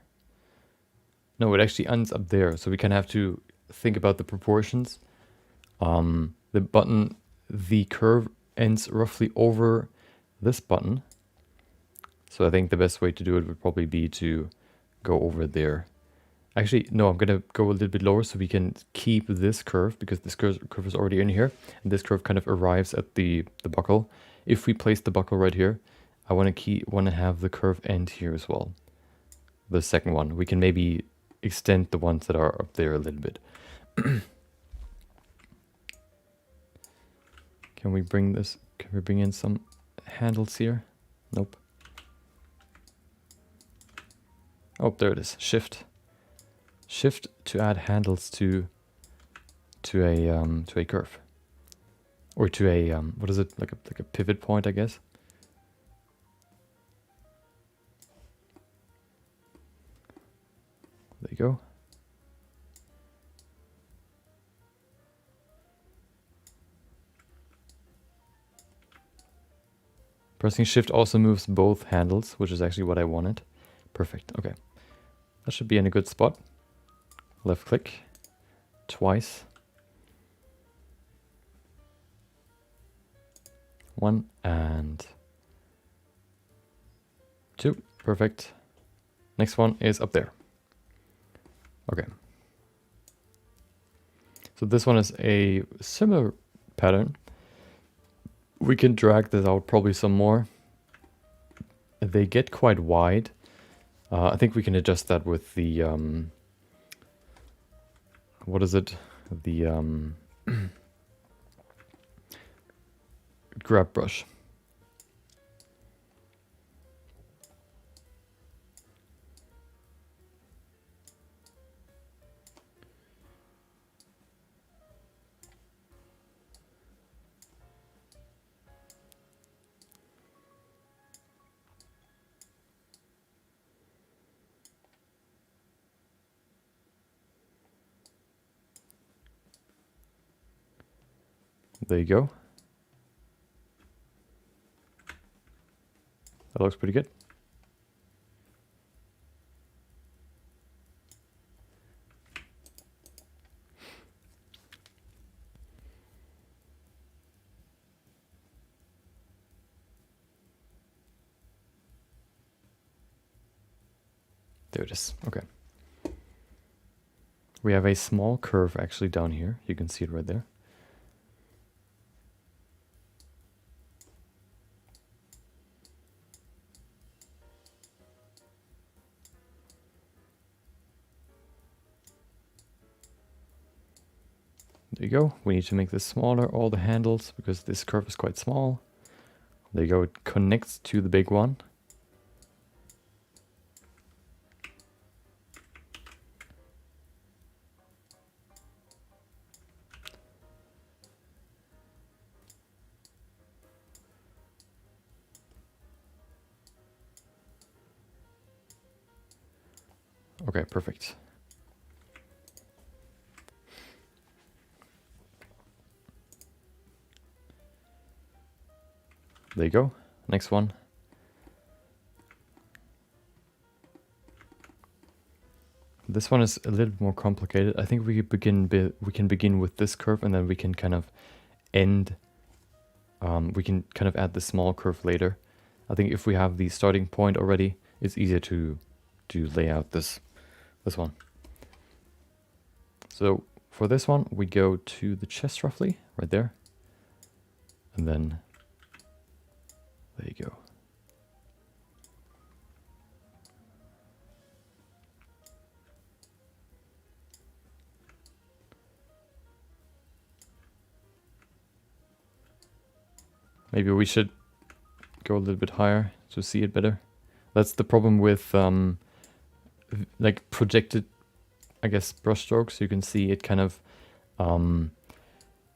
No, it actually ends up there, so we kind of have to think about the proportions. The curve ends roughly over this button. So I think the best way to do it would probably be to go over there. Actually, no, I'm gonna go a little bit lower so we can keep this curve, because this curve is already in here, and this curve kind of arrives at the buckle. If we place the buckle right here, I want to have the curve end here as well. The second one, we can maybe extend the ones that are up there a little bit. Can we bring in some handles here? Nope. Oh, there it is. Shift to add handles to a curve, or to a what is it, like a pivot point, I guess. There you go. Pressing shift also moves both handles, which is actually what I wanted. Perfect. Okay, that should be in a good spot. Left click twice. 1 and 2. Perfect. Next one is up there. Okay. So this one is a similar pattern. We can drag this out probably some more. They get quite wide. I think we can adjust that with the what is it? The grab brush. There you go. That looks pretty good. There it is. Okay. We have a small curve actually down here. You can see it right there. There you go. We need to make this smaller, all the handles, because this curve is quite small. There you go. It connects to the big one. Okay, perfect. There you go. Next one. This one is a little more complicated. I think we can begin with this curve, and then we can kind of end. We can kind of add the small curve later. I think if we have the starting point already, it's easier to lay out this one. So for this one, we go to the chest roughly, right there. And then, there you go. Maybe we should go a little bit higher to see it better. That's the problem with like projected, I guess, brush strokes. You can see it kind of,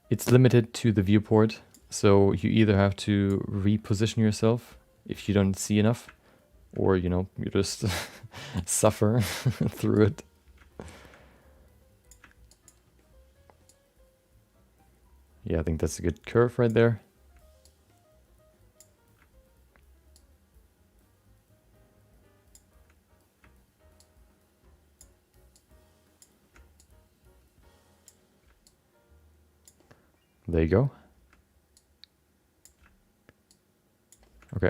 it's limited to the viewport. So you either have to reposition yourself if you don't see enough, or, you know, you just suffer through it. Yeah, I think that's a good curve right there. There you go. Okay.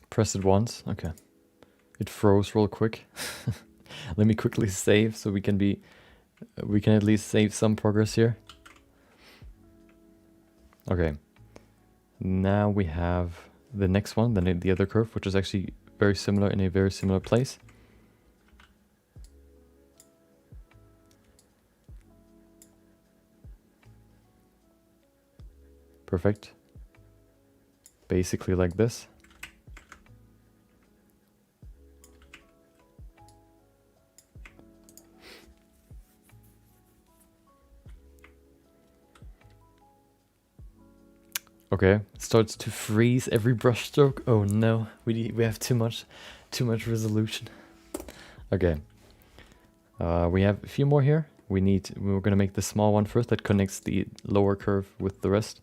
Press it once. Okay. It froze real quick. Let me quickly save so we can at least save some progress here. Okay. Now we have the next one, then the other curve, which is actually very similar in a very similar place. Perfect. Basically like this. Okay, it starts to freeze every brush stroke. Oh no, we have too much resolution. Okay. We have a few more here. We're gonna make the small one first that connects the lower curve with the rest.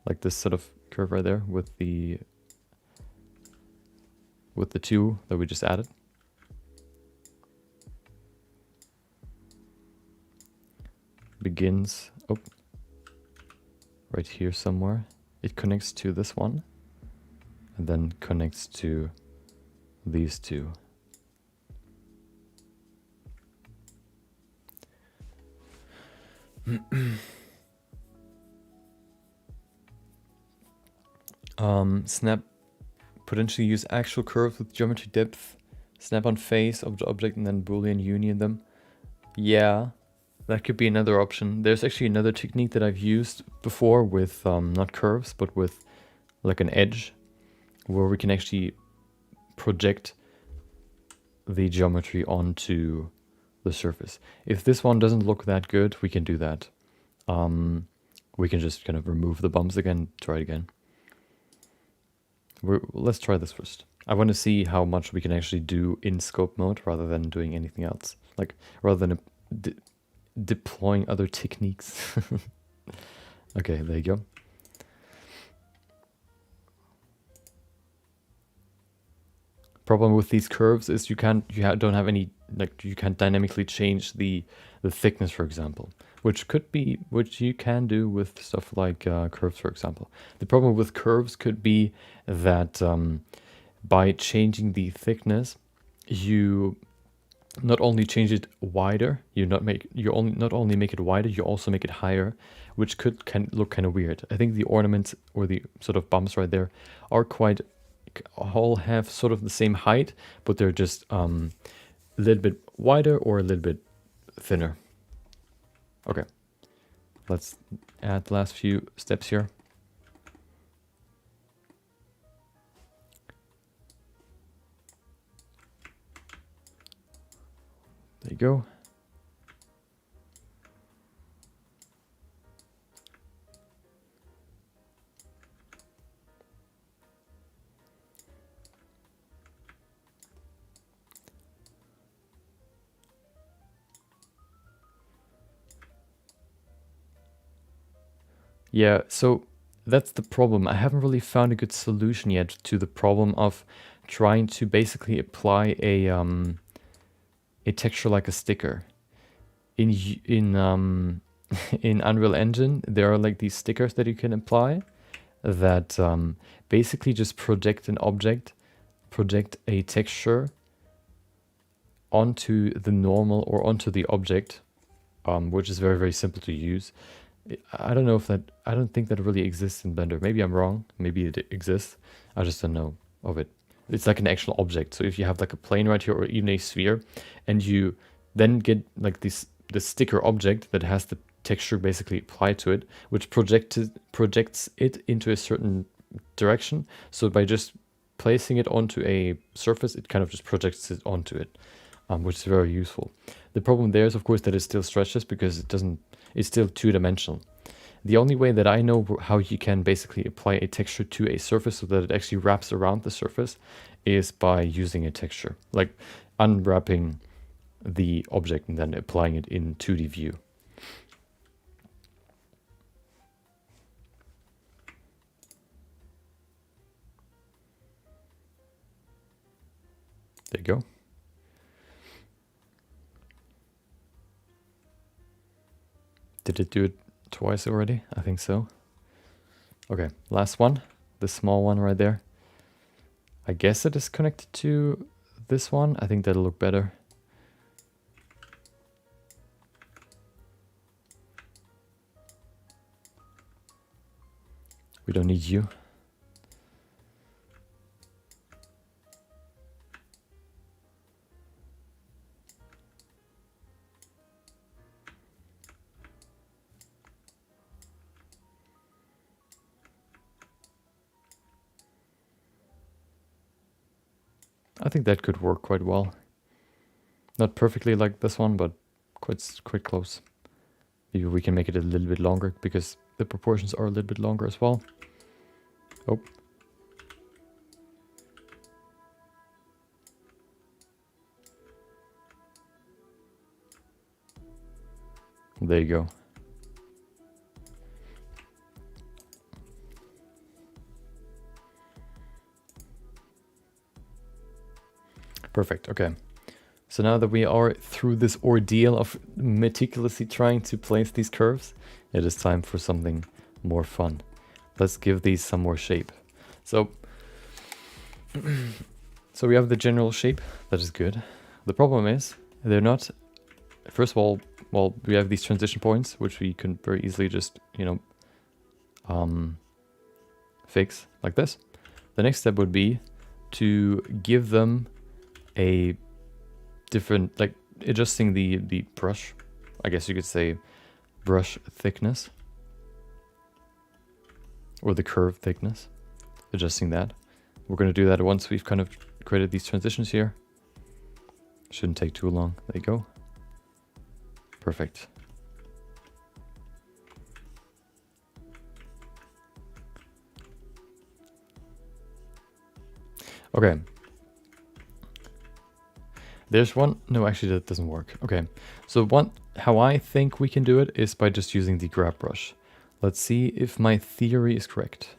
Like this sort of curve right there with the two that we just added. Begins, oh, right here somewhere. It connects to this one and then connects to these two. Snap, potentially use actual curves with geometry depth, snap on face of the object and then Boolean union them. Yeah, that could be another option. There's actually another technique that I've used before with not curves, but with like an edge, where we can actually project the geometry onto the surface. If this one doesn't look that good, we can do that. We can just kind of remove the bumps again, try it again. Let's try this first. I want to see how much we can actually do in scope mode rather than doing anything else. Like, rather than deploying other techniques. Okay, there you go. Problem with these curves is you don't have any, like, you can't dynamically change the thickness, for example, which you can do with stuff like curves, for example. The problem with curves could be that by changing the thickness, you not only change it wider, you not only make it wider, you also make it higher, which can look kind of weird. I think the ornaments or the sort of bumps right there are all have sort of the same height, but they're just a little bit wider or a little bit thinner. Okay, let's add the last few steps here. There you go. Yeah, so that's the problem. I haven't really found a good solution yet to the problem of trying to basically apply a texture like a sticker. In in Unreal Engine, there are like these stickers that you can apply that basically just project an object, project a texture onto the normal or onto the object, which is very, very simple to use. I don't know if that, I don't think that really exists in Blender. Maybe I'm wrong. Maybe it exists. I just don't know of it. It's like an actual object. So if you have like a plane right here or even a sphere, and you then get like this sticker object that has the texture basically applied to it, which projects it into a certain direction. So by just placing it onto a surface, it kind of just projects it onto it, which is very useful. The problem there is, of course, that it still stretches because it's still two-dimensional. The only way that I know how you can basically apply a texture to a surface so that it actually wraps around the surface is by using a texture, like unwrapping the object and then applying it in 2D view. There you go. Did it do it twice already? I think so. Okay, last one. The small one right there. I guess it is connected to this one. I think that'll look better. We don't need you. I think that could work quite well. Not perfectly like this one, but quite close. Maybe we can make it a little bit longer because the proportions are a little bit longer as well. Oh. There you go. Perfect, okay. So now that we are through this ordeal of meticulously trying to place these curves, it is time for something more fun. Let's give these some more shape. So we have the general shape, that is good. The problem is, they're not, first of all, well, we have these transition points, which we can very easily just, you know, fix like this. The next step would be to give them a different, like adjusting the brush, I guess you could say brush thickness, or the curve thickness, adjusting that. We're going to do that once we've kind of created these transitions here. Shouldn't take too long. There you go. Perfect. Okay. There's one, no, actually that doesn't work. Okay, so how I think we can do it is by just using the grab brush. Let's see if my theory is correct.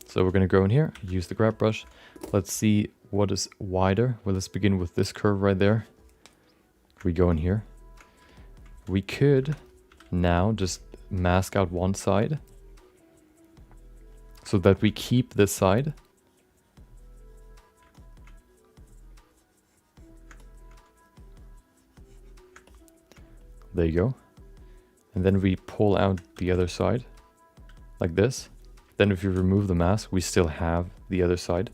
So we're gonna go in here, use the grab brush. Let's see what is wider. Well, let's begin with this curve right there. We go in here. We could now just mask out one side so that we keep this side. There you go. And then we pull out the other side like this. Then if you remove the mask, we still have the other side.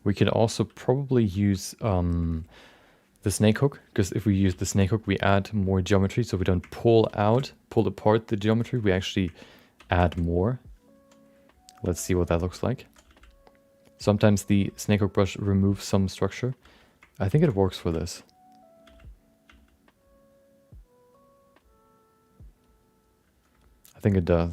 We can also probably use the snake hook, because if we use the snake hook, we add more geometry. So we don't pull apart the geometry, we actually add more. Let's see what that looks like. Sometimes the snake hook brush removes some structure. I think it works for this. I think it does.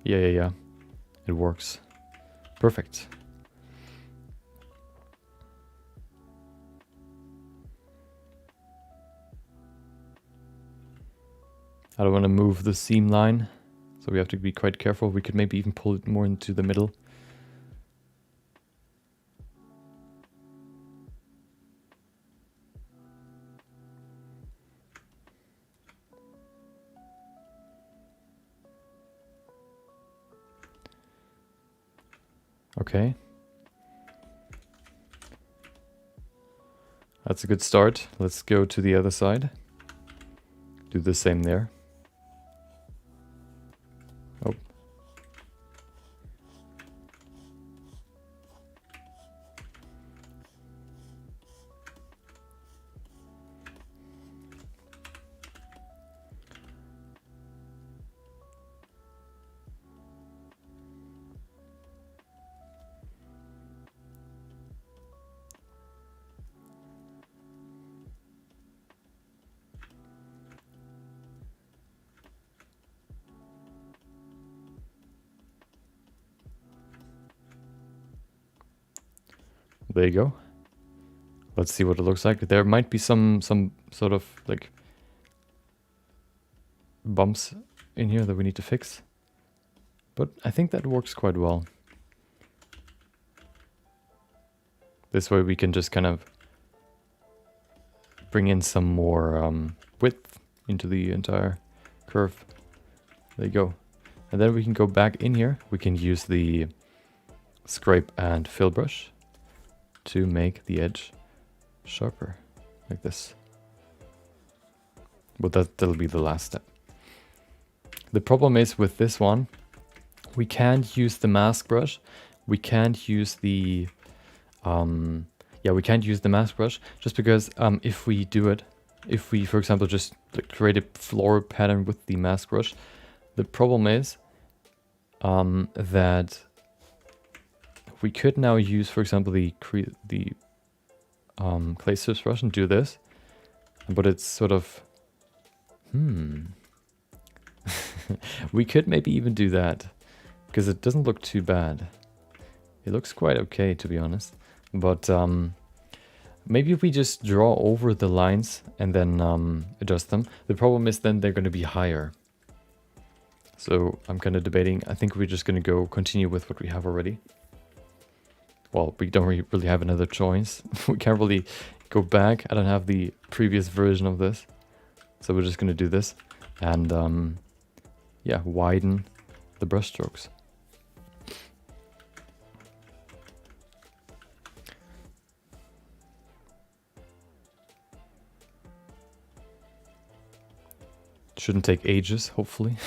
Yeah. It works. Perfect. I don't want to move the seam line, so we have to be quite careful. We could maybe even pull it more into the middle. Okay. That's a good start. Let's go to the other side. Do the same there. Oh. There you go. Let's see what it looks like. There might be some sort of like bumps in here that we need to fix. But I think that works quite well. This way we can just kind of bring in some more width into the entire curve. There you go. And then we can go back in here. We can use the scrape and fill brush to make the edge sharper, like this. But that'll be the last step. The problem is with this one, we can't use the mask brush. We can't use the we can't use the mask brush just because if we do it, if we, for example, just create a floor pattern with the mask brush, the problem is that we could now use, for example, the clay strips brush and do this, but it's sort of we could maybe even do that because it doesn't look too bad. It looks quite okay, to be honest. But maybe if we just draw over the lines and then adjust them. The problem is then they're going to be higher. So I'm kind of debating. I think we're just going to continue with what we have already. Well, we don't really have another choice. We can't really go back. I don't have the previous version of this. So we're just going to do this and widen the brush strokes. Shouldn't take ages, hopefully.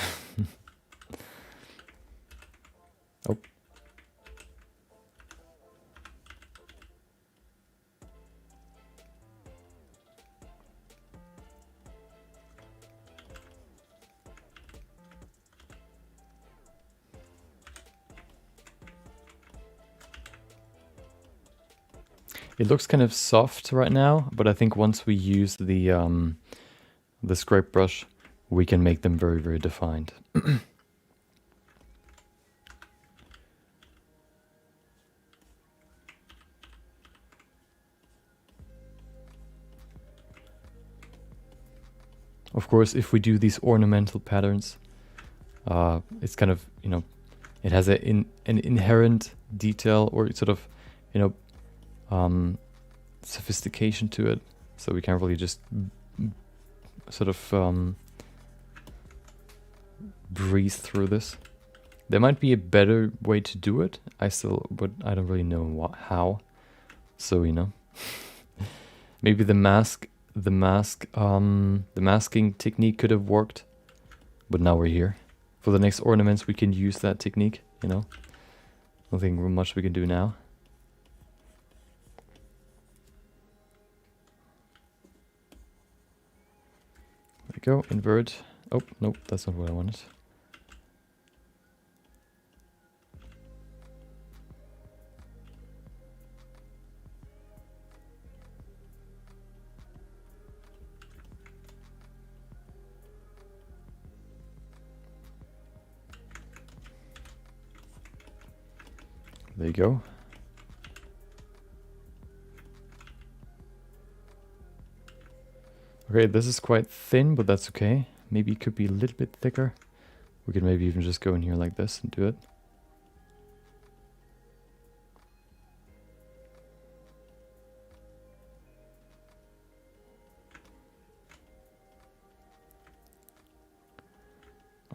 Oh. It looks kind of soft right now, but I think once we use the scrape brush, we can make them very, very defined. Of course, if we do these ornamental patterns, it's kind of, it has an inherent detail or sort of, sophistication to it. So we can't really just sort of breeze through this. There might be a better way to do it. But I don't really know how. So, maybe the masking technique could have worked, but now we're here. For the next ornaments, we can use that technique, Nothing much we can do now. There we go, invert. Oh, nope, that's not what I wanted. There you go. Okay, this is quite thin, but that's okay. Maybe it could be a little bit thicker. We could maybe even just go in here like this and do it.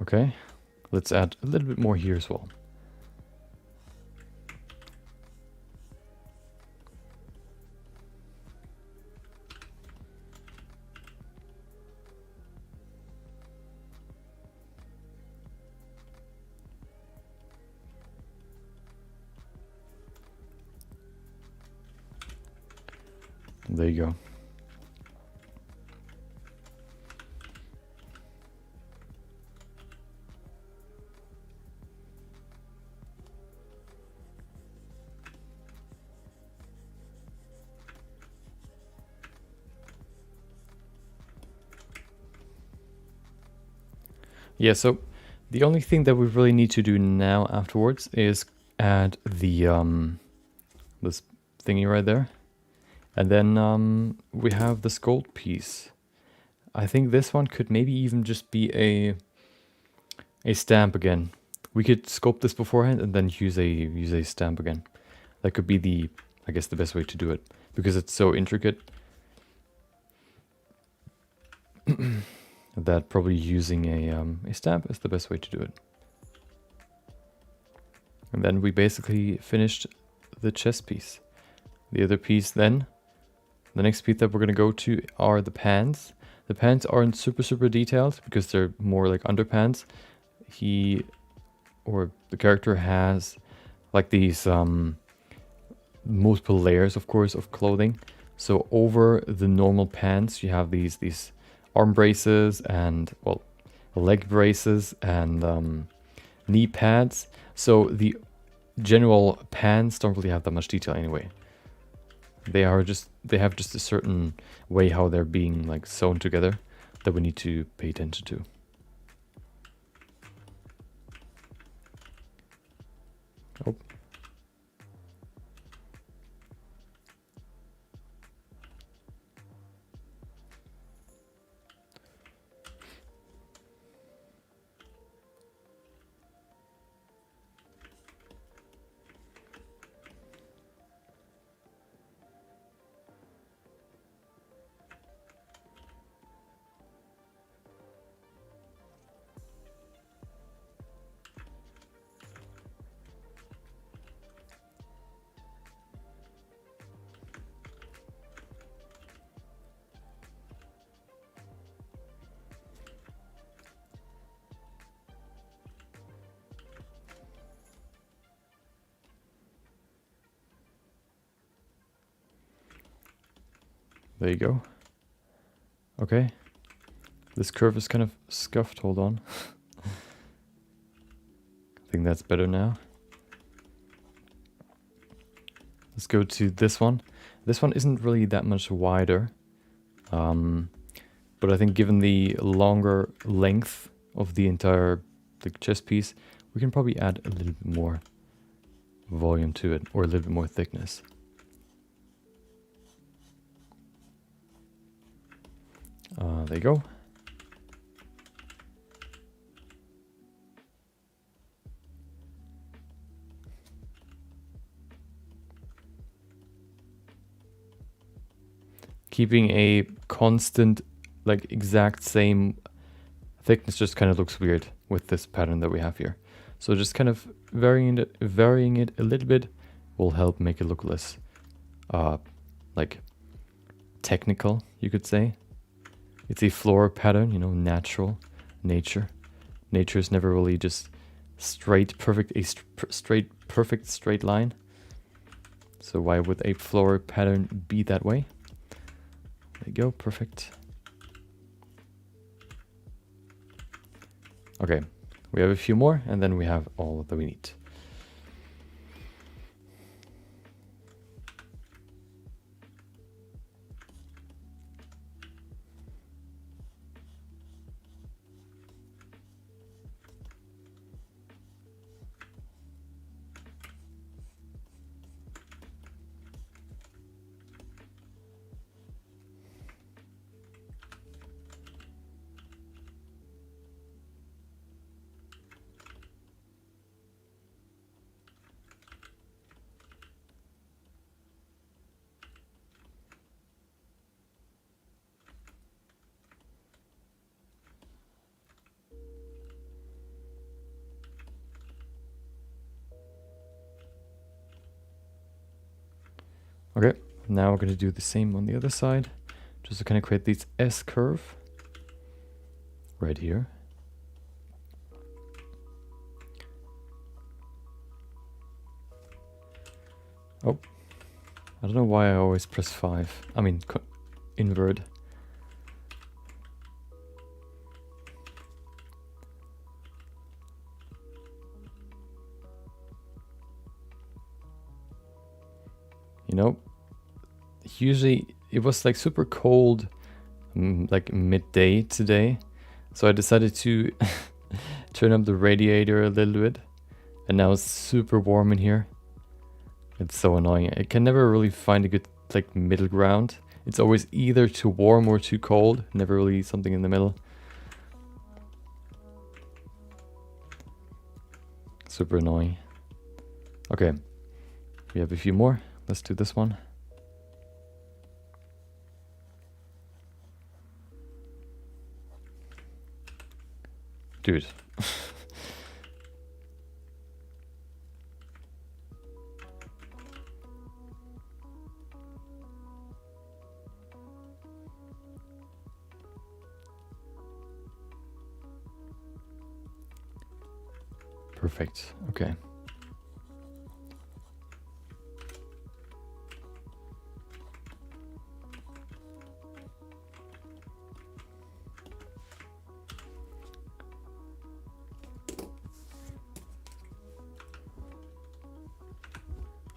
Okay, let's add a little bit more here as well. There you go. Yeah, so the only thing that we really need to do now afterwards is add the this thingy right there. And then we have the sculpt piece. I think this one could maybe even just be a stamp again. We could sculpt this beforehand and then use a stamp again. That could be the, I guess, the best way to do it, because it's so intricate that probably using a stamp is the best way to do it. And then we basically finished the chest piece. The other piece then, the next piece that we're going to go to are the pants. The pants aren't super detailed because they're more like underpants. He, or the character, has like these multiple layers, of course, of clothing. So over the normal pants, you have these arm braces and, well, leg braces and knee pads. So the general pants don't really have that much detail anyway. They have just a certain way how they're being like sewn together that we need to pay attention to. Oh. There you go. Okay. This curve is kind of scuffed. Hold on. I think that's better now. Let's go to this one. This one isn't really that much wider. But I think given the longer length of the entire chest piece, we can probably add a little bit more volume to it, or a little bit more thickness. There you go. Keeping a constant, like exact same thickness just kind of looks weird with this pattern that we have here. So just kind of varying it a little bit will help make it look less like technical, you could say. It's a floor pattern, you know, natural, nature. Nature is never really just straight, perfect, perfect straight line. So why would a floor pattern be that way? There you go, perfect. Okay, we have a few more and then we have all that we need. Okay, now we're going to do the same on the other side, just to kind of create this S curve right here. Oh, I don't know why I always press 5. I mean, invert. You know, usually it was like super cold, like midday today. So I decided to turn up the radiator a little bit. And now it's super warm in here. It's so annoying. I can never really find a good like middle ground. It's always either too warm or too cold. Never really something in the middle. Super annoying. Okay, we have a few more. Let's do this one. Dude. Perfect. Okay.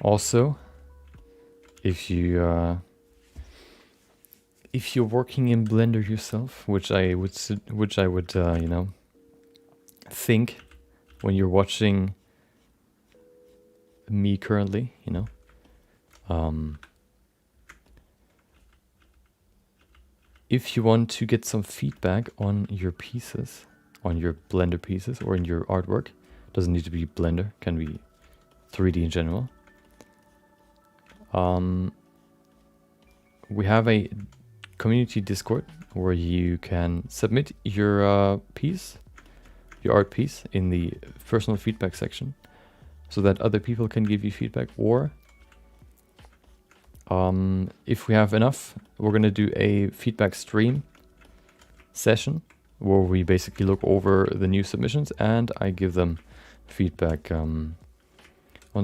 Also, if you're working in Blender yourself, which I would you know, think when you're watching me currently, you know, if you want to get some feedback on your pieces, on your Blender pieces or in your artwork, doesn't need to be Blender, can be 3D in general. We have a community Discord where you can submit your piece, your art piece, in the personal feedback section, so that other people can give you feedback. Or if we have enough, we're gonna do a feedback stream session where we basically look over the new submissions and I give them feedback on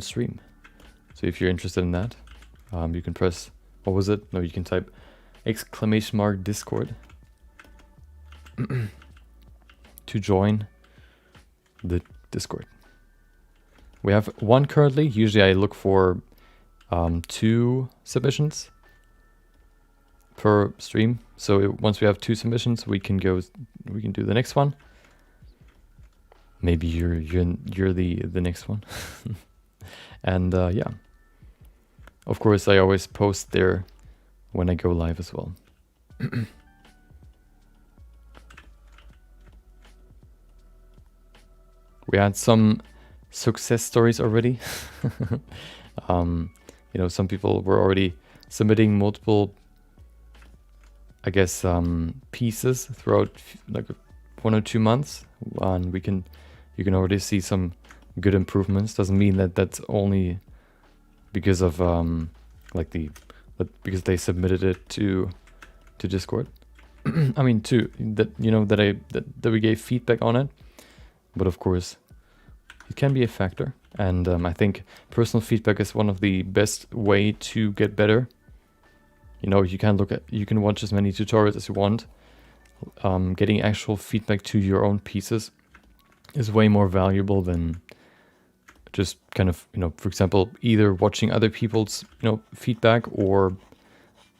stream. So if you're interested in that, you can press, what was it? No, you can type !Discord to join the Discord. We have one currently. Usually I look for 2 submissions per stream. So once we have 2 submissions, we can do the next one. Maybe you're the next one. And yeah, of course I always post there when I go live as well. We had some success stories already. You know, some people were already submitting multiple, I guess, pieces throughout like 1 or 2 months, and you can already see some good improvements. Doesn't mean that that's only because of because they submitted it to Discord. I mean, that we gave feedback on it. But of course, it can be a factor, and I think personal feedback is one of the best way to get better. You know, you can watch as many tutorials as you want. Getting actual feedback to your own pieces is way more valuable than just kind of, you know, for example, either watching other people's, you know, feedback or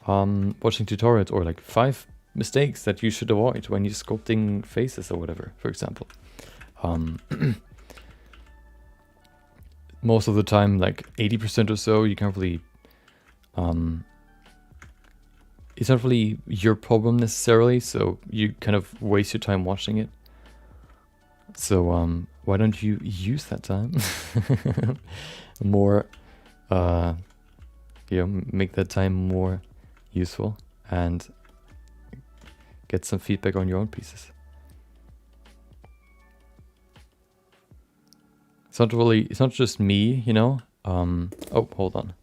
watching tutorials, or like 5 mistakes that you should avoid when you're sculpting faces or whatever, for example. Most of the time, like 80% or so, you can't really, it's not really your problem necessarily, so you kind of waste your time watching it. So why don't you use that time more, you know, make that time more useful and get some feedback on your own pieces. It's not just me, you know. Oh, hold on.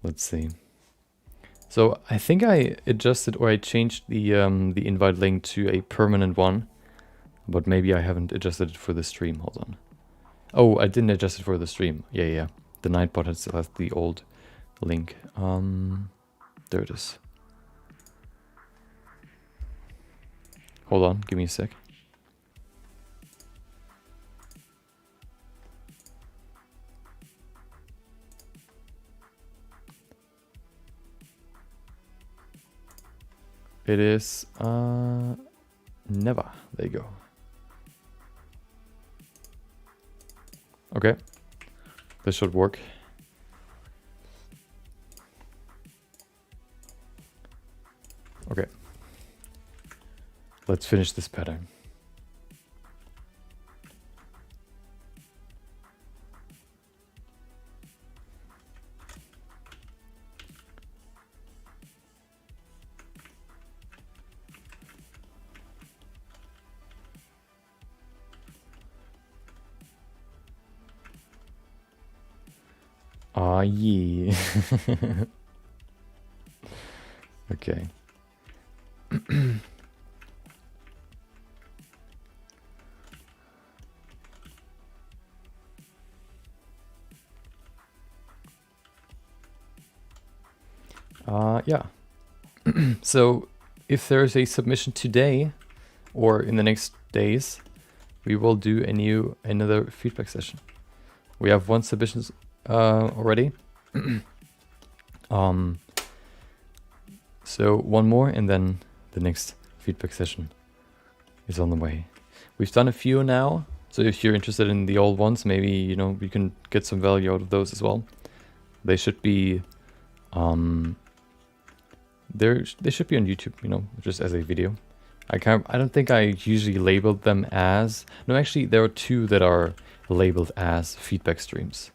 Let's see. So I think I adjusted or I changed the invite link to a permanent one, but maybe I haven't adjusted it for the stream. Hold on. Oh, I didn't adjust it for the stream. Yeah. The Nightbot still has the old link. There it is. Hold on, give me a sec. It is never. There you go. Okay, this should work. Okay, let's finish this pattern. Ah, yeah. Okay. Yeah. So if there's a submission today or in the next days, we will do another feedback session. We have one submission already. So one more and then the next feedback session is on the way. We've done a few now, so if you're interested in the old ones, maybe, you know, we can get some value out of those as well. They should be they should be on YouTube, you know, just as a video. I don't think I usually labeled them as. No, actually there are two that are labeled as feedback streams.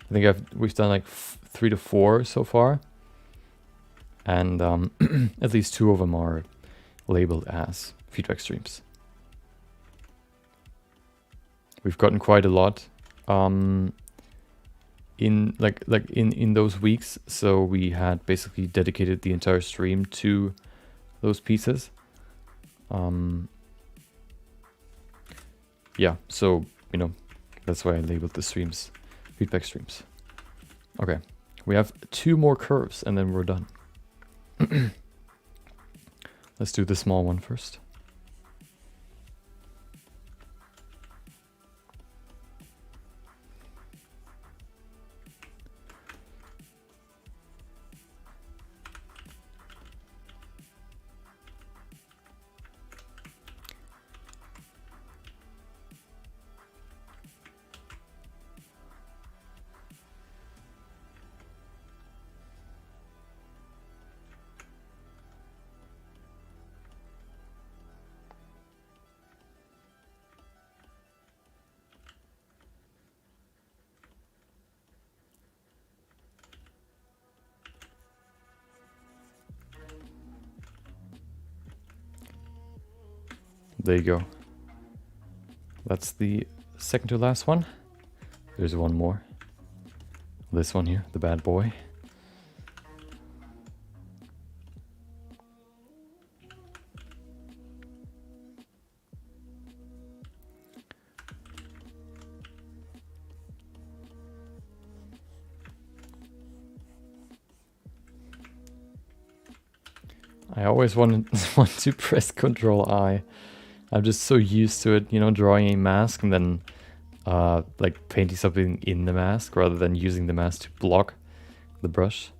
I think we've done like 3 to 4 so far. And at least 2 of them are labeled as feedback streams. We've gotten quite a lot in those weeks, so we had basically dedicated the entire stream to those pieces. Yeah, so, you know, that's why I labeled the streams feedback streams. Okay, we have 2 more curves and then we're done. Let's do the small one first. There you go. That's the second to last one. There's one more. This one here, the bad boy. I always want to press Control I. I'm just so used to it, you know, drawing a mask and then like painting something in the mask rather than using the mask to block the brush,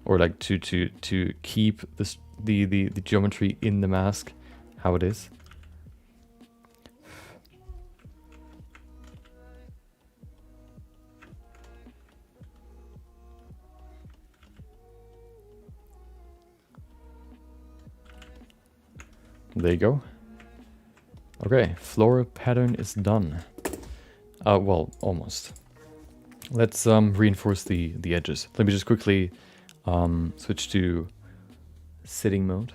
or like to keep the geometry in the mask how it is. There you go. Okay, floral pattern is done. Well, almost. Let's reinforce the edges. Let me just quickly switch to sitting mode.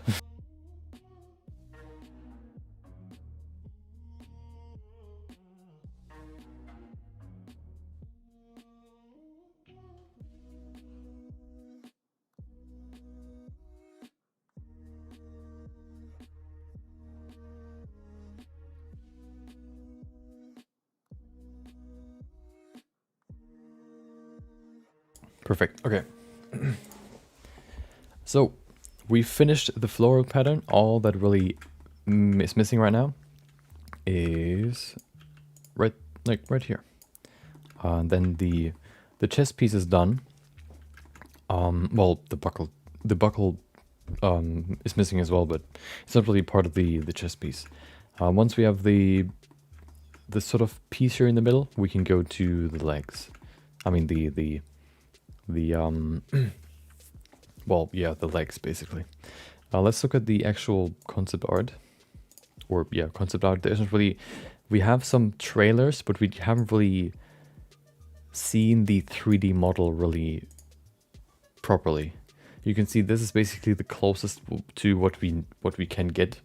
Perfect. Okay. So we finished the floral pattern. All that really is missing right now is right here. Then the chest piece is done. Well, the buckle is missing as well, but it's not really part of the chest piece. Once we have the sort of piece here in the middle, we can go to the legs. I mean the well, yeah, the legs basically. Let's look at the actual concept art. Or yeah, concept art. There isn't really. We have some trailers, but we haven't really seen the 3D model really properly. You can see this is basically the closest to what we can get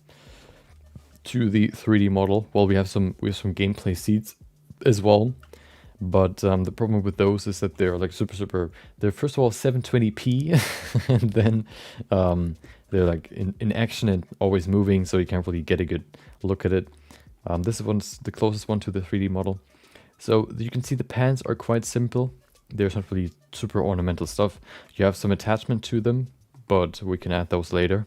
to the 3D model. Well, we have some gameplay seeds as well, but the problem with those is that they're like super. They're first of all 720p, and then they're like in action and always moving, so you can't really get a good look at it. This one's the closest one to the 3D model. So you can see the pants are quite simple. There's not really super ornamental stuff. You have some attachment to them, but we can add those later.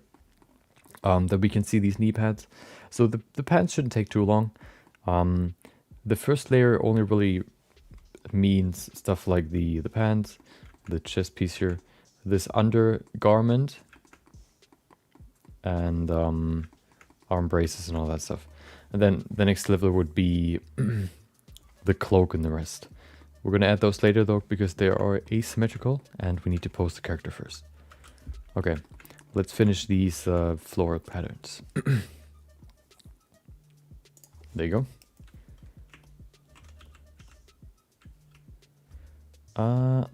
Then we can see these knee pads. So the pants shouldn't take too long. The first layer only really means stuff like the pants, the chest piece here, this undergarment, and arm braces and all that stuff. And then the next level would be the cloak and the rest. We're going to add those later though, because they are asymmetrical and we need to pose the character first. Okay, let's finish these floral patterns. There you go.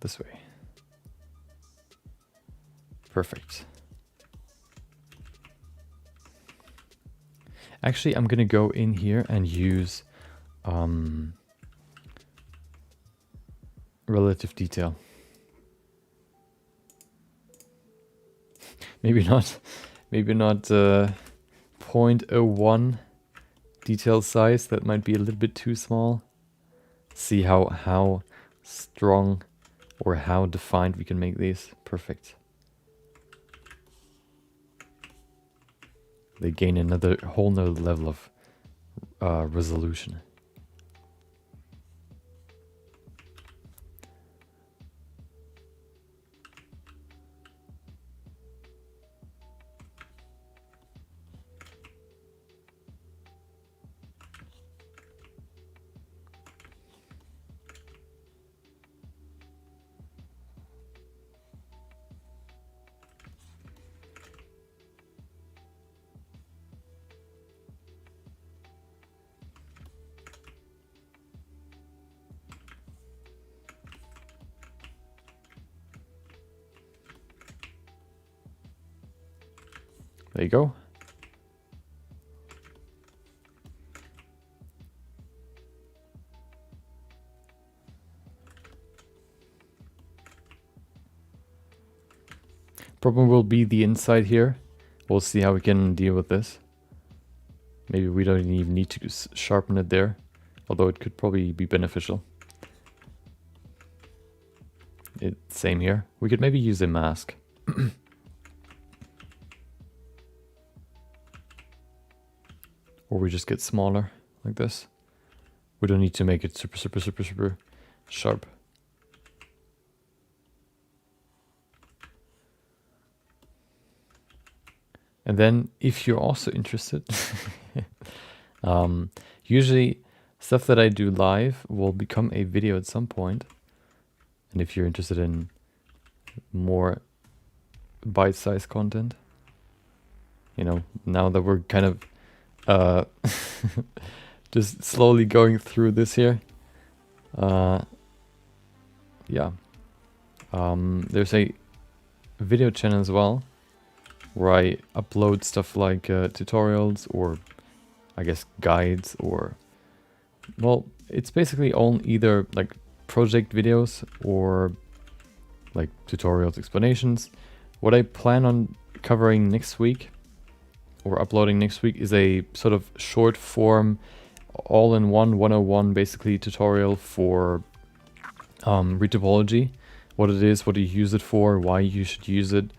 This way. Perfect. Actually, I'm gonna go in here and use relative detail. Maybe not 0.01 detail size. That might be a little bit too small. See how strong or how defined we can make these. Perfect. They gain another whole nother level of resolution. There you go. Problem will be the inside here. We'll see how we can deal with this. Maybe we don't even need to sharpen it there, although it could probably be beneficial. Same here. We could maybe use a mask. Or we just get smaller like this. We don't need to make it super sharp. And then if you're also interested, usually stuff that I do live will become a video at some point. And if you're interested in more bite-sized content, you know, now that we're kind of just slowly going through this here. Yeah. There's a video channel as well where I upload stuff like tutorials or I guess guides, or well, it's basically on either like project videos or like tutorials, explanations. What I plan on covering next week or uploading next week is a sort of short form all-in-one 101 basically tutorial for retopology, what it is, what you use it for, why you should use it.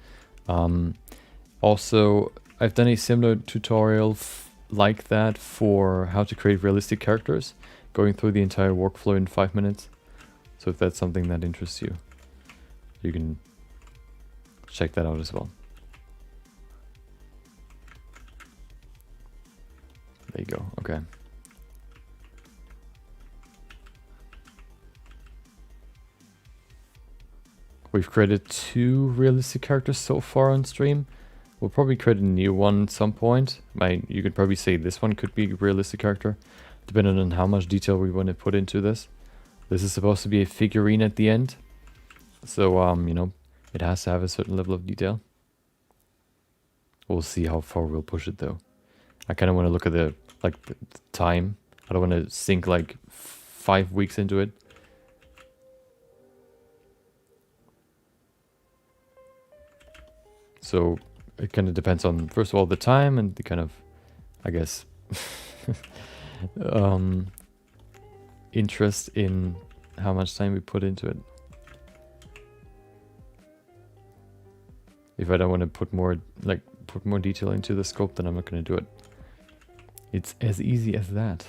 Also, I've done a similar tutorial like that for how to create realistic characters, going through the entire workflow in 5 minutes. So if that's something that interests you, you can check that out as well. There you go, okay. We've created 2 realistic characters so far on stream. We'll probably create a new one at some point. You could probably say this one could be a realistic character, depending on how much detail we want to put into this. This is supposed to be a figurine at the end. So, you know, it has to have a certain level of detail. We'll see how far we'll push it though. I kind of want to look at the time. I don't want to sink like 5 weeks into it. So it kind of depends on, first of all, the time and the kind of, I guess, interest in how much time we put into it. If I don't want to put more detail into the scope, then I'm not going to do it. It's as easy as that.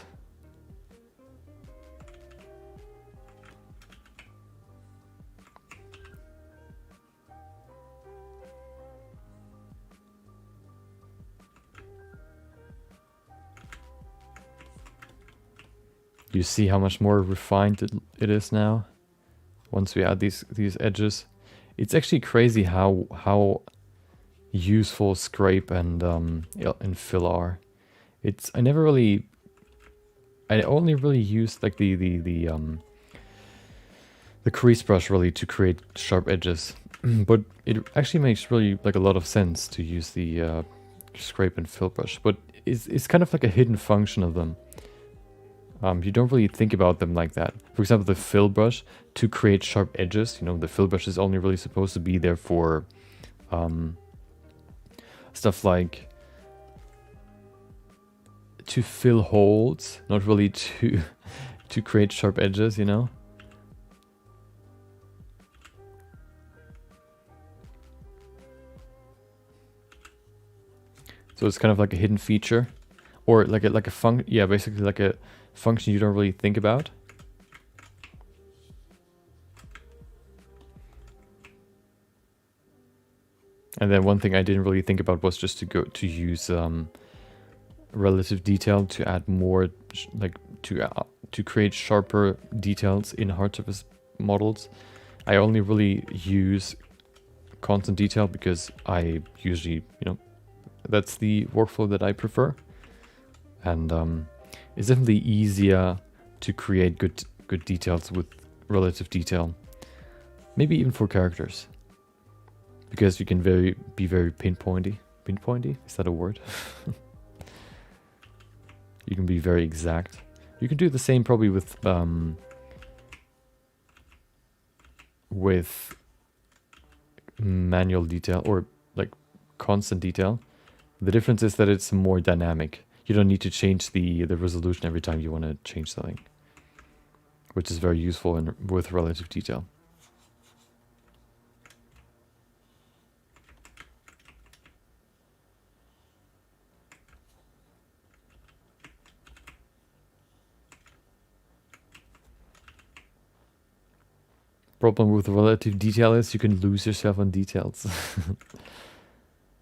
You see how much more refined it is now once we add these edges. It's actually crazy how useful scrape and fill are. I only really used like the crease brush really to create sharp edges, but it actually makes really like a lot of sense to use the scrape and fill brush. But it's kind of like a hidden function of them. You don't really think about them like that. For example, the fill brush to create sharp edges. You know, the fill brush is only really supposed to be there for stuff like to fill holes, not really to create sharp edges, you know. So it's kind of like a hidden feature, or like a function. Yeah, basically like a function you don't really think about. And then one thing I didn't really think about was just to use relative detail to add more, to create sharper details in hard surface models. I only really use constant detail because I usually, you know, that's the workflow that I prefer. And it's definitely easier to create good details with relative detail. Maybe even for characters. Because you can be very pinpointy. Pinpointy? Is that a word? You can be very exact. You can do the same probably with manual detail or like constant detail. The difference is that it's more dynamic. You don't need to change the resolution every time you want to change something, which is very useful with relative detail. Problem with relative detail is you can lose yourself on details.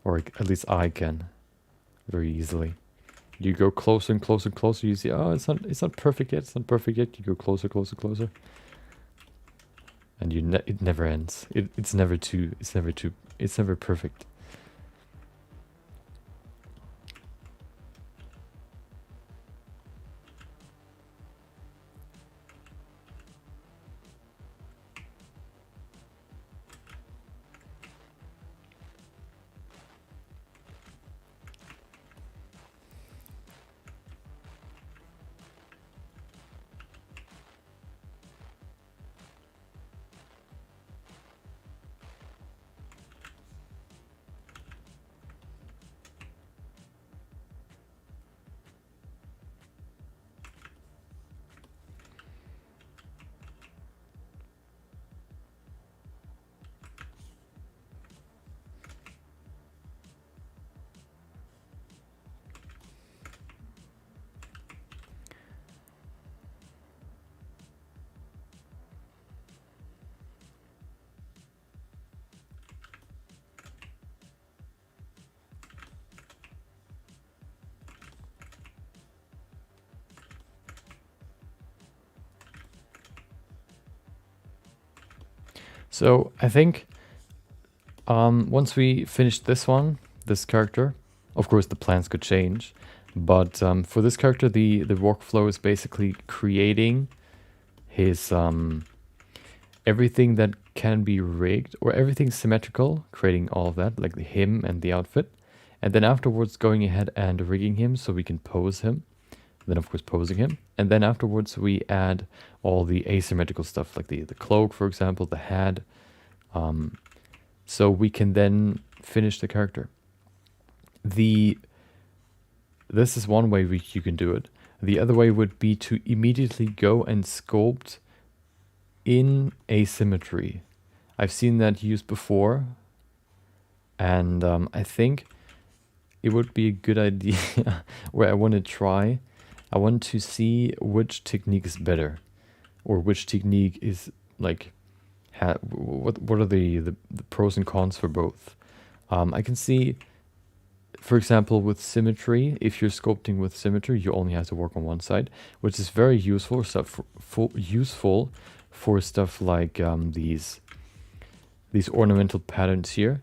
Or at least I can very easily. You go closer and closer and closer, you see, oh, it's not perfect yet, it's not perfect yet. You go closer, closer, closer. And it never ends. It's never perfect. So I think once we finish this character, of course the plans could change, but for this character the workflow is basically creating his everything that can be rigged, or everything symmetrical, creating all of that, like him and the outfit, and then afterwards going ahead and rigging him so we can pose him, then of course posing him, and then afterwards we add all the asymmetrical stuff, like the cloak, for example, the hat, so we can then finish the character. This is one way you can do it. The other way would be to immediately go and sculpt in asymmetry. I've seen that used before, and I think it would be a good idea where I want to try. I want to see which technique is better, or which technique is like, what are the pros and cons for both. I can see, for example, with symmetry, if you're sculpting with symmetry, you only have to work on one side, which is very useful useful for stuff like these ornamental patterns here.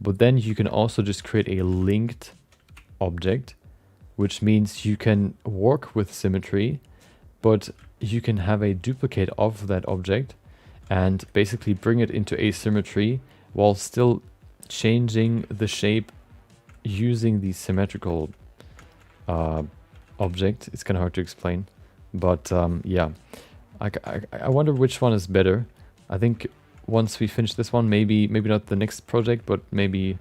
But then you can also just create a linked object, which means you can work with symmetry, but you can have a duplicate of that object and basically bring it into asymmetry while still changing the shape using the symmetrical object. It's kind of hard to explain, but yeah, I wonder which one is better. I think once we finish this one, maybe not the next project, but maybe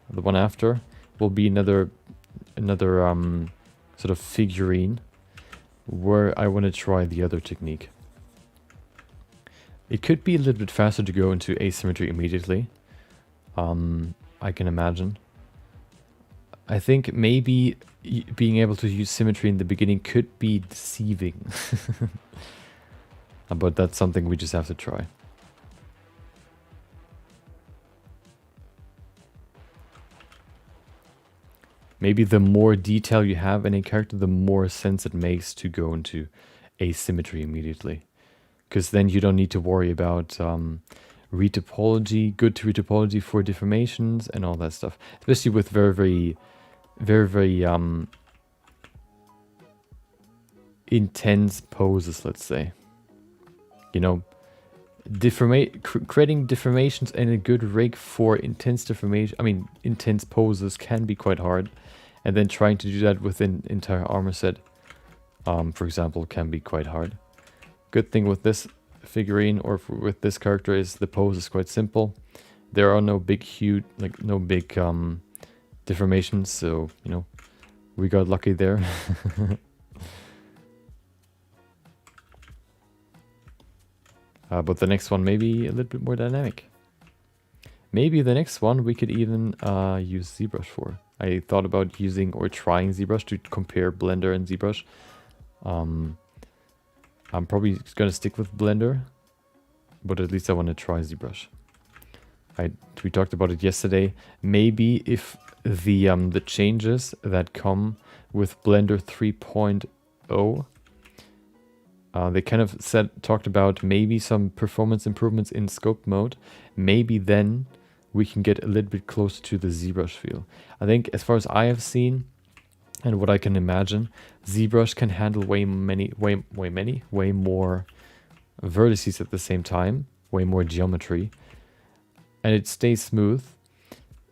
the one after will be another sort of figurine where I want to try the other technique. It could be a little bit faster to go into asymmetry immediately. I can imagine. I think maybe being able to use symmetry in the beginning could be deceiving. But that's something we just have to try. Maybe the more detail you have in a character, the more sense it makes to go into asymmetry immediately. Because then you don't need to worry about retopology, good retopology for deformations and all that stuff. Especially with very intense poses, let's say. You know, creating deformations and a good rig for intense deformation, intense poses can be quite hard. And then trying to do that with an entire armor set, for example, can be quite hard. Good thing with this figurine or with this character is the pose is quite simple. There are no big deformations, so you know, we got lucky there. But the next one may be a little bit more dynamic. Maybe the next one we could even use ZBrush for. I thought about using or trying ZBrush to compare Blender and ZBrush. I'm probably gonna stick with Blender, but at least I want to try ZBrush. We talked about it yesterday. Maybe if the changes that come with Blender 3.0, they kind of talked about maybe some performance improvements in scope mode. Maybe then we can get a little bit closer to the ZBrush feel. I think as far as I have seen and what I can imagine, ZBrush can handle way more vertices at the same time, way more geometry, and it stays smooth.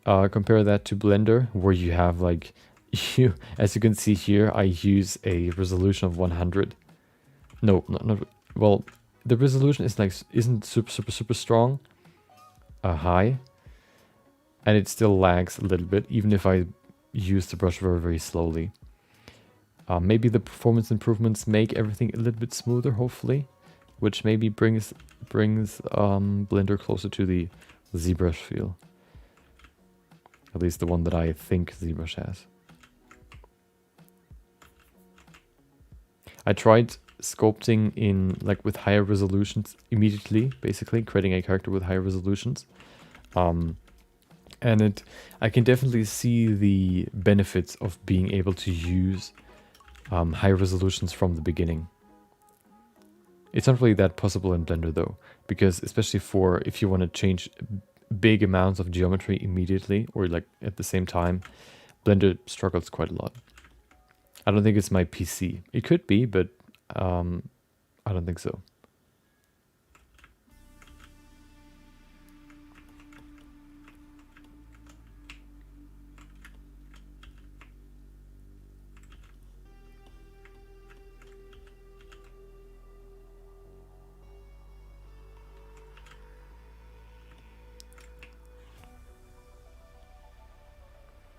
Compare that to Blender, where you have like, as you can see here, I use a resolution of 100. No, well, the resolution is isn't super strong, high, and it still lags a little bit, even if I use the brush very slowly. Maybe the performance improvements make everything a little bit smoother, hopefully, which maybe brings Blender closer to the ZBrush feel. At least the one that I think ZBrush has. I tried sculpting in with higher resolutions immediately, basically creating a character with higher resolutions, and I can definitely see the benefits of being able to use high resolutions from the beginning. It's not really that possible in Blender though, because especially for if you want to change big amounts of geometry immediately or like at the same time, Blender struggles quite a lot. I don't think it's my PC. It could be, but I don't think so.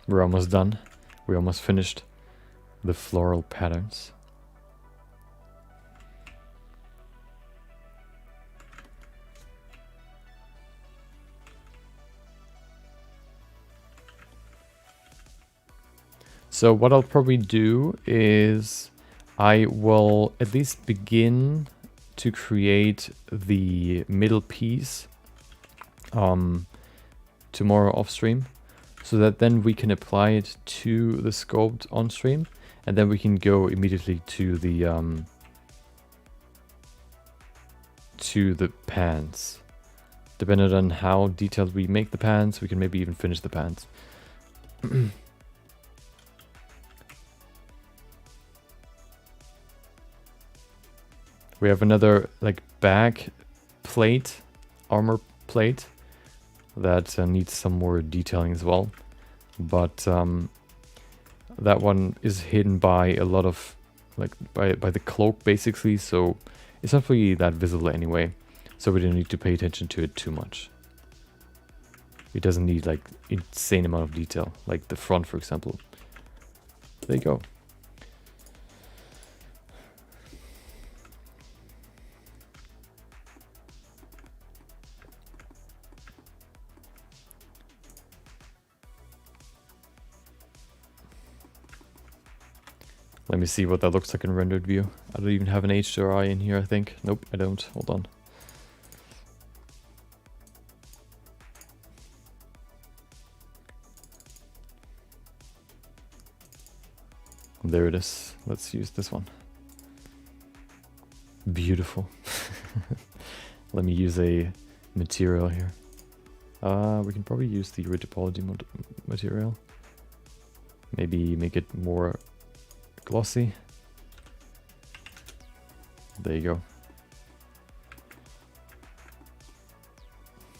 We're almost done. We almost finished the floral patterns. So what I'll probably do is I will at least begin to create the middle piece tomorrow off stream, so that then we can apply it to the sculpt on stream, and then we can go immediately to the pants. Depending on how detailed we make the pants, we can maybe even finish the pants. We have another like back plate, armor plate, that needs some more detailing as well. But that one is hidden by a lot of, like by the cloak basically, so it's not really that visible anyway. So we don't need to pay attention to it too much. It doesn't need like insane amount of detail, like the front for example. There you go. Let me see what that looks like in rendered view. I don't even have an HDRI in here, I think. Nope, I don't. Hold on. There it is. Let's use this one. Beautiful. Let me use a material here. We can probably use the rigidity material. Maybe make it more glossy. There you go.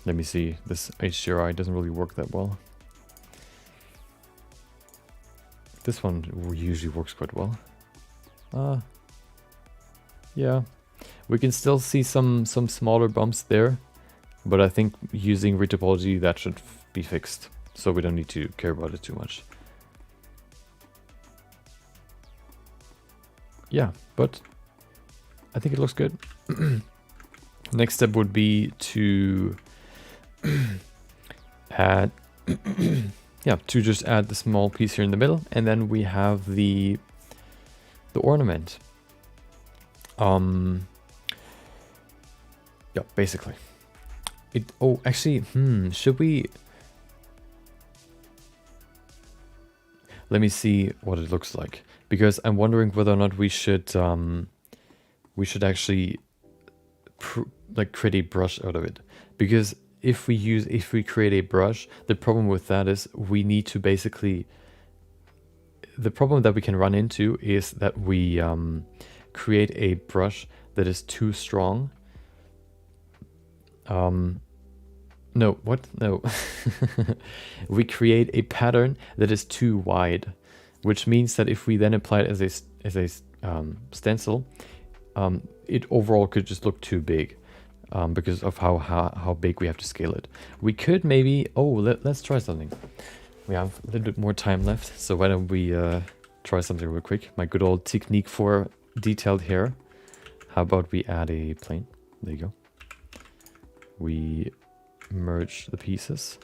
Let me see. This HDRI doesn't really work that well. This one usually works quite well. Yeah. We can still see some smaller bumps there, but I think using rigidity that should be fixed, so we don't need to care about it too much. Yeah, but I think it looks good. Next step would be to add, yeah, to just add the small piece here in the middle, and then we have the ornament. Yeah, basically. Oh, actually, should we? Let me see what it looks like, because I'm wondering whether or not we should actually like create a brush out of it. Because if we create a brush, the problem with that is we need to basically, the problem that we can run into is that we create a brush that is too strong. No, what? No. We create a pattern that is too wide, which means that if we then apply it as a stencil, it overall could just look too big, because of how big we have to scale it. We could maybe, let's try something. We have a little bit more time left, so why don't we try something real quick. My good old technique for detailed hair. How about we add a plane? There you go. We merge the pieces,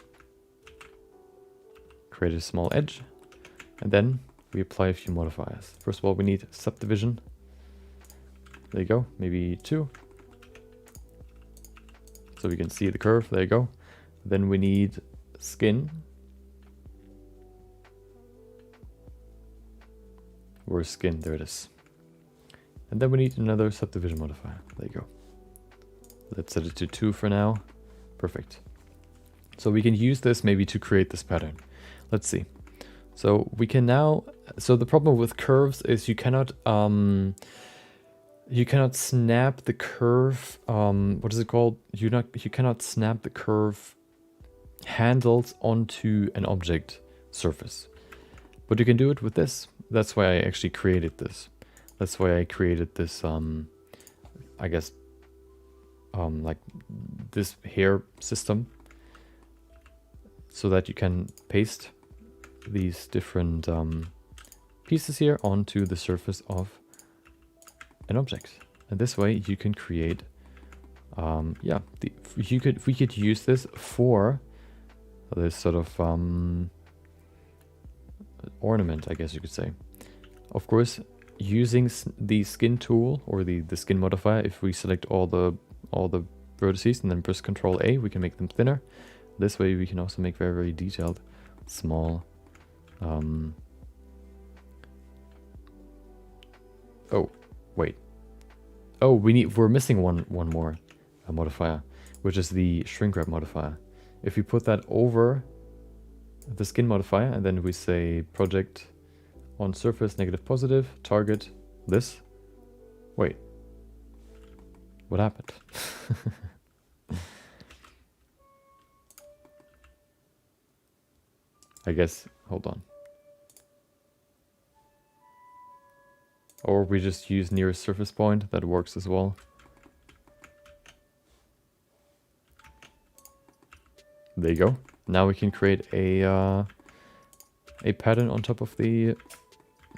create a small edge, and then we apply a few modifiers. First of all, we need subdivision. There you go, maybe 2. So we can see the curve, there you go. Then we need skin. Where's skin? There it is. And then we need another subdivision modifier. There you go. Let's set it to 2 for now. Perfect. So we can use this maybe to create this pattern. Let's see. So we can now, so the problem with curves is you cannot snap the curve, what is it called? You cannot snap the curve handles onto an object surface. But you can do it with this. That's why I actually created this. That's why I created this, I guess, like this hair system, so that you can paste these different pieces here onto the surface of an object. And this way you can create, yeah, we could use this for this sort of ornament, I guess you could say. Of course, using the skin tool or the skin modifier, if we select all the vertices and then press Ctrl A, we can make them thinner. This way we can also make very, very detailed, small. Oh, wait. Oh, we're missing one more modifier, which is the shrink wrap modifier. If we put that over the skin modifier and then we say project on surface negative positive, target this. Wait. What happened? I guess, hold on. Or we just use nearest surface point, that works as well. There you go. Now we can create a pattern on top of the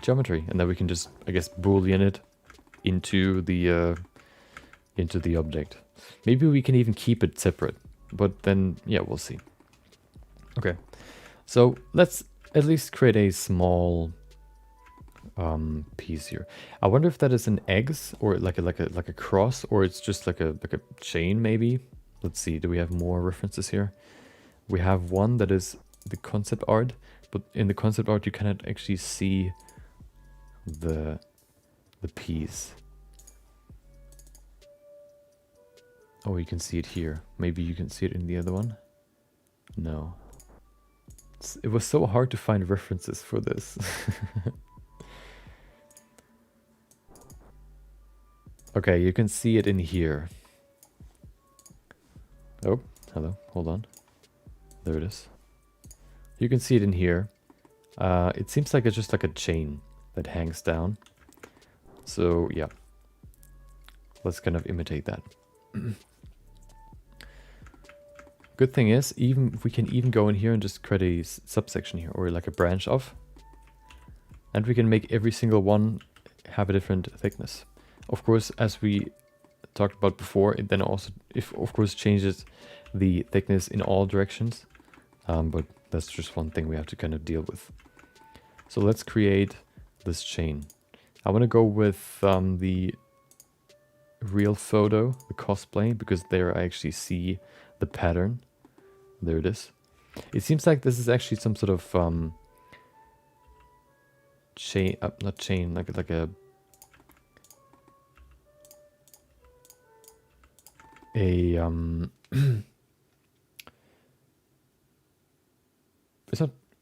geometry, and then we can just, I guess, boolean it into the object. Maybe we can even keep it separate, but then, yeah, we'll see. Okay, so let's at least create a small piece here. I wonder if that is an eggs or like a cross, or it's just like a chain maybe. Let's see. Do we have more references here? We have one that is the concept art, but in the concept art you cannot actually see the piece. Oh, you can see it here. Maybe you can see it in the other one. No. It was so hard to find references for this. Okay, you can see it in here. Oh, hello, hold on. There it is. You can see it in here. It seems like it's just like a chain that hangs down. So, yeah. Let's kind of imitate that. Good thing is, we can even go in here and just create a subsection here, or like a branch of. And we can make every single one have a different thickness. Of course, as we talked about before, it then also, of course, changes the thickness in all directions. But that's just one thing we have to kind of deal with. So let's create this chain. I want to go with the real photo, the cosplay, because there I actually see the pattern. There it is. It seems like this is actually some sort of chain, not chain, like a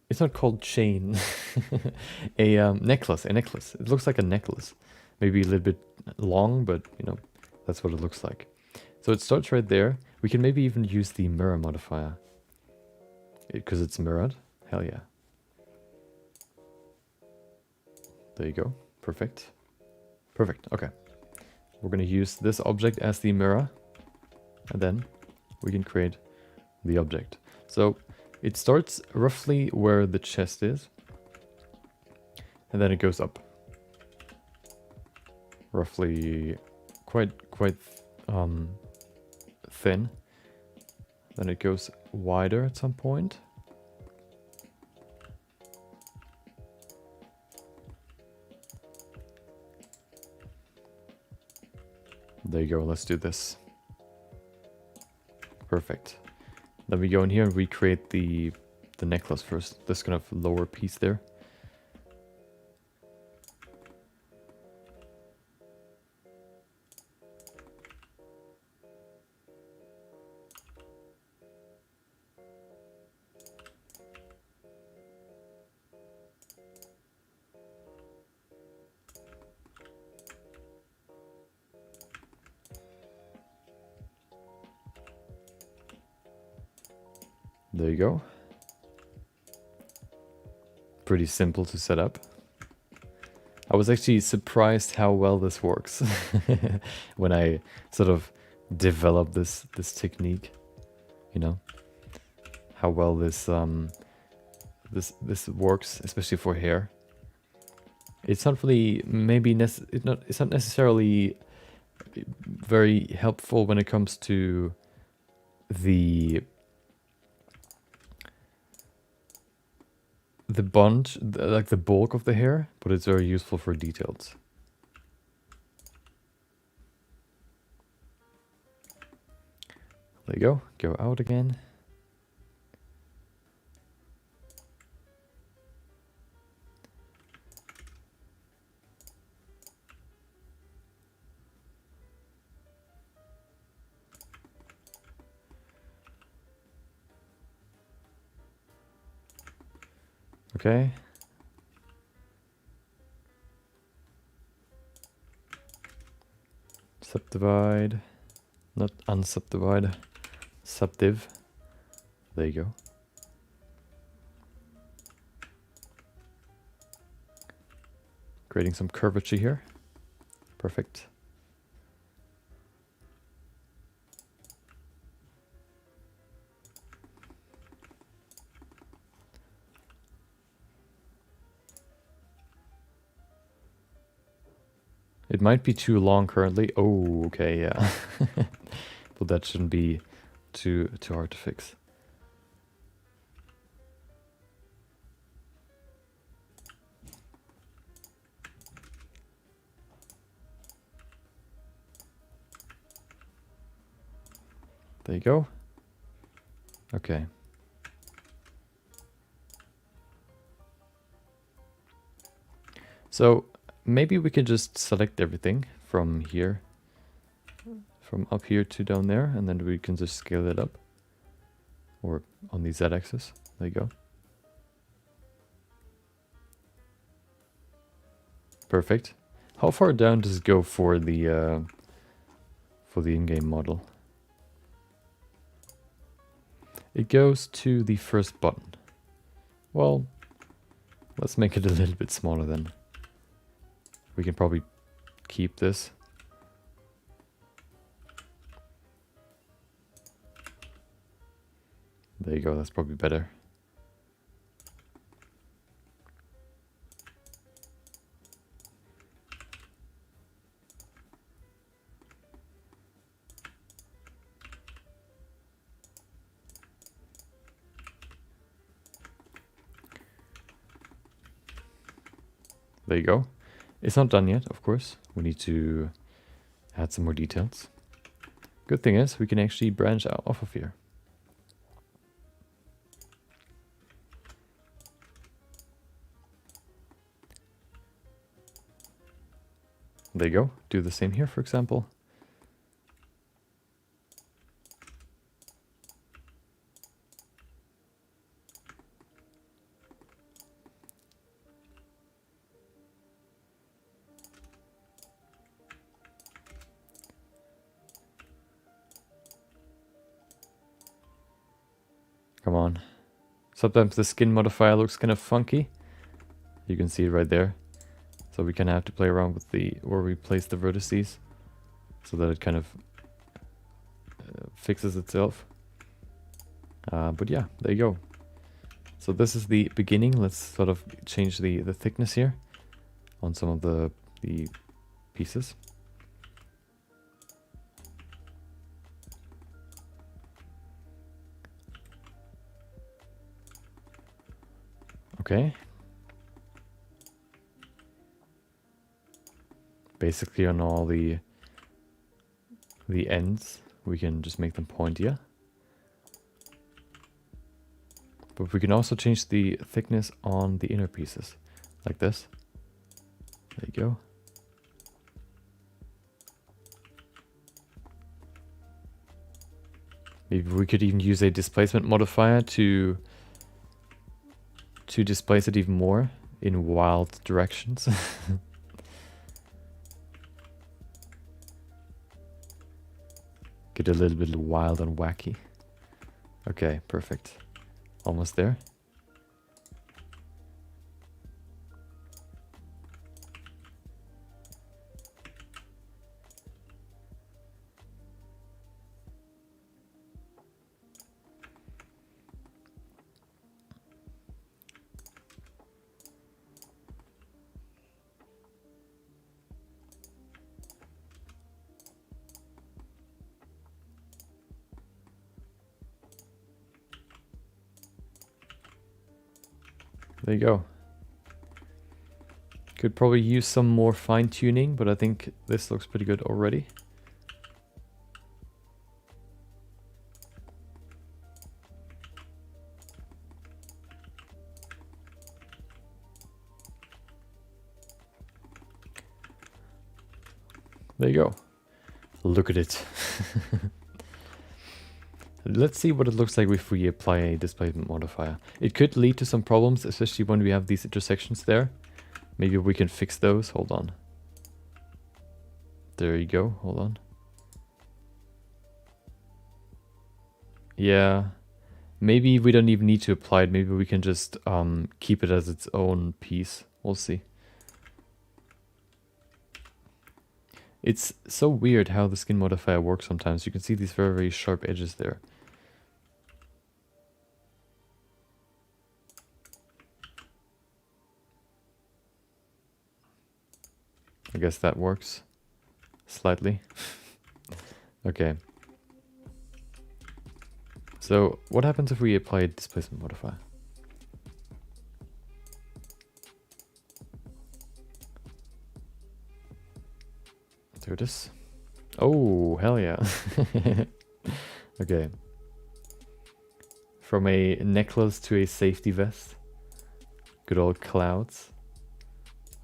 it's not called chain. A necklace. It looks like a necklace. Maybe a little bit long, but you know, that's what it looks like. So it starts right there. We can maybe even use the mirror modifier, because it's mirrored. Hell yeah. There you go. Perfect. Perfect. Okay. We're going to use this object as the mirror, and then we can create the object. So it starts roughly where the chest is, and then it goes up. Roughly quite thin. Then it goes wider at some point. There you go, let's do this. Perfect. Then we go in here and we create the necklace first. This kind of lower piece there. There you go. Pretty simple to set up. I was actually surprised how well this works when I sort of developed this technique. You know, how well this this works, especially for hair. It's not really it's not necessarily very helpful when it comes to the bond, like the bulk of the hair, but it's very useful for details. There you go. Go out again. Okay. Subdivide. Not unsubdivide. Subdiv. There you go. Creating some curvature here. Perfect. It might be too long currently. Oh, okay, yeah. But that shouldn't be too hard to fix. There you go. Okay. So maybe we can just select everything from here, from up here to down there, and then we can just scale it up, or on the Z-axis. There you go. Perfect. How far down does it go for the in-game model? It goes to the first button. Well, let's make it a little bit smaller then. We can probably keep this. There you go, that's probably better. There you go. It's not done yet, of course. We need to add some more details. Good thing is, we can actually branch out off of here. There you go. Do the same here, for example. Come on. Sometimes the skin modifier looks kind of funky. You can see it right there. So we kind of have to play around with where we place the vertices so that it kind of fixes itself. But yeah, there you go. So this is the beginning. Let's sort of change the thickness here on some of the pieces. Okay. Basically on all the ends, we can just make them pointier. But we can also change the thickness on the inner pieces, like this. There you go. Maybe we could even use a displacement modifier to displace it even more in wild directions. Get a little bit wild and wacky. Okay, perfect. Almost there. There you go. Could probably use some more fine tuning, but I think this looks pretty good already. There you go. Look at it. Let's see what it looks like if we apply a displacement modifier. It could lead to some problems, especially when we have these intersections there. Maybe we can fix those. Hold on. There you go. Hold on. Yeah. Maybe we don't even need to apply it. Maybe we can just keep it as its own piece. We'll see. It's so weird how the skin modifier works sometimes. You can see these very, very sharp edges there. I guess that works slightly. Okay. So what happens if we apply a displacement modifier? There it is. Oh, hell yeah. Okay. From a necklace to a safety vest. Good old clouds.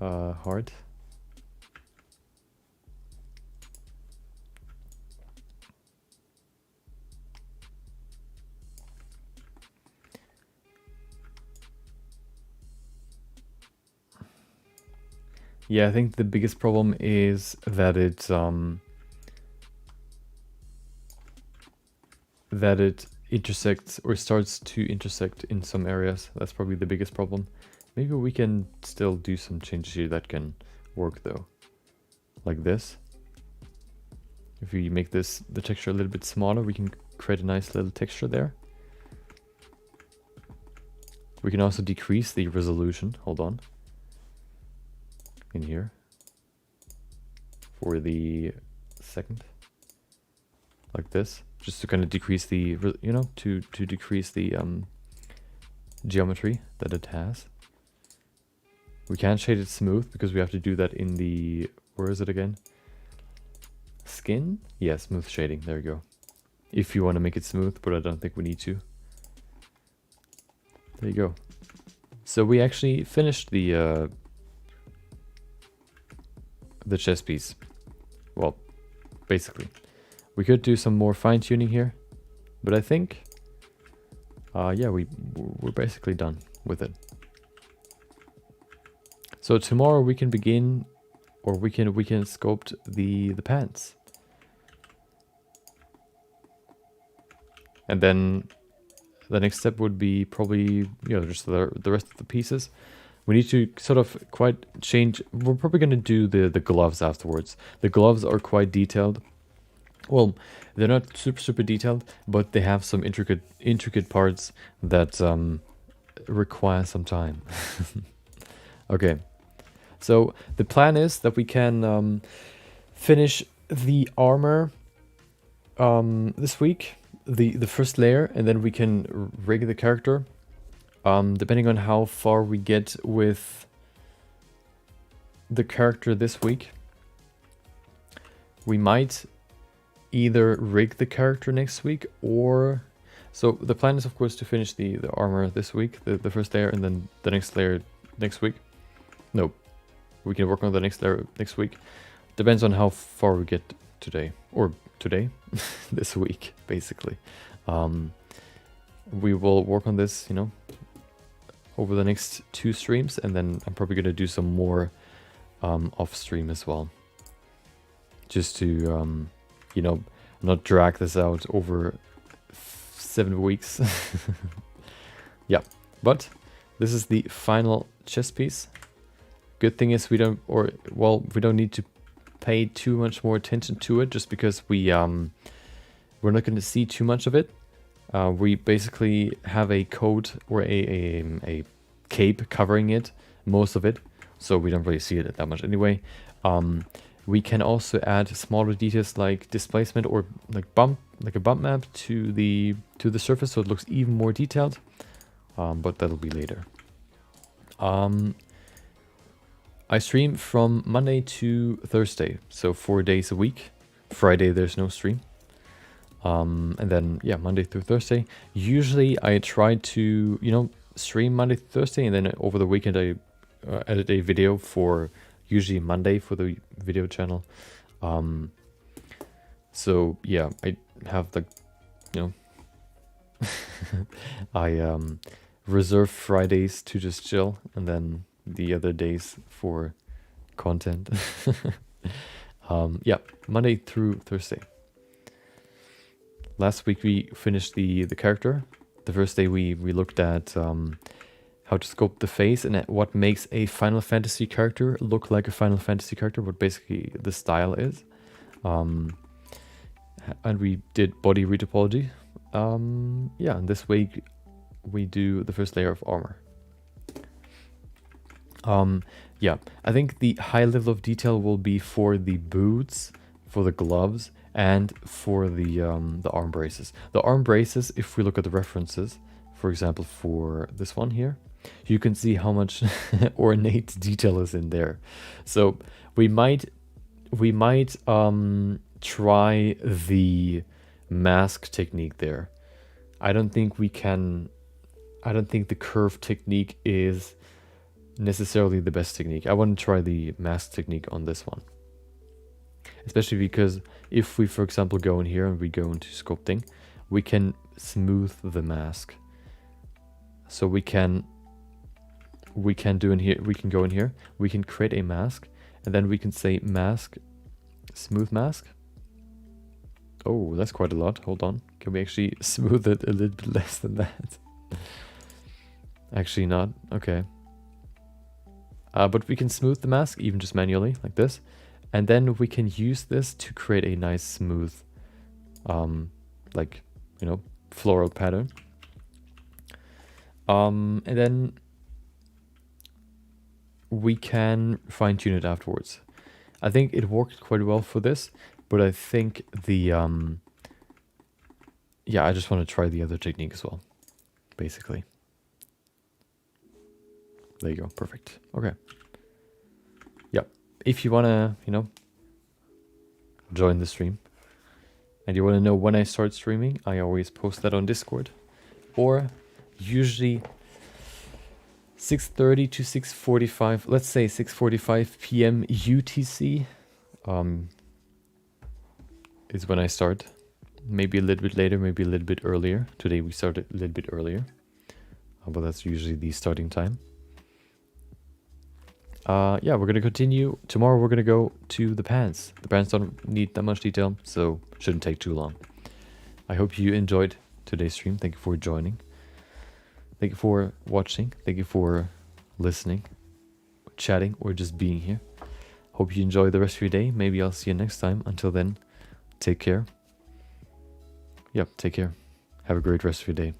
Heart. Yeah, I think the biggest problem is that it intersects or starts to intersect in some areas. That's probably the biggest problem. Maybe we can still do some changes here that can work though. Like this. If we make this the texture a little bit smaller, we can create a nice little texture there. We can also decrease the resolution. Hold on. In here for the second, like this, just to kind of decrease the, you know, to decrease the geometry that it has. We can't shade it smooth because we have to do that in the, where is it again? Skin? Yeah, smooth shading. There you go. If you want to make it smooth, but I don't think we need to. There you go. So we actually finished the chest piece. Well, basically. We could do some more fine tuning here, but I think, yeah, we're basically done with it. So tomorrow we can begin, or we can sculpt the pants, and then the next step would be probably, you know, just the rest of the pieces. We need to sort of quite change. We're probably going to do the gloves afterwards. The gloves are quite detailed. Well, they're not super detailed, but they have some intricate parts that require some time. Okay, so the plan is that we can finish the armor this week, the first layer, and then we can rig the character. Depending on how far we get with the character this week, we might either rig the character next week, or... So the plan is, of course, to finish the armor this week, the first layer, and then the next layer next week. No, we can work on the next layer next week. Depends on how far we get today, or today, this week, basically. We will work on this, you know, over the next 2 streams, and then I'm probably going to do some more off stream as well, just to you know, not drag this out over 7 weeks. Yeah, but this is the final chess piece. Good thing is we don't need to pay too much more attention to it, just because we're not going to see too much of it. We basically have a coat or a cape covering it, most of it, so we don't really see it that much anyway. We can also add smaller details like displacement or like a bump map to the surface, so it looks even more detailed. But that'll be later. I stream from Monday to Thursday, so 4 days a week. Friday there's no stream. And then yeah, Monday through Thursday. Usually I try to, stream Monday through Thursday, and then over the weekend I edit a video for usually Monday for the video channel. So yeah, I have I reserve Fridays to just chill, and then the other days for content. Yeah, Monday through Thursday. Last week we finished the character. The first day we looked at how to sculpt the face and at what makes a Final Fantasy character look like a Final Fantasy character, what basically the style is. And we did body retopology. Yeah, and this week we do the first layer of armor. Yeah, I think the high level of detail will be for the boots, for the gloves, and for the arm braces. The arm braces, if we look at the references, for example, for this one here, you can see how much ornate detail is in there. So we might try the mask technique there. I don't think the curve technique is necessarily the best technique. I want to try the mask technique on this one. Especially because if we, for example, go in here and we go into sculpting, we can smooth the mask. So we can do in here, we can go in here, we can create a mask, and then we can say mask, smooth mask. Oh, that's quite a lot. Hold on. Can we actually smooth it a little bit less than that? Actually not. Okay. But we can smooth the mask even just manually like this. And then we can use this to create a nice smooth, floral pattern. And then we can fine tune it afterwards. I think it worked quite well for this, but I think the, yeah, I just want to try the other technique as well, basically. There you go. Perfect. Okay. Yep. If you want to, join the stream and you want to know when I start streaming, I always post that on Discord, or usually 6:30 to 6:45, let's say 6:45 p.m. UTC is when I start. Maybe a little bit later, maybe a little bit earlier. Today we started a little bit earlier, but that's usually the starting time. Yeah, we're gonna continue. Tomorrow we're gonna go to the pants. The pants don't need that much detail, so shouldn't take too long. I hope you enjoyed today's stream. Thank you for joining. Thank you for watching. Thank you for listening, chatting, or just being here. Hope you enjoy the rest of your day. Maybe I'll see you next time. Until then, take care. Yep, take care. Have a great rest of your day.